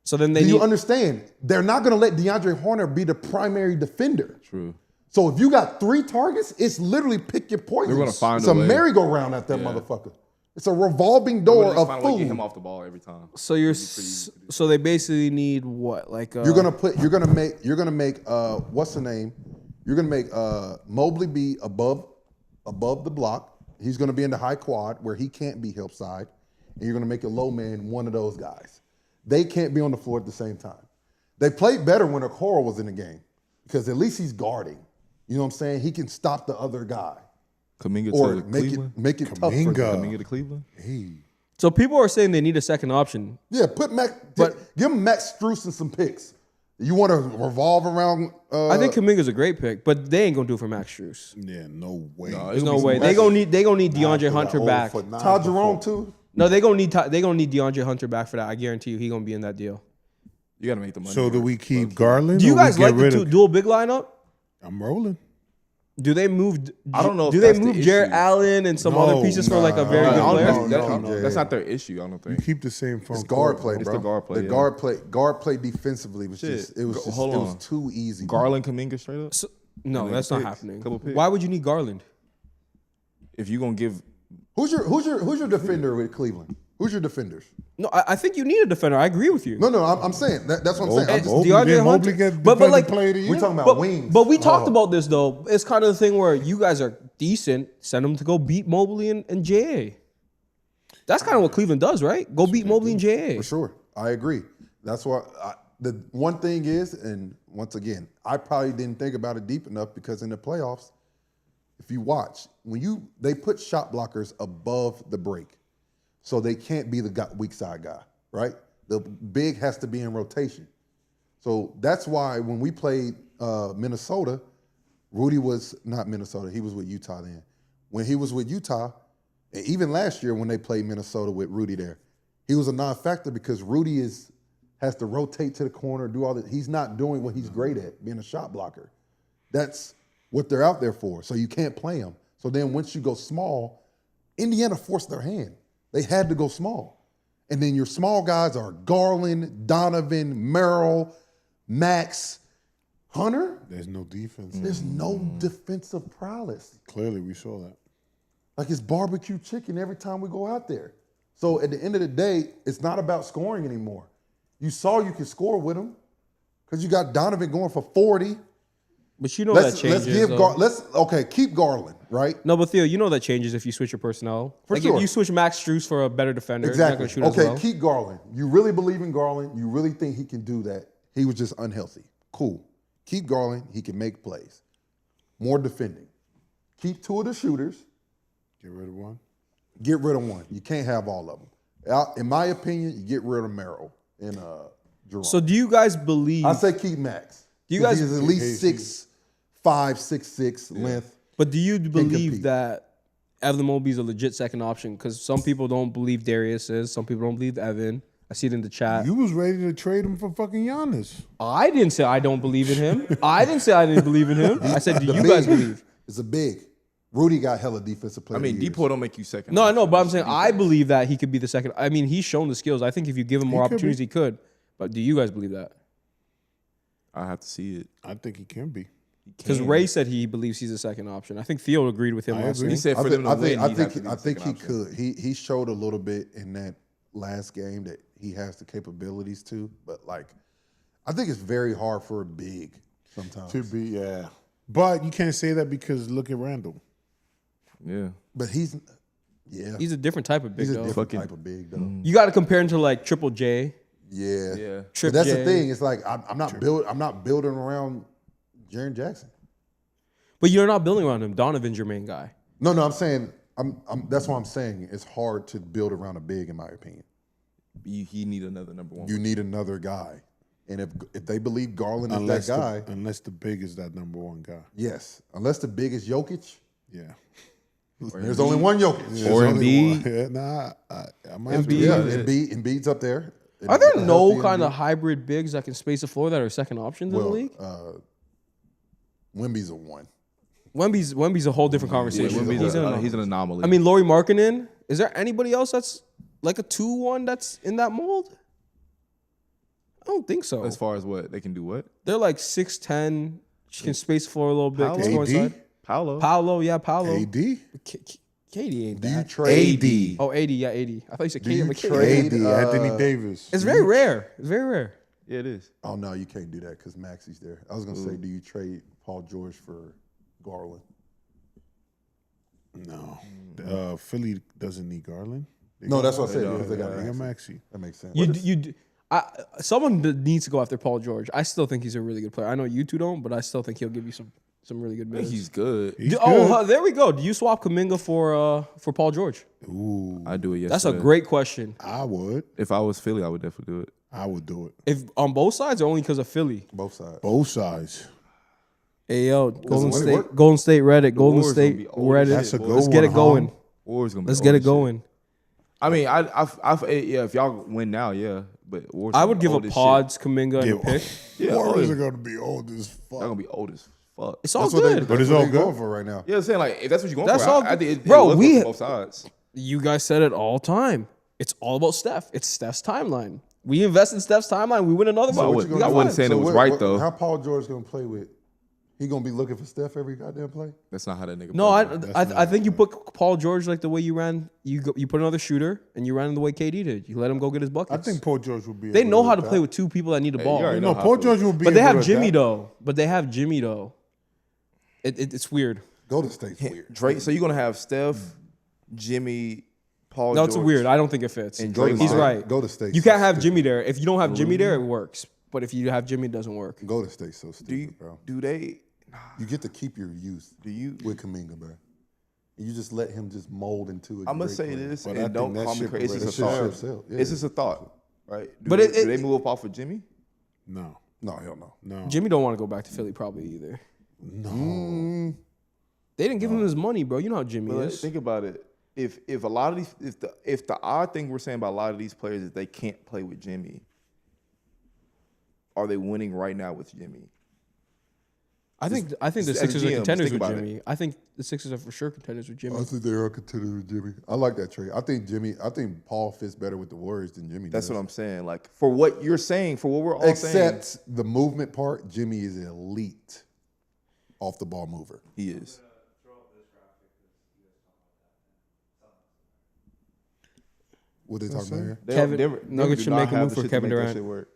So then they Do you need, understand? They're not going to let DeAndre Hunter be the primary defender. True. So if you got 3 targets, it's literally pick your poison. They're gonna find it's a a way. merry-go-round at that Yeah. motherfucker. It's a revolving door of Find a way to get him food. off the ball every time. so so they basically need what? Like You're gonna make what's the name? You're gonna make Mobley be above the block. He's gonna be in the high quad where he can't be help side, and you're gonna make a low man one of those guys. They can't be on the floor at the same time. They played better when Okoro was in the game because at least he's guarding. You know what I'm saying? He can stop the other guy Kuminga or to make Cleveland. it tough for Kuminga. them. Kuminga to Cleveland. So people are saying they need a second option. Yeah, put Max. Give him Max Strus and some picks. You want to revolve around? I think Kuminga's a great pick, but they ain't gonna do it for Max Strus. Yeah, no way. There's no way. They gonna need DeAndre Hunter back. Todd Jerome too. No, they gonna need DeAndre Hunter back for that. I guarantee you, he gonna be in that deal. You got to make the money. So do work. we keep Garland? Do you or we guys get like the rid of- dual big lineup? I'm rolling. Do they move? I don't know if Do they that's the move Jarrett issue. Allen and some other pieces for like a very I good don't player? think that's, No. that's not their issue. I don't You think. keep the same front It's guard court, play, It's bro. the guard play, The yeah. guard play defensively was Shit. just it was Hold on. too easy. Garland, Kuminga, straight up. No, that's not picks. happening. Couple picks. Why would you need Garland? If you gonna give, Who's your defender with Cleveland? Who's your defenders? No, I think you need a defender. I agree with you. No, I'm saying that's what I'm saying. I'm It's just- DeAndre Hunter. Mobley get But defensive like, player of the year. we're talking about but, wings. but we talked about this though. It's kind of the thing where you guys are decent. Send them to go beat Mobley and JA. That's kind of what Cleveland does, right? Go beat Mobley and JA. For sure, I agree. That's why the one thing is, and once again, I probably didn't think about it deep enough because in the playoffs, if you watch, they put shot blockers above the break, so they can't be the weak side guy, right? The big has to be in rotation. So that's why when we played Minnesota, Rudy was not Minnesota. He was with Utah then. When he was with Utah, and even last year when they played Minnesota with Rudy there, he was a non-factor because Rudy has to rotate to the corner, do all that. He's not doing what he's great at, being a shot blocker. That's what they're out there for. So you can't play him. So then once you go small, Indiana forced their hand. They had to go small. And then your small guys are Garland, Donovan, Merrill, Max, Hunter. There's no defense. There's no defensive prowess. Clearly, we saw that. Like it's barbecue chicken every time we go out there. So at the end of the day, it's not about scoring anymore. You saw you could score with him because you got Donovan going for 40. But you know that changes. Keep Garland, right? No, but Theo, you know that changes if you switch your personnel. For like sure. if you switch Max Strus for a better defender, Exactly. he's not going to shoot as well. Keep Garland. You really believe in Garland. You really think he can do that. He was just unhealthy. Cool. Keep Garland. He can make plays. More defending. Keep 2 of the shooters. Get rid of one. Get rid of one. You can't have all of them. In my opinion, you get rid of Merrill and Jerome. So do you guys believe? I say keep Max. Do you guys- He's at least 6'5", 6'6" length. But do you believe compete. that Evan Mobley's a legit second option? Because some people don't believe Darius is. Some people don't believe Evan. I see it in the chat. You was ready to trade him for fucking Giannis. I didn't say I don't believe in him. I didn't say I didn't believe in him. I said, do you The guys big believe? It's a big. Rudy got hella defensive player. I mean, of the year. Depot don't make you second. No, I know, option. but I'm saying I believe that he could be the second. I mean, he's shown the skills. I think if you give him more He could opportunities, he could. But do you guys believe that? I have to see it. I think he can be. Because Ray said he believes he's a second option. I think Theo agreed with him I last agree. He week. said for them to win, I he'd have to be the think he second option. could. He showed a little bit in that last game that he has the capabilities to, but like, I think it's very hard for a big sometimes. To be, yeah. But you can't say that because look at Randall. Yeah. But he's He's a different type of big a though. different Fucking- type of big though. You got to compare him to like Triple J. Yeah, Yeah. Trip But that's J. the thing. It's like I'm not building around Jaren Jackson. But you're not building around him. Donovan's your main guy. No, I'm saying that's why I'm saying it's hard to build around a big, in my opinion. He need another number one. You need another guy, and if they believe Garland Unless is that guy, unless the big is that number one guy. yes. Unless the big is Jokic, Yeah. there's only one Jokic. Or There's only Embiid. one. Yeah, nah, I might have to Embiid. Yeah, agree with it. Embiid's up there. Are there Healthy no and kind of deep. hybrid bigs that can space the floor that are second options in the league? Wemby's a 1. Wemby's a whole different conversation. He's an anomaly. I mean, Lauri Markkanen. Is there anybody else that's like a 2-1 that's in that mold? I don't think so. as far as what they can do, what They're like 6'10", can space the floor a little bit. Can score AD? inside. Paolo. Paolo. AD? Katie ain't Do you that. trade? Oh, 80, yeah, 80. I thought you said Do Katie. you But Katie. trade? Anthony Davis. It's very rare. It's very rare. Yeah, it is. Oh no, you can't do that because Maxi's there. I was gonna say, do you trade Paul George for Garland? No. Philly doesn't need Garland. No, that's what I said don't. because they got They got Maxey. Maxey. That makes sense. Someone needs to go after Paul George. I still think he's a really good player. I know you two don't, but I still think he'll give you some really good I think minutes. he's good. He's Oh, good. there we go. Do you swap Kuminga for Paul George? Ooh, I do it. Yesterday. That's a great question. I would. If I was Philly, I would definitely do it. I would do it. If on both sides or only because of Philly? Both sides. Both sides. Hey yo, Golden when it State, work- Golden State Reddit, Golden Warriors gonna State be old as Reddit. That's a good Let's get it one, going. huh? Warriors gonna be Let's old get as it shit. going. I mean, yeah. If y'all win now, yeah. But Warriors I gonna would be give old a as Pods, Kuminga, and a Yeah. pick. Yeah, Warriors oh, are going to be old as They're fuck. gonna be old as fuck. It's all That's what they- good. But it's that's what all they good. going for right now. Yeah, I'm saying like if that's what you're going That's for, all I think it bro, looks we- good for both sides. You guys said it all time. It's all about Steph. It's Steph's timeline. We invest in Steph's timeline. We win another So one. what you We gonna got do? I one. wasn't saying it was right, though. How Paul George gonna play with? He gonna be looking for Steph every goddamn play. That's not how that nigga. No, plays. I think you put Paul George like the way you ran. You put another shooter and you ran the way KD did. You let him go get his I buckets. think Paul George would be. they able know do how to that. play with two people that need the Hey, ball. you already No, know how Paul to- George will be. But they able have to Jimmy adapt. though. But they have Jimmy though. It's weird. Go to State's weird. Drake. So you're gonna have Steph, Jimmy, Paul. No, George, it's weird. I don't think it fits. And Go to Draymond. He's State. right. Go to State. You so can't have stupid. Jimmy there. If you don't have Jimmy there, it works. But if you have Jimmy, it doesn't work. Go to State. So stupid, Do you? bro. Do they? You get to keep your youth. Do you? with Kuminga, bro? And you just let him just mold into a. I'm gonna great say player. this, But I and think don't that call me shit crazy. already It's a That shit thought. should sell. Yeah, It's yeah. just a thought, right? Do But they, it- do they move up off of Jimmy? No, No, hell no. no, Jimmy don't want to go back to Philly probably either. no. They didn't give him his money, bro. You know how Jimmy But is. think about it. If a lot of these, if the odd thing we're saying about a lot of these players is they can't play with Jimmy, are they winning right now with Jimmy? I think the just as Sixers are GMs, contenders think with about it. Jimmy. I think the Sixers are for sure contenders with Jimmy. I think they are contending with Jimmy. I like that trade. I think Paul fits better with the Warriors than Jimmy That's does. what I'm saying. Like for what you're saying, for what we're all saying, Except the movement part, Jimmy is elite off the ball mover. he is. What they talking about here? Kevin- Nuggets do should not make a have move the for shit to Kevin make that Durant. shit work.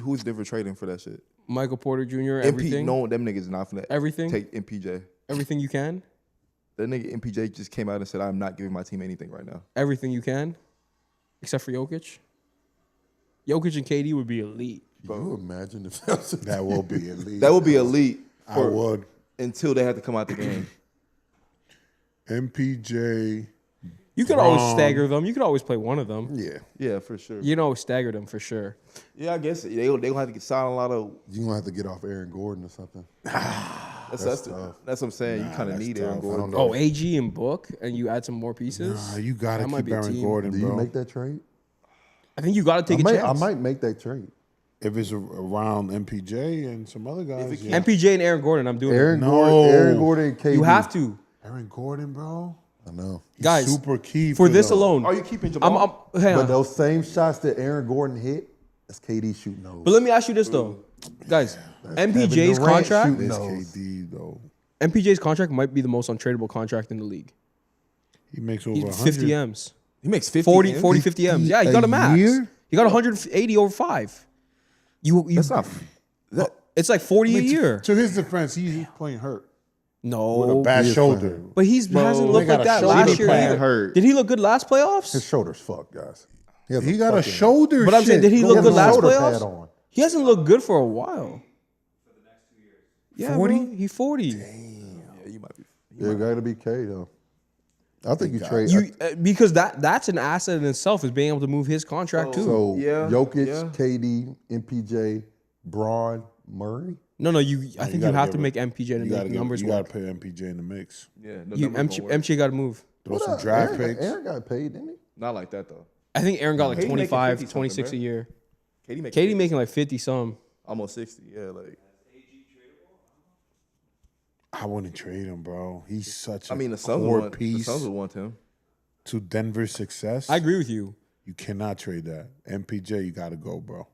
Who's Denver trading for that shit? Michael Porter Jr. MP, Everything, no, them niggas not finna Everything? take MPJ. everything you can, That nigga MPJ just came out and said, "I'm not giving my team anything right now." everything you can, except for Jokic. Jokic and KD would be elite. Can you imagine if that was That will be elite. That would be elite I would. until they had to come out the game. MPJ. You could always stagger them. You could always play one of them. Yeah. Yeah, for sure. You know, stagger them for sure. Yeah, I guess they gonna have to get signed a lot of. You're going to have to get off Aaron Gordon or something. That's tough. what I'm saying. You kind of that's need Aaron tough. Gordon. I don't know. Oh, AG and Book, and you add some more pieces. You gotta That might keep be a Aaron team. Gordon, Do you bro. make that trade? I think you got to take a I chance. might make that trade. If it's around MPJ and some other guys, yeah. MPJ and Aaron Gordon. I'm doing Aaron it. Gordon and KD. You have to, Aaron Gordon, bro. I know. He's guys. super key For this the- alone, Are you keeping Jamal? hang But on. those same shots that Aaron Gordon hit, that's KD shooting those. But let me ask you this though, guys. MPJ's Durant contract. shooting This those. KD though. MPJ's contract might be the most untradeable contract in the league. He makes over He's 100. 50 M's. He makes 50 40, M's? 40, 50 M's. Yeah, he a got a max. year? He got 180 over 5. You That's not. That, It's like 40 a year. To his defense, he's playing hurt with a No, bad he is shoulder. playing. but he's hasn't they looked got like a that shoulder last year pad either. hurt. Did he look good last His playoffs? shoulder's fucked, guys. has He got a fucking- shoulder. But I'm saying, did he He look has good a last shoulder playoffs? pad on. He hasn't looked good for a while. Yeah, 40? bro, he's 40. yeah, you might be. Yeah, got to be K though. I think you trade. Because that's an asset in itself is being able to move his contract too. So Yeah, Jokic, yeah. KD, MPJ, Braun, Murray. No, I think you gotta have give to it- make MPJ to You make gotta, numbers you work. gotta put MPJ in the mix. Yeah, no You, numbers gonna work. MJ got to move. Throw some draft Aaron, picks. Aaron got paid, didn't he? Not like that though. I think Aaron got like KD making 25, 50 26 a something, year. KD KD making like 50 some. almost 60. Yeah, like I wouldn't trade him, bro. He's such a the Suns core would want, the piece Suns would want him. to Denver's success. I agree with you. You cannot trade that. MPJ, you got to go, bro.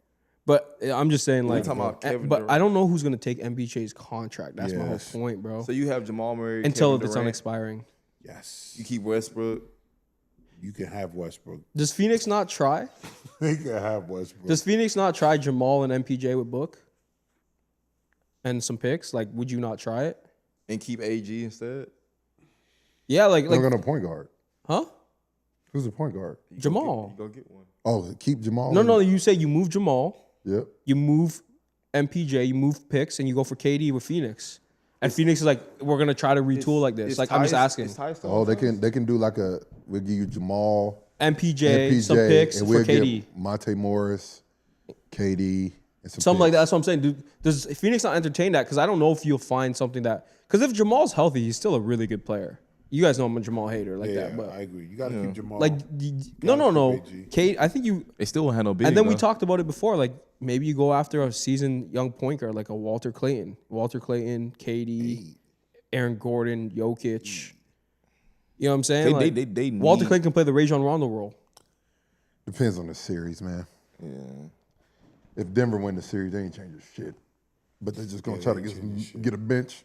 But I'm just saying, like, talking about Kevin but Durant. I don't know who's going to take MPJ's contract. That's my whole Yes. point, bro. So you have Jamal Murray Until Kevin it's Durant. unexpiring. Yes. You keep Westbrook. You can have Westbrook. Does Phoenix not try? They can have Westbrook. Does Phoenix not try Jamal and MPJ with Book? And some picks? Like, would you not try it? And keep AG instead. Yeah, like, They're going to point guard. huh? Who's the point guard? Jamal. You go get one. Oh, keep Jamal. No, you say you move Jamal, Yep. you move MPJ, you move picks, and you go for KD with Phoenix. And Phoenix is like, we're gonna try to retool like this. Is Like, I'm just Tyus- asking. is Tyus still Oh, on they Suns? can do like we'll give you Jamal, MPJ, some picks and for we'll KD. give Monte Morris, KD, and some Something like that. picks. That's what I'm saying. Dude, does Phoenix not entertain that? Because I don't know if you'll find something that. Because if Jamal's healthy, he's still a really good player. You guys know I'm a Jamal hater like yeah, that. But I agree. You got to keep Jamal. like, no. keep AG. Kate, I think you. They still won't have no big. And then we though. talked about it before. Like, maybe you go after a seasoned young point guard like a Walter Clayton, KD, Aaron Gordon, Jokic. You know what I'm saying? They Like, need, Walter Clayton can play the Rajon Rondo role. Depends on the series, man. Yeah. If Denver win the series, they ain't changing shit. But they're just gonna try to get a bench.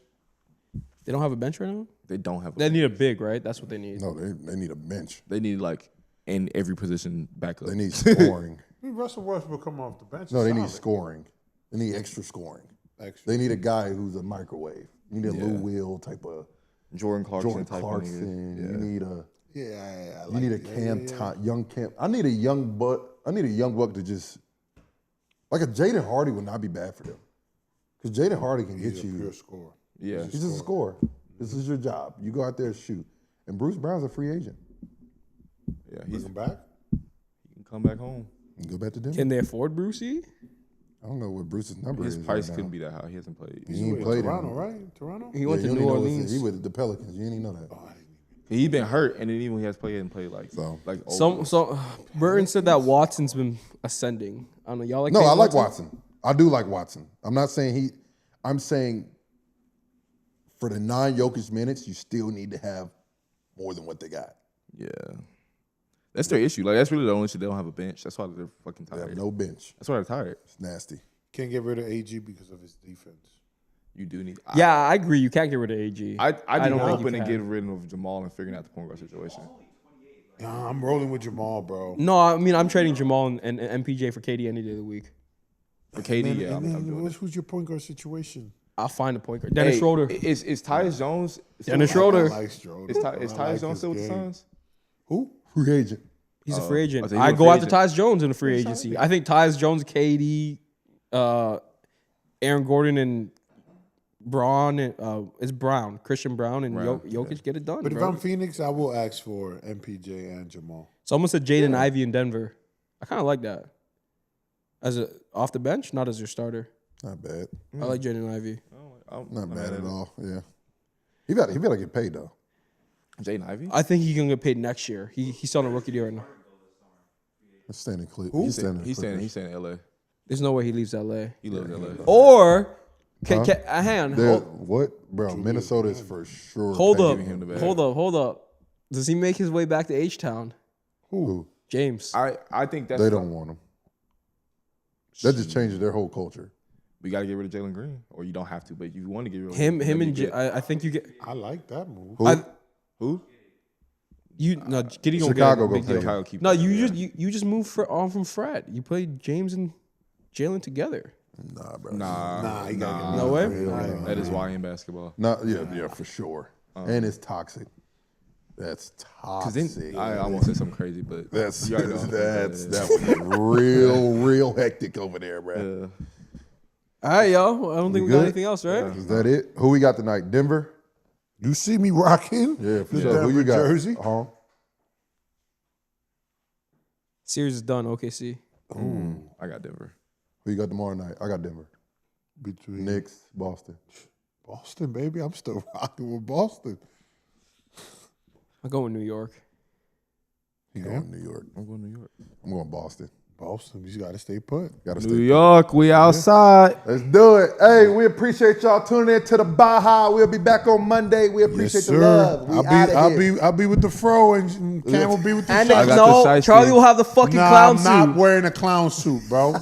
They don't have a bench right now. They don't have. They need a big, right? That's what they need. No, they need a bench. They need like in every position backup. They need scoring. I mean, Russell Westbrook come off the bench. No, they need solid. scoring. They need extra scoring. Extra. They need a guy who's a microwave. You need a Lou Will type of Jordan Clarkson Jordan type Clarkson. of nigga. You need a Yeah, I you like need a it. young Cam. I need a young buck. I need a young buck to just like a Jaden Hardy would not be bad for them. Because Jaden Hardy can get He's a you. pure scorer. Yeah. He's just a scorer. This is your job. You go out there and shoot. And Bruce Brown's a free agent. Yeah. Bring He's him back. he can come back home. You go back to Denver. Can they afford Brucey? I don't know what Bruce's number His is. price right couldn't now. be that high. He hasn't played. He ain't Wait, played Toronto, in. right? Toronto. He went Yeah, to you New don't even know Orleans. He with the Pelicans. You didn't even know that. He been hurt, and then even when he has played, he hasn't played like So. over. Burton said that Watson's been ascending. I don't know. Y'all like? No, Kate I like Watson. I do like Watson. I'm not saying he. I'm saying for the non-Jokic minutes, you still need to have more than what they got. Yeah. That's their issue. Like that's really the only issue. They don't have a bench. That's why they're fucking They tired. have no bench. That's why they're tired. It's nasty. Can't get rid of AG because of his defense. You do need. Yeah, I agree. You can't get rid of AG. I'd be don't think you hoping to can. get rid of Jamal and figuring out the point guard situation. Nah, I'm rolling with Jamal, bro. No, I mean I'm trading Jamal and MPJ for KD any day of the week. For KD, And yeah, then I'm doing it. who's your point guard situation? I'll find a point guard. Dennis Hey, Schroeder. Is Tyus Jones? Dennis Schroeder. I like Schroeder. Is I Tyus like Jones his still with the game. Suns? Who? Free agent. He's a free agent. I think he's I a go free after agent. Tyus Jones in the free agency. I think Tyus Jones, KD, Aaron Gordon, and Braun. It's Brown, Christian Brown, and Brown, Jokic get it done. But if bro. I'm Phoenix, I will ask for MPJ and Jamal. It's almost a Jaden Ivey in Denver. I kind of like that. As a off the bench, not as your starter. Not bad. I like Jaden Ivey. Not bad at all. Yeah. He better get paid though. Jaden Ivey? I think he can get paid next year. He's still on a rookie deal right now. Let's stand in Clip. He's staying in LA. There's no way he leaves LA. He lives in LA. Or hang on, What, bro? Minnesota is for sure. hold up, paying him. the bag. hold up. Does he make his way back to H Town? Who? James. I think that's They don't want him. That just changes their whole culture. We got to get rid of Jalen Green, or you don't have to, but if you want to get rid of Him then and you get- I think you get I like that move. who? Giddey gonna Chicago get a big gonna deal. pay Chicago keep No, that, you yeah. just you just moved on from Fred. You played James and Jalen together. Nah, bro. Nah, you gotta get No way. That is why in basketball. Nah, yeah, for sure. And it's toxic. That's Because toxic. then I won't say something crazy, but That's you already know. that would get real hectic over there, bro. Yeah. All right, y'all. I don't think we got good? anything else, right? Is that it? Who we got tonight? Denver? You see me rocking? Yeah, for the sure. Who Denver you got? jersey? Series is done. OKC. I got Denver. Who you got tomorrow night? I got Denver. Between Knicks, Boston. Boston, baby. I'm still rocking with Boston. I'll go with New York. He going to New York. I'm going to New York. I'm going Boston. Boston, you got to stay put. Got to New stay. York, we outside. Let's do it. Hey, we appreciate y'all tuning in to the Baja. We'll be back on Monday. We appreciate the love. We I'll be with the fro and Cam will be with the And shot. got no, the sightseeing. Charlie will have the fucking Nah, clown I'm suit. not wearing a clown suit, bro.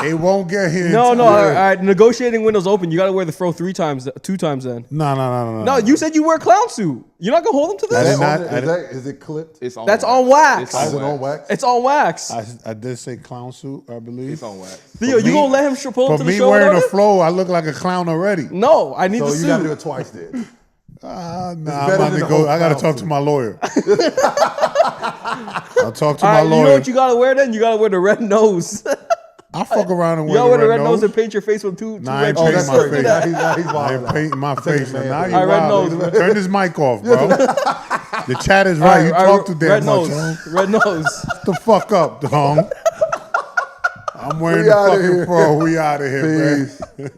It won't get here. No, in no. time. All right, negotiating windows open. You got to wear the fro 2 times then. No. No, you said you wear a clown suit. You're not gonna hold him to I this. did not. Is it clipped? It's on That's wax. on wax. It's Is on it on wax. wax? It's on wax. I did say clown suit, I believe. It's on wax. Theo, you gonna let him pull him For to the me show? wearing without a it? flow, I look like a clown already. No, I need So the you got to suit. do it twice then. Nah, I'm better not than the go. whole I got to clown talk to suit. my lawyer. I'll talk to All my right, you know lawyer. what you gotta wear then? You gotta wear the red nose. I'll fuck around and You wear gotta wear the red nose. and paint your face with two Nah, I red ain't Oh, painting cheeks. that's my crazy. face. Now he's I wild ain't out. painting my face. man. Now you All right, red wild. nose. Turn this mic off, bro. The chat is right. You talk too damn red much. nose. Huh? Red nose. Shut the fuck up, dong. I'm wearing We the outta fucking here. pro. We out of here, Peace. man.